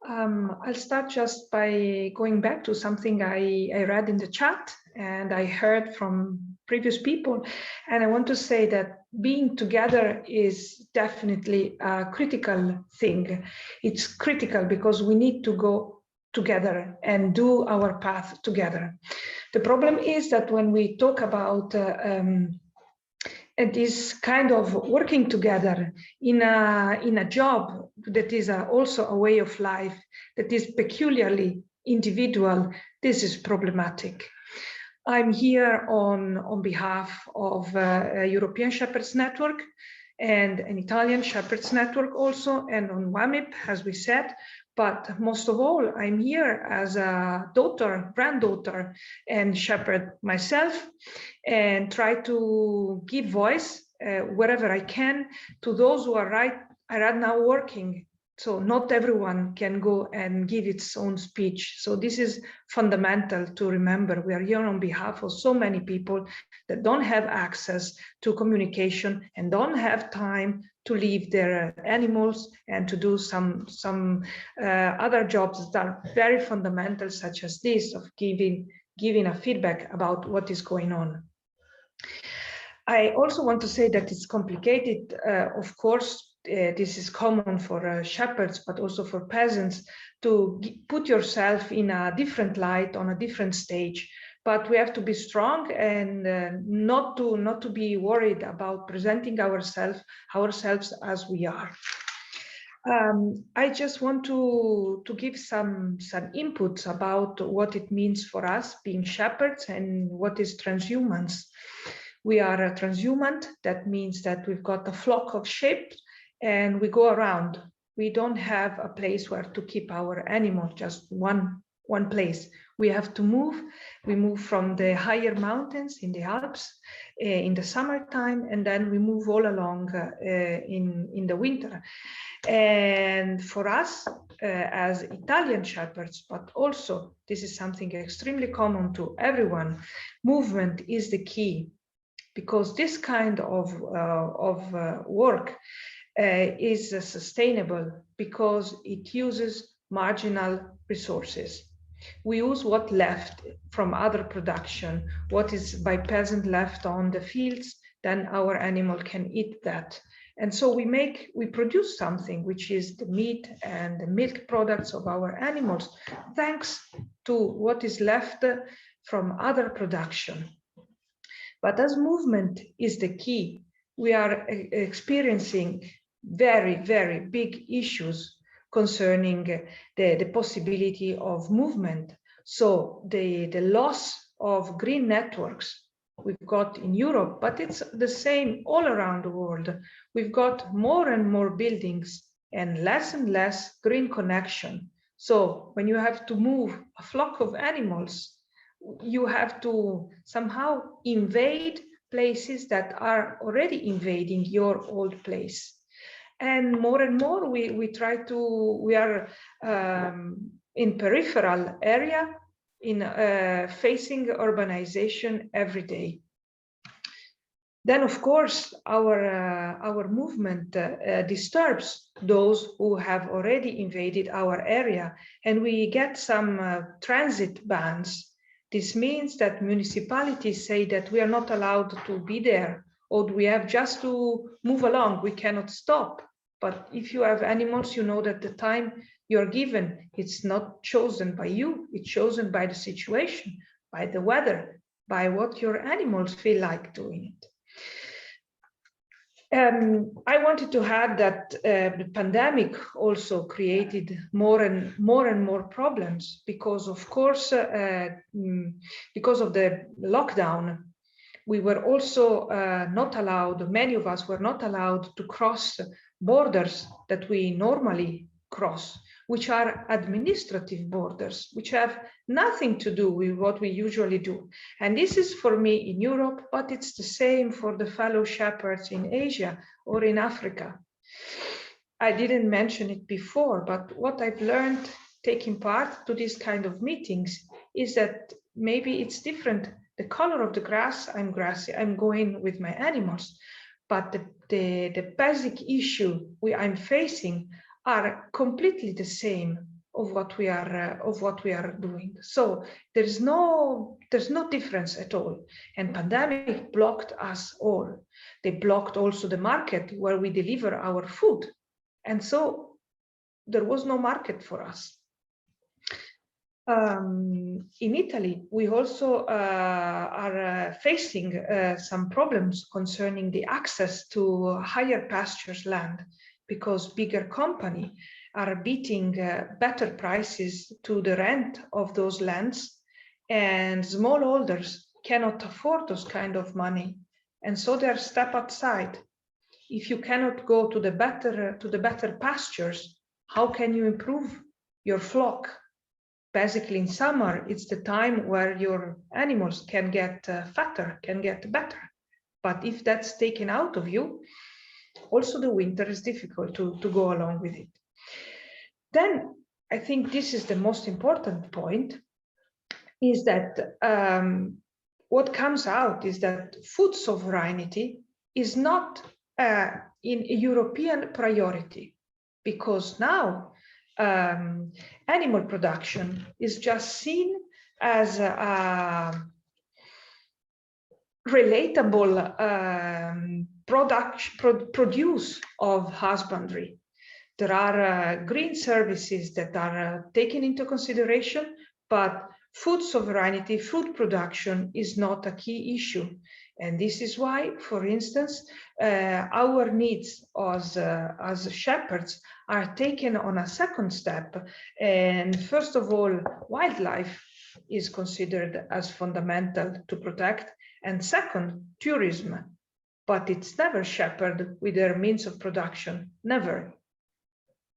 I'll start just by going back to something I read in the chat and I heard from previous people. And I want to say that being together is definitely a critical thing. It's critical because we need to go together and do our path together. The problem is that when we talk about this kind of working together in a job that is also a way of life that is peculiarly individual, this is problematic. I'm here on behalf of a European Shepherds Network and an Italian Shepherds Network also, and on WAMIP, as we said. But most of all, I'm here as a daughter, granddaughter, and shepherd myself, and try to give voice wherever I can to those who are right now working. So not everyone can go and give its own speech. So this is fundamental to remember. We are here on behalf of so many people that don't have access to communication and don't have time to leave their animals and to do some other jobs that are very fundamental, such as this of giving a feedback about what is going on. I also want to say that it's complicated, of course. This is common for shepherds, but also for peasants, to put yourself in a different light on a different stage. But we have to be strong and not to be worried about presenting ourselves as we are. I just want to give some inputs about what it means for us being shepherds and what is transhumance. We are a transhuman. That means that we've got a flock of sheep and we go around. We don't have a place where to keep our animal, just one place. We have to move. We move from the higher mountains in the Alps in the summertime, and then we move all along in the winter. And for us as Italian shepherds, but also this is something extremely common to everyone, movement is the key, because this kind of work is sustainable because it uses marginal resources. We use what left from other production, what is by peasant left on the fields, then our animal can eat that. And so we produce something which is the meat and the milk products of our animals, thanks to what is left from other production. But as movement is the key, we are experiencing very, very big issues concerning the possibility of movement. So the loss of green networks we've got in Europe, but it's the same all around the world. We've got more and more buildings and less green connection. So when you have to move a flock of animals, you have to somehow invade places that are already invading your old place. And more we try to, we are in peripheral area, in facing urbanization every day. Then of course our movement disturbs those who have already invaded our area, and we get some transit bans. This means that municipalities say that we are not allowed to be there, or we have just to move along, we cannot stop. But if you have animals, you know that the time you're given, it's not chosen by you, it's chosen by the situation, by the weather, by what your animals feel like doing it. I wanted to add that the pandemic also created more and more problems, because of course, because of the lockdown, we were also not allowed, many of us were not allowed to cross borders that we normally cross, which are administrative borders, which have nothing to do with what we usually do. And this is for me in Europe, but it's the same for the fellow shepherds in Asia or in Africa. I didn't mention it before, but what I've learned taking part to this kind of meetings is that maybe it's different. The color of the grass, I'm going with my animals, but the basic issue I'm facing are completely the same of what we are doing. So there's no difference at all. And pandemic blocked us all. They blocked also the market where we deliver our food, and so there was no market for us. In Italy, we also are facing some problems concerning the access to higher pastures land, because bigger companies are bidding better prices to the rent of those lands, and smallholders cannot afford those kind of money, and so they're step outside. If you cannot go to the better pastures, how can you improve your flock? Basically, in summer, it's the time where your animals can get fatter, can get better. But if that's taken out of you, also the winter is difficult to go along with it. Then I think this is the most important point, is that what comes out is that food sovereignty is not in a European priority, because now animal production is just seen as a relatable produce of husbandry. There are green services that are taken into consideration, but food sovereignty, food production is not a key issue. And this is why, for instance, our needs as shepherds are taken on a second step. And first of all, wildlife is considered as fundamental to protect. And second, tourism. But it's never shepherd with their means of production, never.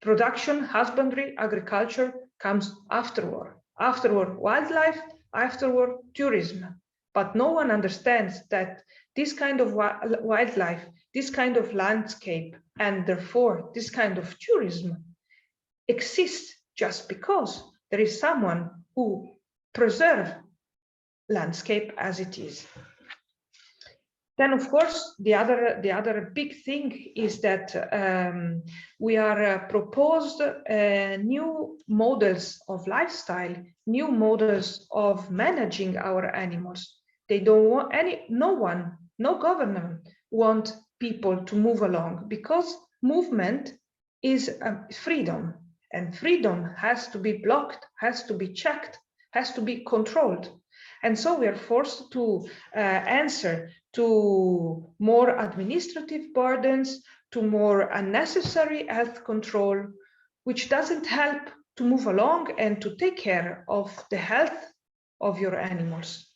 Production, husbandry, agriculture comes afterward. Afterward, wildlife, afterward, tourism. But no one understands that this kind of wildlife, this kind of landscape, and therefore this kind of tourism exists just because there is someone who preserves landscape as it is. Then, of course, the other big thing is that we are proposed new models of lifestyle, new models of managing our animals. They don't want no government want people to move along, because movement is freedom, and freedom has to be blocked, has to be checked, has to be controlled. And so we are forced to answer to more administrative burdens, to more unnecessary health control, which doesn't help to move along and to take care of the health of your animals.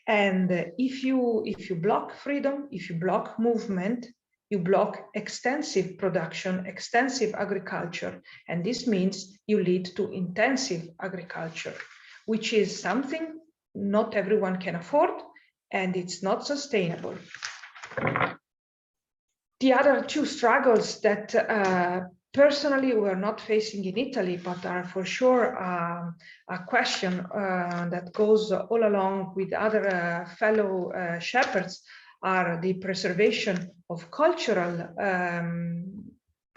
And if you block freedom, if you block movement, you block extensive production, extensive agriculture. And this means you lead to intensive agriculture, which is something not everyone can afford, and it's not sustainable. The other two struggles that personally we're not facing in Italy, but are for sure a question that goes all along with other fellow shepherds, are the preservation of cultural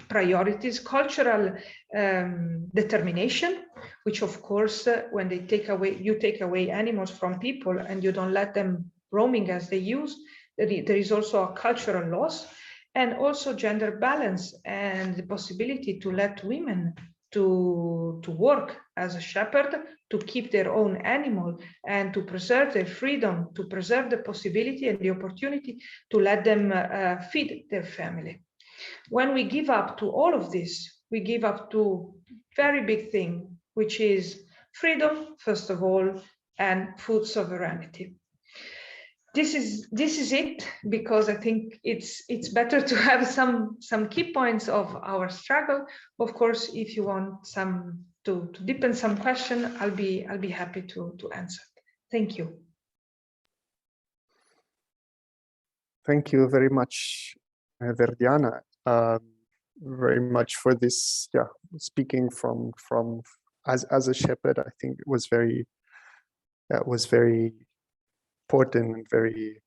priorities, cultural determination, which of course, when they you take away animals from people and you don't let them roaming as they use, there is also a cultural loss, and also gender balance and the possibility to let women to work as a shepherd, to keep their own animal and to preserve their freedom, to preserve the possibility and the opportunity to let them feed their family. When we give up to all of this, we give up to very big thing, which is freedom, first of all, and food sovereignty. This is it, because I think it's better to have some key points of our struggle. Of course, if you want some to deepen some question, I'll be happy to answer. Thank you. Thank you very much, Verdiana, very much for this. Yeah, speaking from as a shepherd, I think it was very important and very,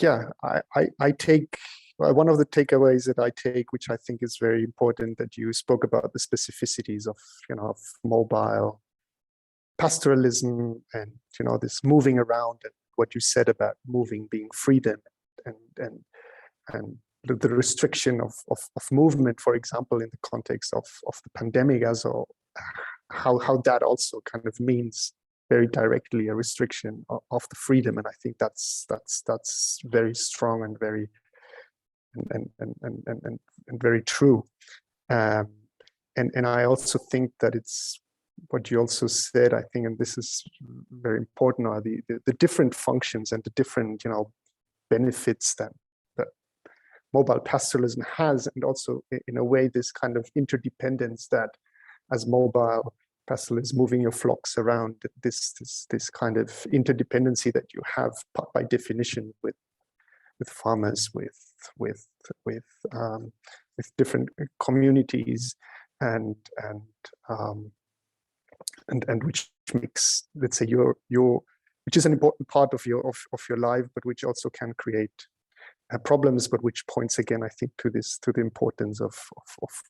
yeah, I take, one of the takeaways that I take, which I think is very important, that you spoke about the specificities of, of mobile pastoralism and, this moving around, and what you said about moving being freedom, and the restriction of movement, for example, in the context of the pandemic, as well, how that also kind of means very directly a restriction of the freedom. And I think that's very strong and very and very true. And I also think that it's what you also said, I think, and this is very important, are the different functions and the different benefits that mobile pastoralism has, and also in a way this kind of interdependence that as mobile pastoralists moving your flocks around, this kind of interdependency that you have by definition with farmers, with different communities, and which makes, let's say, which is an important part of your life, but which also can create problems, but which points again, I think, to the importance of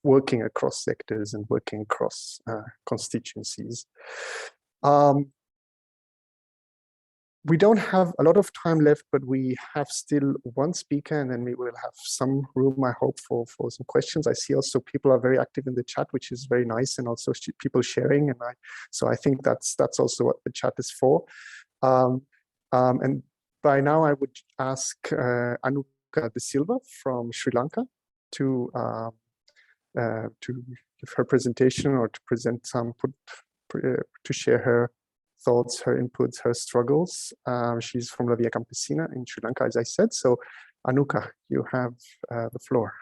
working across sectors and working across constituencies. We don't have a lot of time left, but we have still one speaker, and then we will have some room, I hope, for some questions. I see also people are very active in the chat, which is very nice, and also people sharing, and so I think that's also what the chat is for. And by now, I would ask Anuka De Silva from Sri Lanka to give her presentation, or to present to share her thoughts, her inputs, her struggles. She's from La Via Campesina in Sri Lanka, as I said. So, Anuka, you have the floor.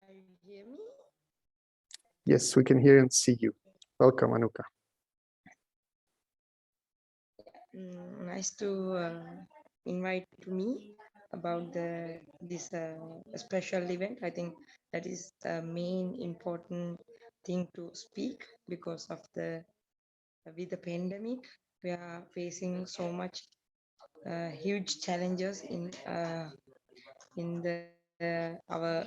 Can you hear me? Yes, we can hear and see you. Welcome, Anuka. Nice to invite me about this special event. I think that is the main important thing to speak, because of with the pandemic, we are facing so much huge challenges in our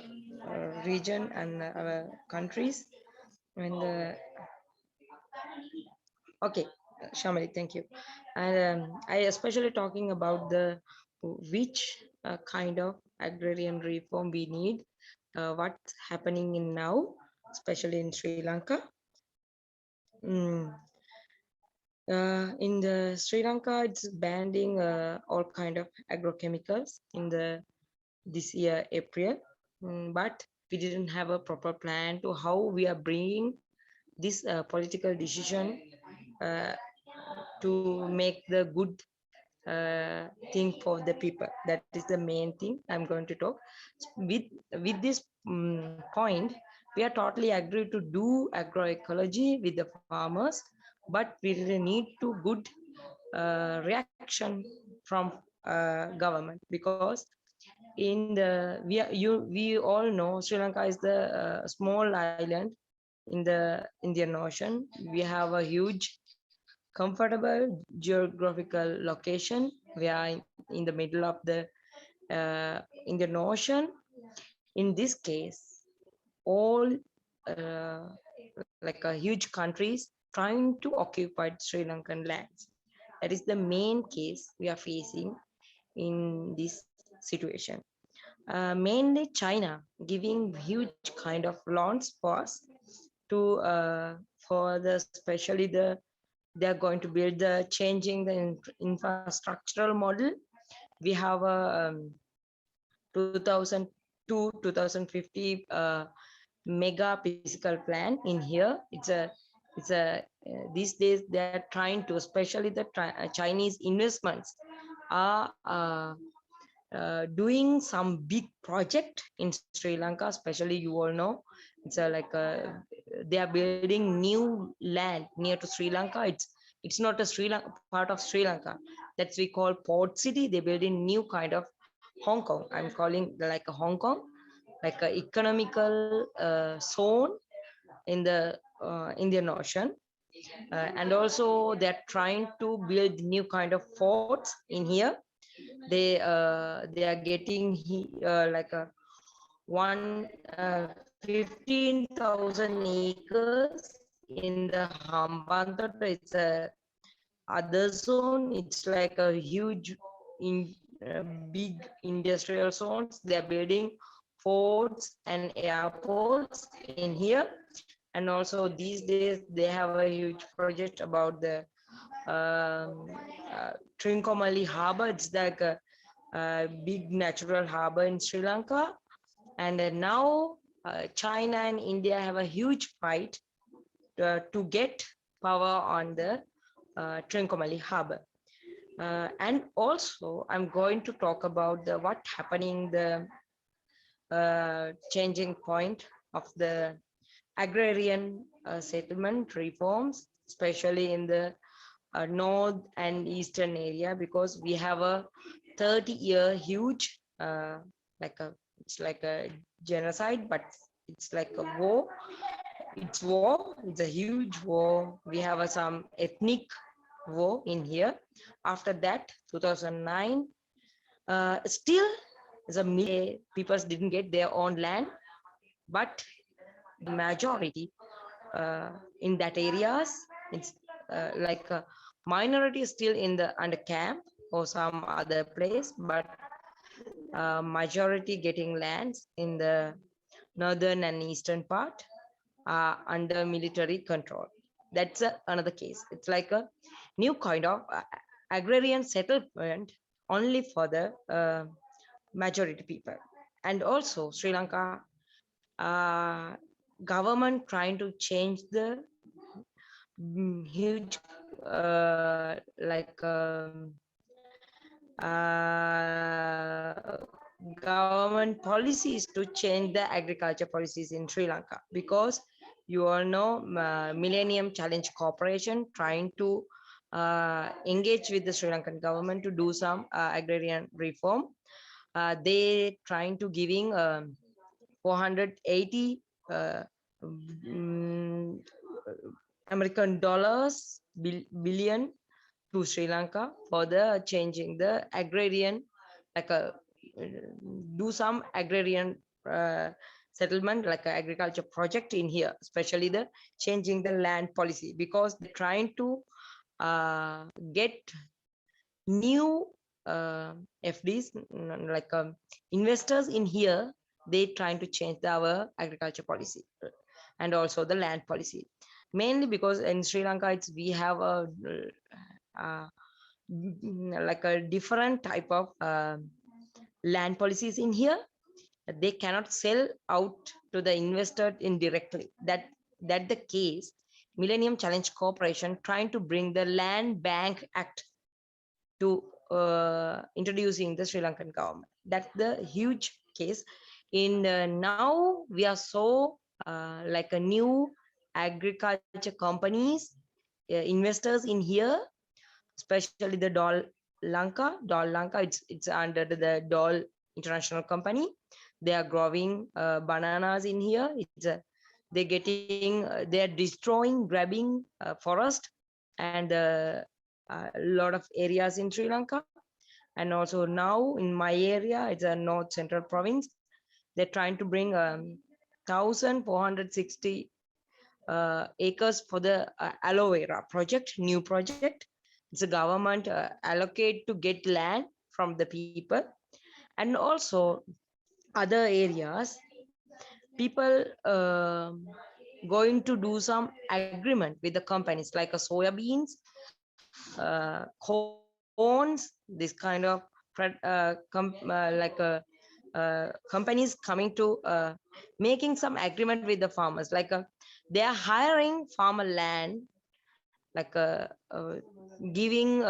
region and our countries. And okay, Shamali, thank you. And I especially talking about which kind of agrarian reform we need, what's happening in now, especially in Sri Lanka. In the Sri Lanka, it's banning all kind of agrochemicals in the this year April, but we didn't have a proper plan to how we are bringing this political decision to make the good thing for the people. That is the main thing I'm going to talk. With this point, we are totally agree to do agroecology with the farmers, but we really need to good reaction from government, because in the we all know Sri Lanka is the small island in the Indian Ocean. We have a huge comfortable geographical location. We are in the middle of the Indian Ocean. In this case, all like a huge countries trying to occupy Sri Lankan lands. That is the main case we are facing in this situation. Mainly China giving huge kind of loans for us to for the especially the they are going to build the changing the infrastructural model. We have a 2002-2050 mega physical plan in here. It's a these days they are trying to, especially the Chinese investments are doing some big project in Sri Lanka, especially you all know it's they are building new land near to Sri Lanka. It's not a Sri Lanka part of Sri Lanka, that's we call port city. They're building new kind of Hong Kong. I'm calling like a Hong Kong, like a economical zone in the Indian Ocean. And also they're trying to build new kind of forts in here. They are getting like a 15,000 acres in the Hambantota. It's a other zone. It's like a huge big industrial zones. They're building forts and airports in here. And also these days they have a huge project about the Trincomalee Harbor. It's like a big natural harbor in Sri Lanka. And now China and India have a huge fight to get power on the Trincomalee Harbor. And also I'm going to talk about the what happening the changing point of the agrarian settlement reforms, especially in the north and eastern area, because we have a 30-year huge it's like a genocide, but it's like a war. It's war. It's a huge war. We have some ethnic war in here. After that, 2009, still the people didn't get their own land, but the majority in that areas, it's like a minority still in the under camp or some other place, but majority getting lands in the northern and eastern part under military control. That's another case. It's like a new kind of agrarian settlement only for the majority people. And also Sri Lanka government trying to change the huge government policies to change the agriculture policies in Sri Lanka, because you all know Millennium Challenge Corporation trying to engage with the Sri Lankan government to do some agrarian reform. They trying to giving 480 American dollars billion to Sri Lanka for the changing the agrarian, like a do some agrarian settlement, like an agriculture project in here, especially the changing the land policy, because they're trying to get new FDs, like investors in here. They trying to change our agriculture policy and also the land policy. mainly because in Sri Lanka, we have a like a different type of land policies in here. They cannot sell out to the investor indirectly. That the case. Millennium Challenge Corporation trying to bring the Land Bank Act to introducing the Sri Lankan government. That's the huge case. In now we are so like a new agriculture companies, investors in here, especially the Dol Lanka. It's under the Dol International Company. They are growing bananas in here. They're destroying, grabbing forest and a lot of areas in Sri Lanka. And also now in my area, it's a North Central province. They're trying to bring 1,460 acres for the aloe vera project, new project. It's a government allocate to get land from the people. And also other areas, people going to do some agreement with the companies like a soya beans, corns, this kind of companies coming to making some agreement with the farmers, like they are hiring farmer land, like giving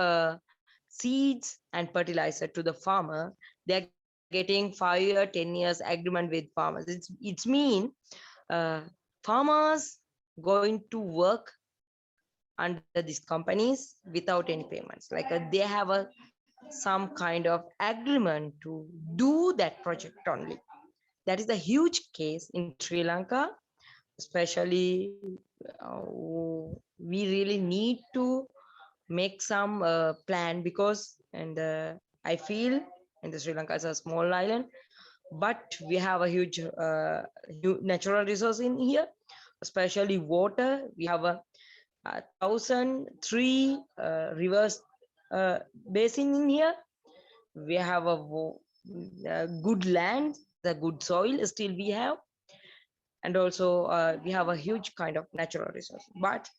seeds and fertilizer to the farmer. They're getting 5 or 10 years agreement with farmers. It's mean farmers going to work under these companies without any payments, like they have some kind of agreement to do that project only. That is a huge case in Sri Lanka, especially we really need to make some plan, because I feel in the Sri Lanka is a small island, but we have a huge natural resource in here, especially water. We have 1,003 rivers basin in here. We have a good land, the good soil still we have, and also we have a huge kind of natural resource. But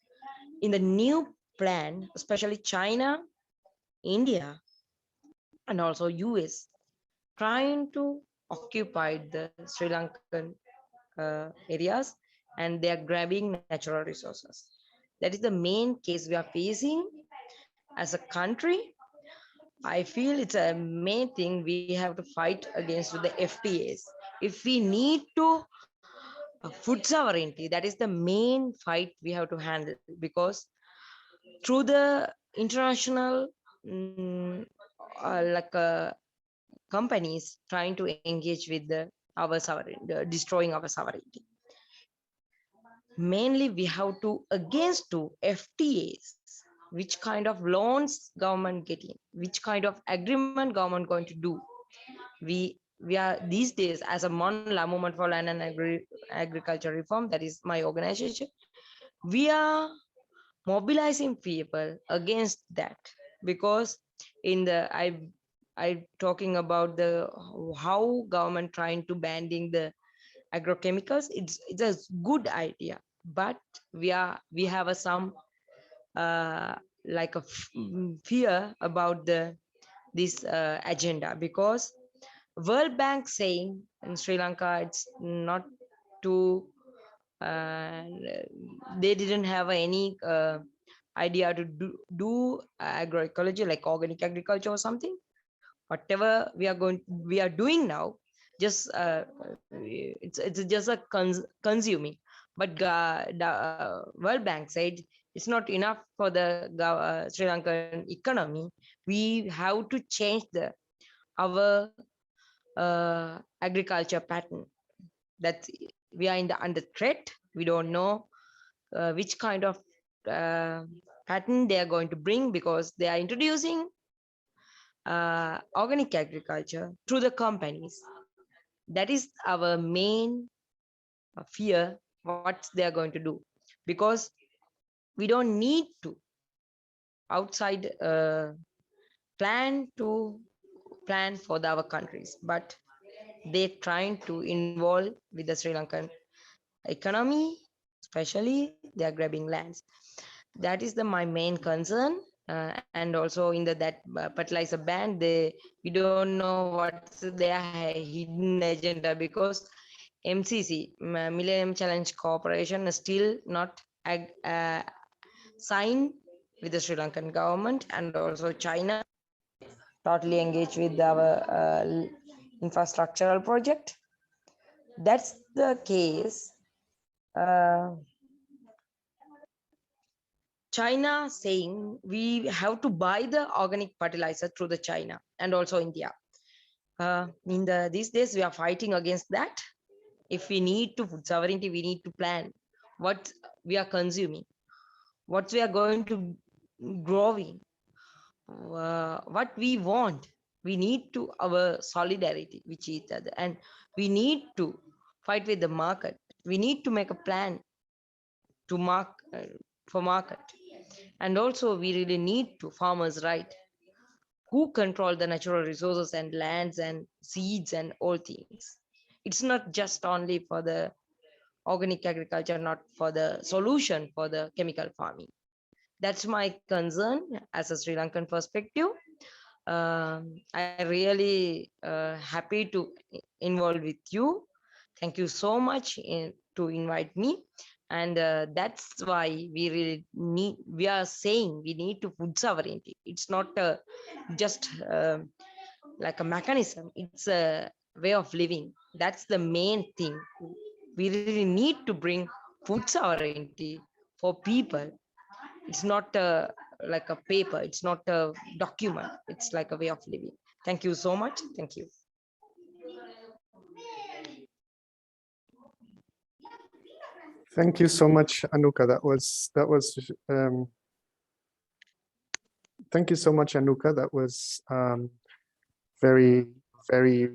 in the new plan, especially China, India, and also US, trying to occupy the Sri Lankan areas, and they are grabbing natural resources. That is the main case we are facing as a country. I feel it's a main thing we have to fight against the FTAs. If we need to food sovereignty, that is the main fight we have to handle, because through the international companies trying to engage with our sovereignty, destroying our sovereignty. Mainly we have to against to FTAs, which kind of loans government getting, which kind of agreement government going to do. We are these days, as a Monla Movement for Land and Agriculture Reform, that is my organization, we are mobilizing people against that, because in the I talking about the how government trying to banning the agrochemicals. It's a good idea, but we have some like a fear about this agenda, because World Bank saying in Sri Lanka it's not too they didn't have any idea to do agroecology, like organic agriculture or something. Whatever we are doing now, just it's just a consuming. But the World Bank said it's not enough for the Sri Lankan economy. We have to change our agriculture pattern. That we are under threat. We don't know which kind of pattern they are going to bring, because they are introducing organic agriculture through the companies. That is our main fear, what they are going to do, because we don't need to outside plan for our countries, but they're trying to involve with the Sri Lankan economy, especially they are grabbing lands. That is my main concern. And also in that fertilizer ban, we don't know what's their hidden agenda, because MCC, Millennium Challenge Corporation, is still not signed with the Sri Lankan government, and also China totally engaged with our infrastructural project. That's the case. China saying we have to buy the organic fertilizer through the China and also India. These days we are fighting against that. If we need to food sovereignty, we need to plan what we are consuming, what we are going to growing, what we want. We need to our solidarity with each other, and we need to fight with the market. We need to make a plan to for market. And also we really need to farmers' right, who control the natural resources and lands and seeds and all things. It's not just only for the organic agriculture, not for the solution for the chemical farming. That's my concern as a Sri Lankan perspective. I really happy to involve with you. Thank you so much to invite me. And that's why we are saying we need to food sovereignty. It's not just like a mechanism, it's a way of living. That's the main thing. We really need to bring food sovereignty for people. It's not like a paper, it's not a document, it's like a way of living. Thank you so much. Thank you. Thank you so much, Anuka. Thank you so much, Anuka. That was very,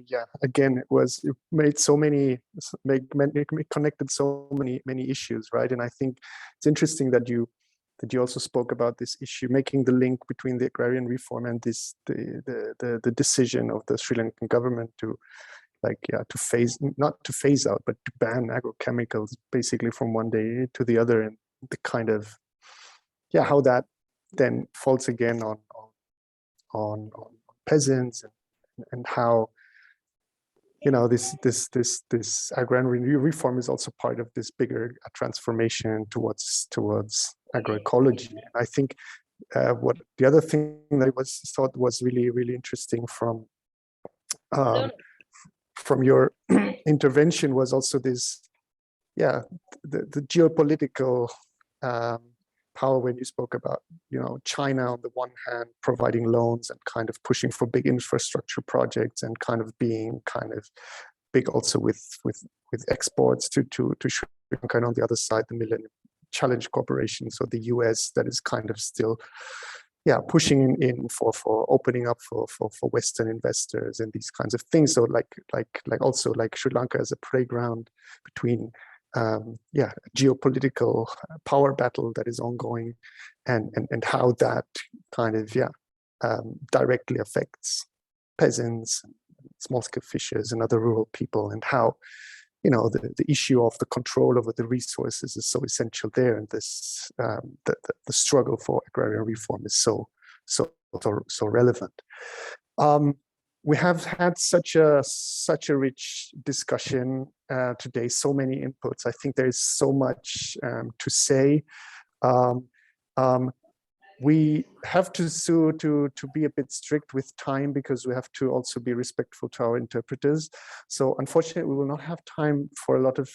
yeah. Again, it made so many, connected so many issues, right? And I think it's interesting that you also spoke about this issue, making the link between the agrarian reform and the decision of the Sri Lankan government to not to phase out, but to ban agrochemicals basically from one day to the other, and the kind of, yeah, how that then falls again on peasants, and how, you know, this agrarian reform is also part of this bigger transformation towards agroecology. And I think what the other thing that I thought was really interesting from your intervention was also this, yeah, the geopolitical power, when you spoke about, you know, China on the one hand providing loans and kind of pushing for big infrastructure projects, and kind of being kind of big also with exports to Sri Lanka, and on the other side the Millennium Challenge Corporation, so the US, that is kind of still, yeah, pushing in for opening up for Western investors and these kinds of things. So like also like Sri Lanka as a playground between yeah, geopolitical power battle that is ongoing, and how that kind of, yeah, directly affects peasants, small-scale fishers and other rural people, and how, you know, the issue of the control over the resources is so essential there, and this the struggle for agrarian reform is so relevant. We have had such a rich discussion today, so many inputs. I think there is so much to say. We have to be a bit strict with time, because we have to also be respectful to our interpreters. So unfortunately, we will not have time for a lot of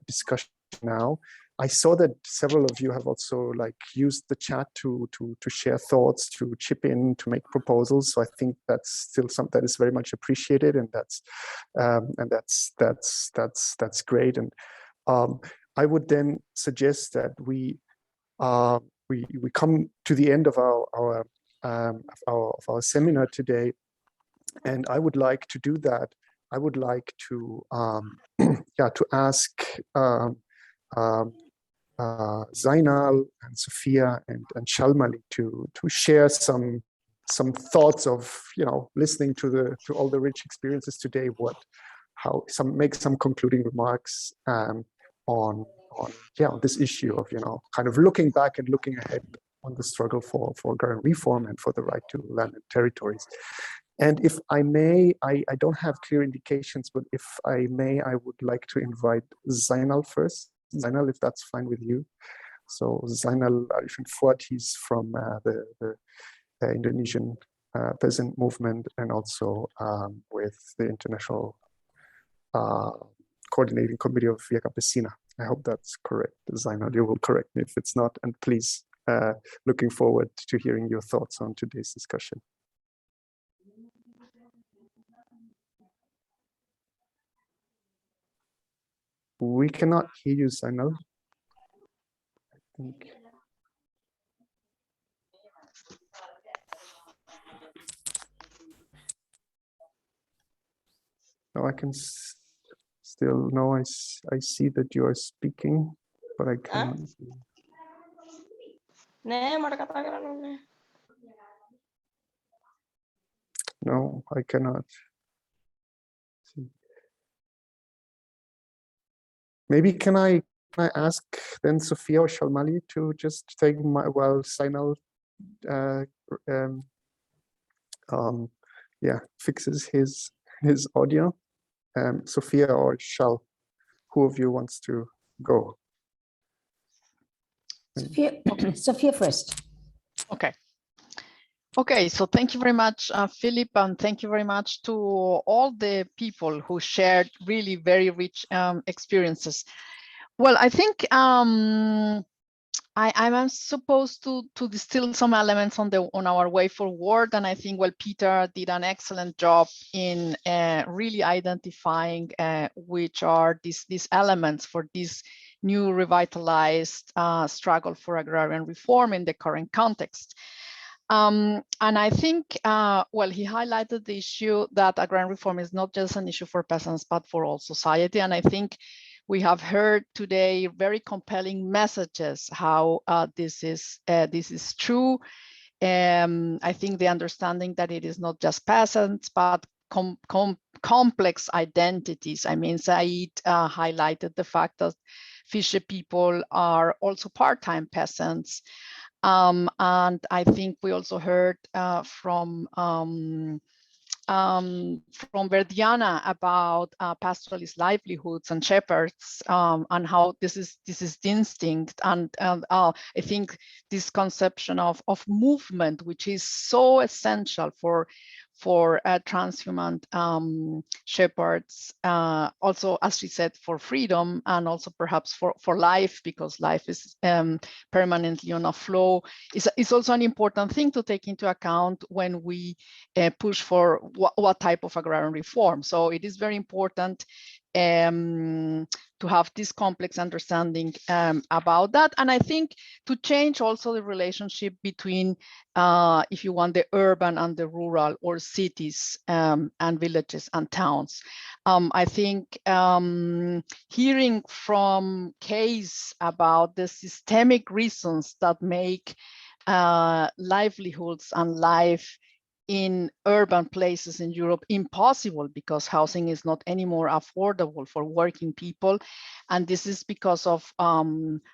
discussion now. I saw that several of you have also used the chat to share thoughts, to chip in, to make proposals. So I think that's still something that is very much appreciated, and that's great. And I would then suggest that we come to the end of our seminar today, and I would like to do that. I would like to yeah, to ask Zainal and Sophia and Shalmali to share some thoughts of, you know, listening to all the rich experiences today. Make some concluding remarks on on this issue of, kind of looking back and looking ahead on the struggle for agrarian reform and for the right to land and territories. And if I may, I don't have clear indications, but if I may, I would like to invite Zainal first. Zainal, if that's fine with you. So Zainal Arifin Fuad, he's from the Indonesian peasant movement, and also with the International Coordinating Committee of Via Campesina. I hope that's correct. Zainal, you will correct me if it's not, and please, looking forward to hearing your thoughts on today's discussion. We cannot hear you, Zainal. I think. No, I can still, no, I see that you are speaking, but I can't. No, I cannot. See. Maybe can I ask then Sophia or Shalmali to just take while Zainal fixes his audio. Sophia or Shal, who of you wants to go? Sophia first. Okay, so thank you very much, Philip, and thank you very much to all the people who shared really very rich experiences. Well, I think I'm supposed to distill some elements on our way forward, and I think Peter did an excellent job in really identifying which are these elements for this new revitalized struggle for agrarian reform in the current context. And I think, he highlighted the issue that agrarian reform is not just an issue for peasants, but for all society. And I think we have heard today very compelling messages how this is true. I think the understanding that it is not just peasants, but complex identities. I mean, Said highlighted the fact that fisher people are also part-time peasants. And I think we also heard from Verdiana about pastoralist livelihoods and shepherds, and how this is the instinct, and I think this conception of movement, which is so essential for transhuman shepherds, also, as she said, for freedom, and also perhaps for life, because life is permanently on a flow, is also an important thing to take into account when we push for what type of agrarian reform. So it is very important to have this complex understanding about that. And I think to change also the relationship between, if you want, the urban and the rural, or cities and villages and towns. I think hearing from Case about the systemic reasons that make livelihoods and life in urban places in Europe impossible, because housing is not anymore affordable for working people. And this is because of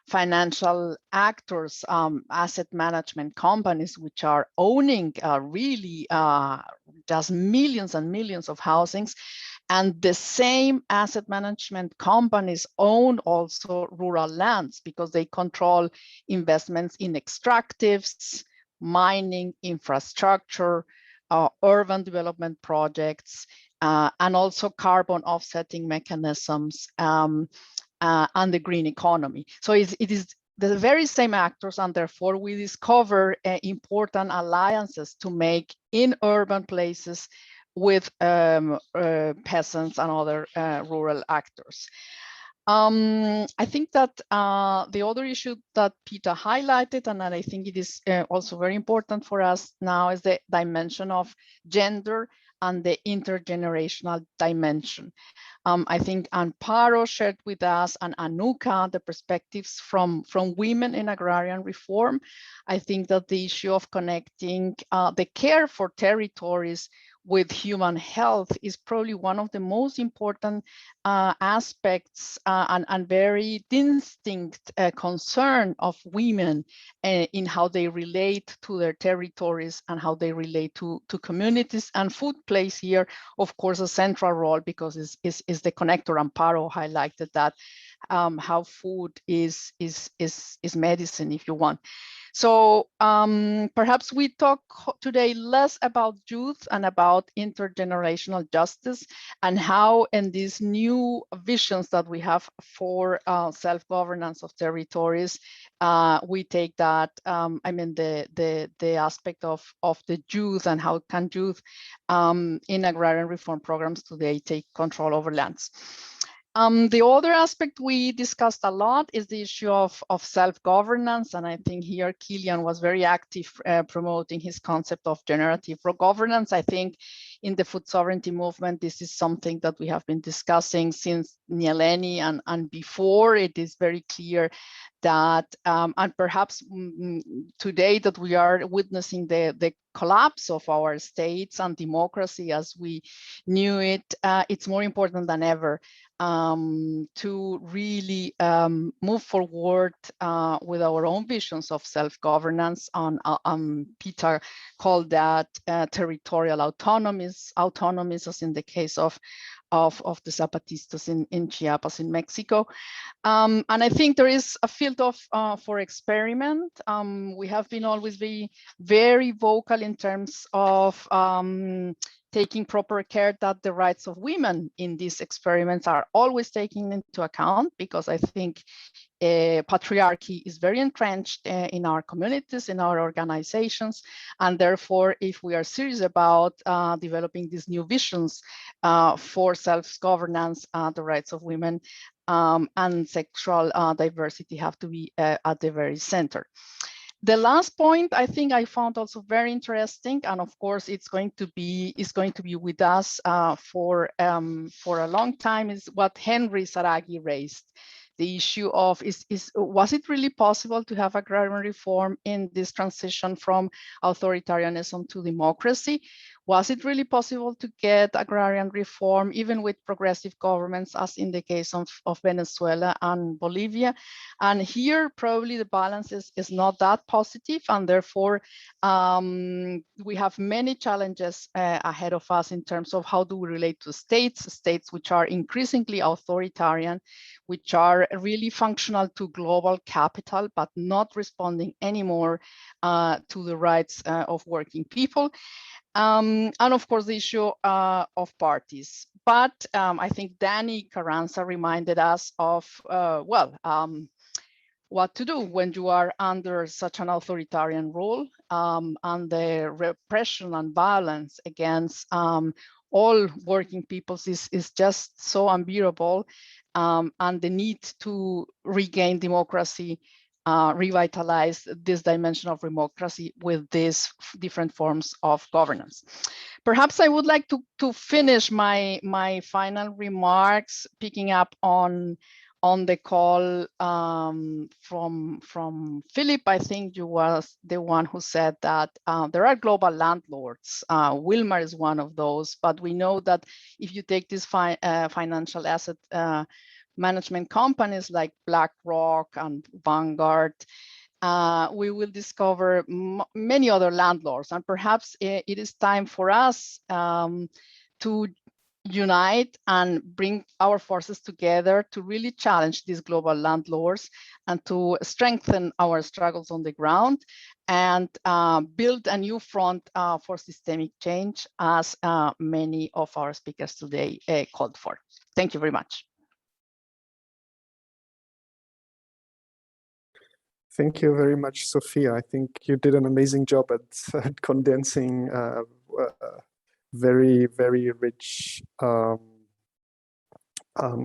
financial actors, asset management companies, which are owning really just millions and millions of housings. And the same asset management companies own also rural lands, because they control investments in extractives, mining, infrastructure, urban development projects, and also carbon offsetting mechanisms, and the green economy. So it is the very same actors, and therefore we discover important alliances to make in urban places with peasants and other rural actors. I think that the other issue that Peter highlighted, and that I think it is also very important for us now, is the dimension of gender and the intergenerational dimension. I think Amparo shared with us, and Anuka, the perspectives from women in agrarian reform. I think that the issue of connecting the care for territories with human health is probably one of the most important aspects and very distinct concern of women in how they relate to their territories and how they relate to communities. And food plays here, of course, a central role because is the connector. Amparo highlighted that how food is medicine, if you want. So perhaps we talk today less about youth and about intergenerational justice and how in these new visions that we have for self-governance of territories, we take that, I mean, the aspect of the youth and how can youth in agrarian reform programs today take control over lands. The other aspect we discussed a lot is the issue of self-governance. And I think here Kilian was very active promoting his concept of generative governance. I think in the food sovereignty movement, this is something that we have been discussing since Nyaleni and before. It is very clear that, and perhaps today that we are witnessing the collapse of our states and democracy as we knew it, it's more important than ever to really move forward with our own visions of self-governance. Peter called that territorial autonomies, as in the case of the Zapatistas in Chiapas in Mexico. And I think there is a field for experiment. We have been always very vocal in terms of taking proper care that the rights of women in these experiments are always taken into account, because I think patriarchy is very entrenched in our communities, in our organizations. And therefore, if we are serious about developing these new visions for self-governance, the rights of women and sexual diversity have to be at the very center. The last point I think I found also very interesting, and of course it's going to be with us for a long time, is what Henry Saragi raised. The issue of was it really possible to have agrarian reform in this transition from authoritarianism to democracy? Was it really possible to get agrarian reform even with progressive governments, as in the case of Venezuela and Bolivia? And here probably the balance is not that positive, and therefore we have many challenges ahead of us in terms of how do we relate to states which are increasingly authoritarian, which are really functional to global capital, but not responding anymore to the rights of working people. And of course, the issue of parties. But I think Danny Carranza reminded us of, what to do when you are under such an authoritarian rule, and the repression and violence against all working peoples is just so unbearable, and the need to regain democracy, revitalize this dimension of democracy with these different forms of governance. Perhaps I would like to finish my final remarks picking up on the call from Philip. I think you was the one who said that there are global landlords. Wilmar is one of those, but we know that if you take these financial asset management companies like BlackRock and Vanguard, we will discover many other landlords. And perhaps it is time for us to unite and bring our forces together to really challenge these global landlords and to strengthen our struggles on the ground and build a new front for systemic change, as many of our speakers today called for. Thank you very much. Thank you very much, Sophia. I think you did an amazing job at condensing very, very rich, a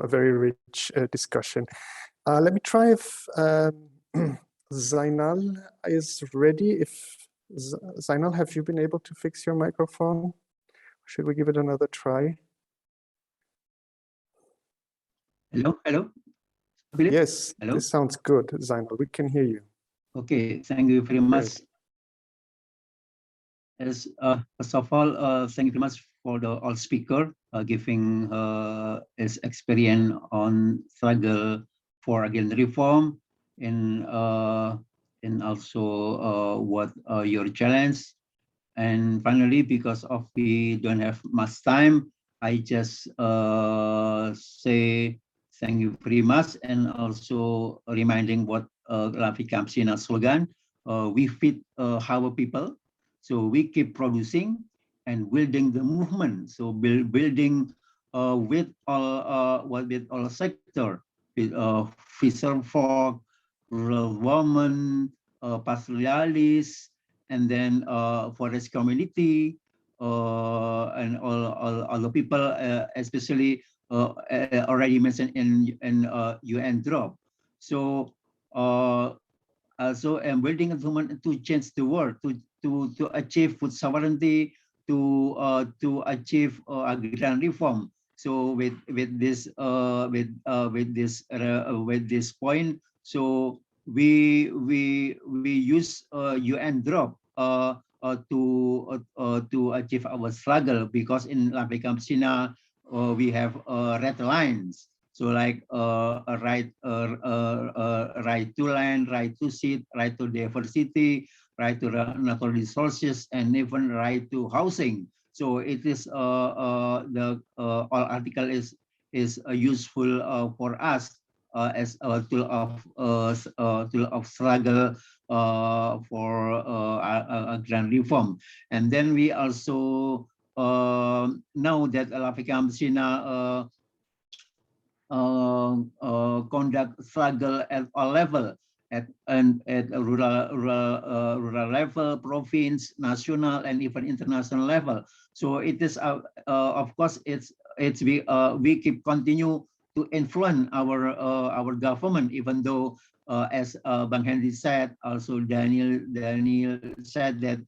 very rich discussion. Let me try if Zainal is ready. If Zainal, have you been able to fix your microphone? Should we give it another try? Hello, hello. Philip? Yes, hello. This sounds good, Zainal. We can hear you. Okay, thank you very much. First of all, thank you very much for the all speaker giving his experience on struggle for again reform and also what your challenge. And finally, because of we don't have much time, I just say thank you very much, and also reminding what Lafi Kamsina slogan, we feed our people. So we keep producing and building the movement. So building with all sector, with fisher folk, rural women, pastoralists, and then forest community, and all the people, especially already mentioned in UN drop. So also building a movement to change the world, to achieve food sovereignty, to achieve agrarian reform. So with this point, so we use UN drop to achieve our struggle, because in Lafi Kamsina we have red lines. So like right to land, right to seed, right to diversity, right to natural resources, and even right to housing. So it is the all article is useful for us as a tool of struggle for a grand reform. And then we also know that Lafi Kamsina conduct struggle at all level, at a rural level, province, national, and even international level. So it is of course we keep continue to influence our government, even though as Bang Henry said, also Daniel said that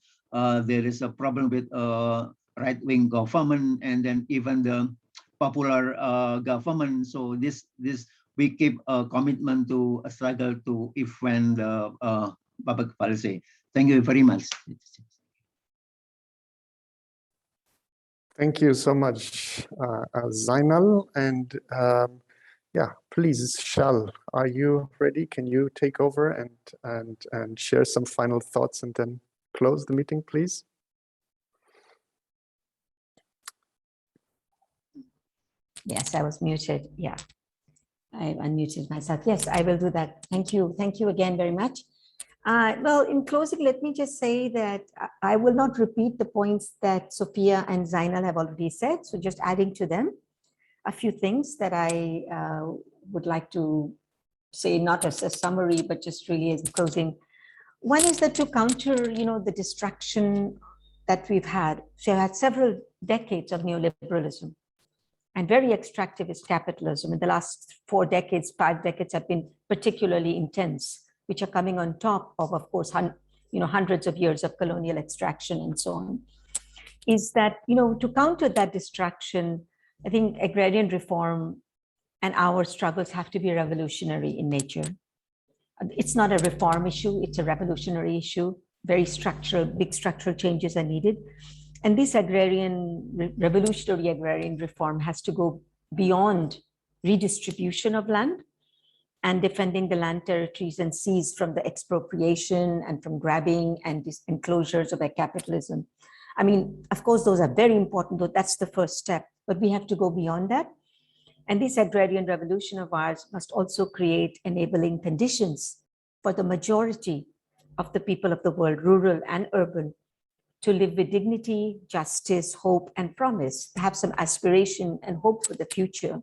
there is a problem with right-wing government, and then even the popular government. So this we keep a commitment to a struggle to defend the public policy. Thank you very much. Thank you so much, Zainal. And yeah, please, Shal, are you ready? Can you take over and share some final thoughts and then close the meeting, please? Yes, I was muted. Yeah, I unmuted myself. Yes, I will do that. Thank you. Thank you again very much. Well, in closing, let me just say that I will not repeat the points that Sophia and Zainal have already said. So just adding to them a few things that I would like to say, not as a summary, but just really as closing. One is that to counter, the distraction that we've had. So I've had several decades of neoliberalism and very extractivist capitalism. In the last 4 decades, 5 decades have been particularly intense, which are coming on top of course, hundreds of years of colonial extraction and so on. Is that, to counter that distraction, I think agrarian reform and our struggles have to be revolutionary in nature. It's not a reform issue, it's a revolutionary issue. Very structural, big structural changes are needed. And this revolutionary agrarian reform has to go beyond redistribution of land and defending the land territories and seas from the expropriation and from grabbing and these enclosures of capitalism. I mean, of course, those are very important, though that's the first step, but we have to go beyond that. And this agrarian revolution of ours must also create enabling conditions for the majority of the people of the world, rural and urban, to live with dignity, justice, hope, and promise, to have some aspiration and hope for the future.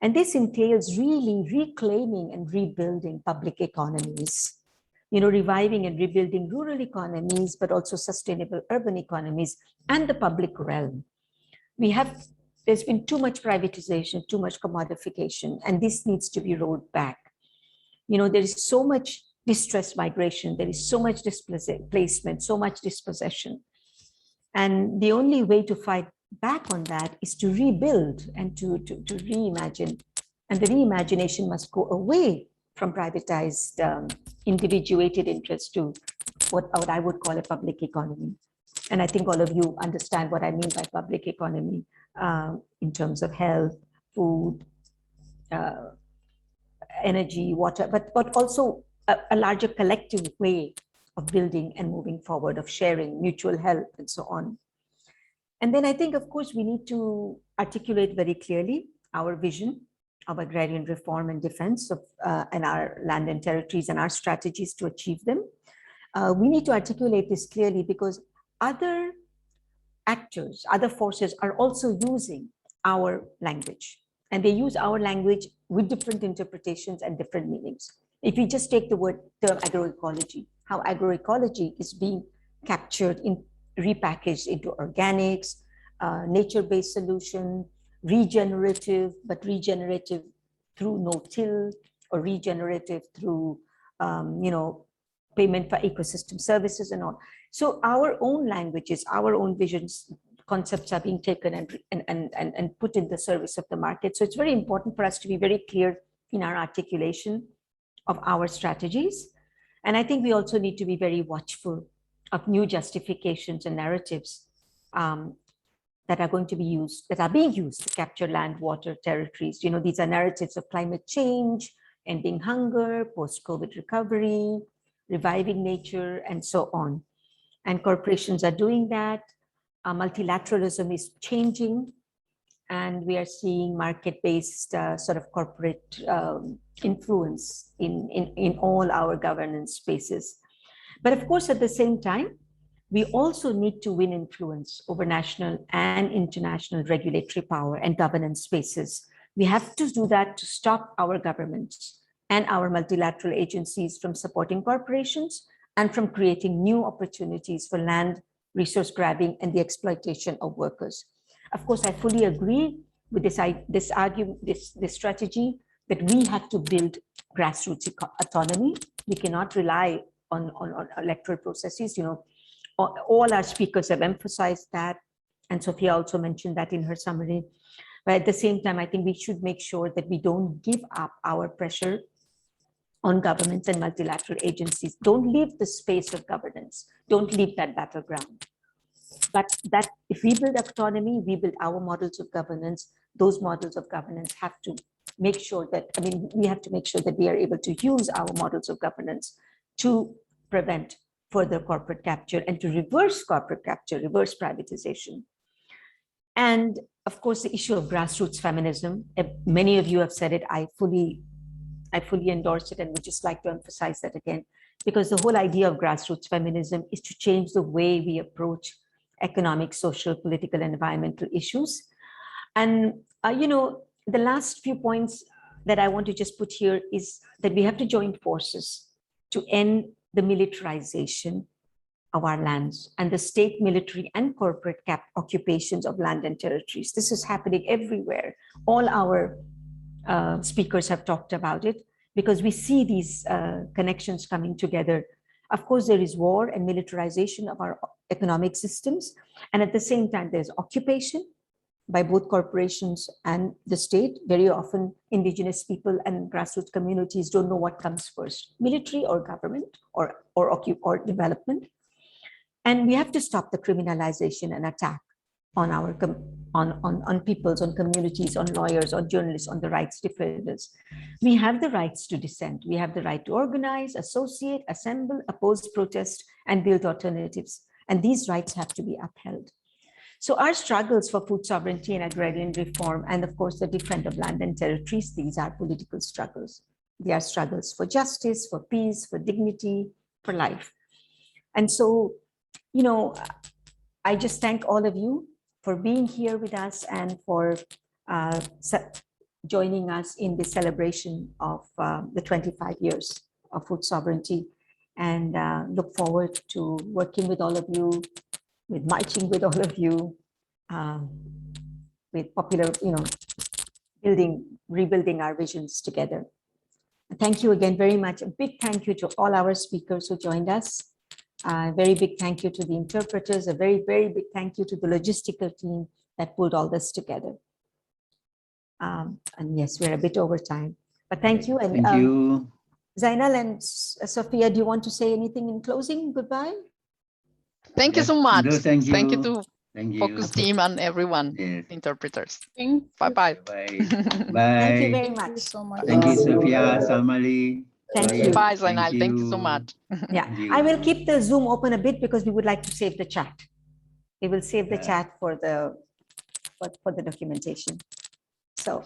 And this entails really reclaiming and rebuilding public economies, reviving and rebuilding rural economies, but also sustainable urban economies and the public realm. There's been too much privatization, too much commodification, and this needs to be rolled back. There is so much distress migration, there is so much displacement, so much dispossession. And the only way to fight back on that is to rebuild and to reimagine. And the reimagination must go away from privatized, individuated interests to what I would call a public economy. And I think all of you understand what I mean by public economy in terms of health, food, energy, water, but also a larger collective way of building and moving forward, of sharing, mutual help, and so on. And then I think, of course, we need to articulate very clearly our vision of agrarian reform and defense of and our land and territories and our strategies to achieve them. We need to articulate this clearly because other actors, other forces are also using our language, and they use our language with different interpretations and different meanings. If you just take the term agroecology, how agroecology is being captured in, repackaged into organics, nature-based solution, regenerative, but regenerative through no-till, or regenerative through, payment for ecosystem services and all. So our own languages, our own visions, concepts are being taken and put in the service of the market. So it's very important for us to be very clear in our articulation of our strategies. And I think we also need to be very watchful of new justifications and narratives that are going to be used, that are being used to capture land, water, territories. These are narratives of climate change, ending hunger, post-COVID recovery, reviving nature, and so on. And corporations are doing that. Multilateralism is changing, and we are seeing market-based sort of corporate influence in all our governance spaces. But of course, at the same time, we also need to win influence over national and international regulatory power and governance spaces. We have to do that to stop our governments and our multilateral agencies from supporting corporations and from creating new opportunities for land resource grabbing and the exploitation of workers. Of course, I fully agree with this strategy that we have to build grassroots autonomy. We cannot rely on electoral processes. All our speakers have emphasized that, and Sophia also mentioned that in her summary. But at the same time, I think we should make sure that we don't give up our pressure on governments and multilateral agencies. Don't leave the space of governance. Don't leave that battleground. But that if we build autonomy, we build our models of governance. Those models of governance have to make sure that, we have to make sure that we are able to use our models of governance to prevent further corporate capture and to reverse corporate capture, reverse privatization. And of course, the issue of grassroots feminism, many of you have said it, I fully endorse it, and would just like to emphasize that again, because the whole idea of grassroots feminism is to change the way we approach economic, social, political, and environmental issues. And, the last few points that I want to just put here is that we have to join forces to end the militarization of our lands and the state, military, and corporate occupations of land and territories. This is happening everywhere. All our speakers have talked about it because we see these connections coming together. Of course, there is war and militarization of our economic systems. And at the same time, there's occupation by both corporations and the state. Very often, indigenous people and grassroots communities don't know what comes first, military or government or development. And we have to stop the criminalization and attack on our on peoples, on communities, on lawyers, on journalists, on the rights defenders. We have the rights to dissent. We have the right to organize, associate, assemble, oppose, protest, and build alternatives. And these rights have to be upheld. So our struggles for food sovereignty and agrarian reform, and of course the defense of land and territories, these are political struggles. They are struggles for justice, for peace, for dignity, for life. And so, I just thank all of you for being here with us and for joining us in the celebration of the 25 years of food sovereignty, and look forward to working with all of you, with marching with all of you, with popular, rebuilding our visions together. Thank you again very much. A big thank you to all our speakers who joined us. A very big thank you to the interpreters. A very, very big thank you to the logistical team that pulled all this together. And yes, we're a bit over time, but thank you. And thank you. Zainal and Sophia, do you want to say anything in closing? Goodbye. Thank you Yes, so much. Indo, thank Thank you you. to Thank you. Focus team and everyone, Yes. interpreters. Bye-bye. Bye. Thank you Bye. very much. Thank you, Sophia, Salmali. Thank Farid. you. Bye, Thank Zainal. Thank you so you. much. Yeah, Thank you. I will keep the Zoom open a bit because we would like to save the chat. We will save the Yeah. chat for the documentation. So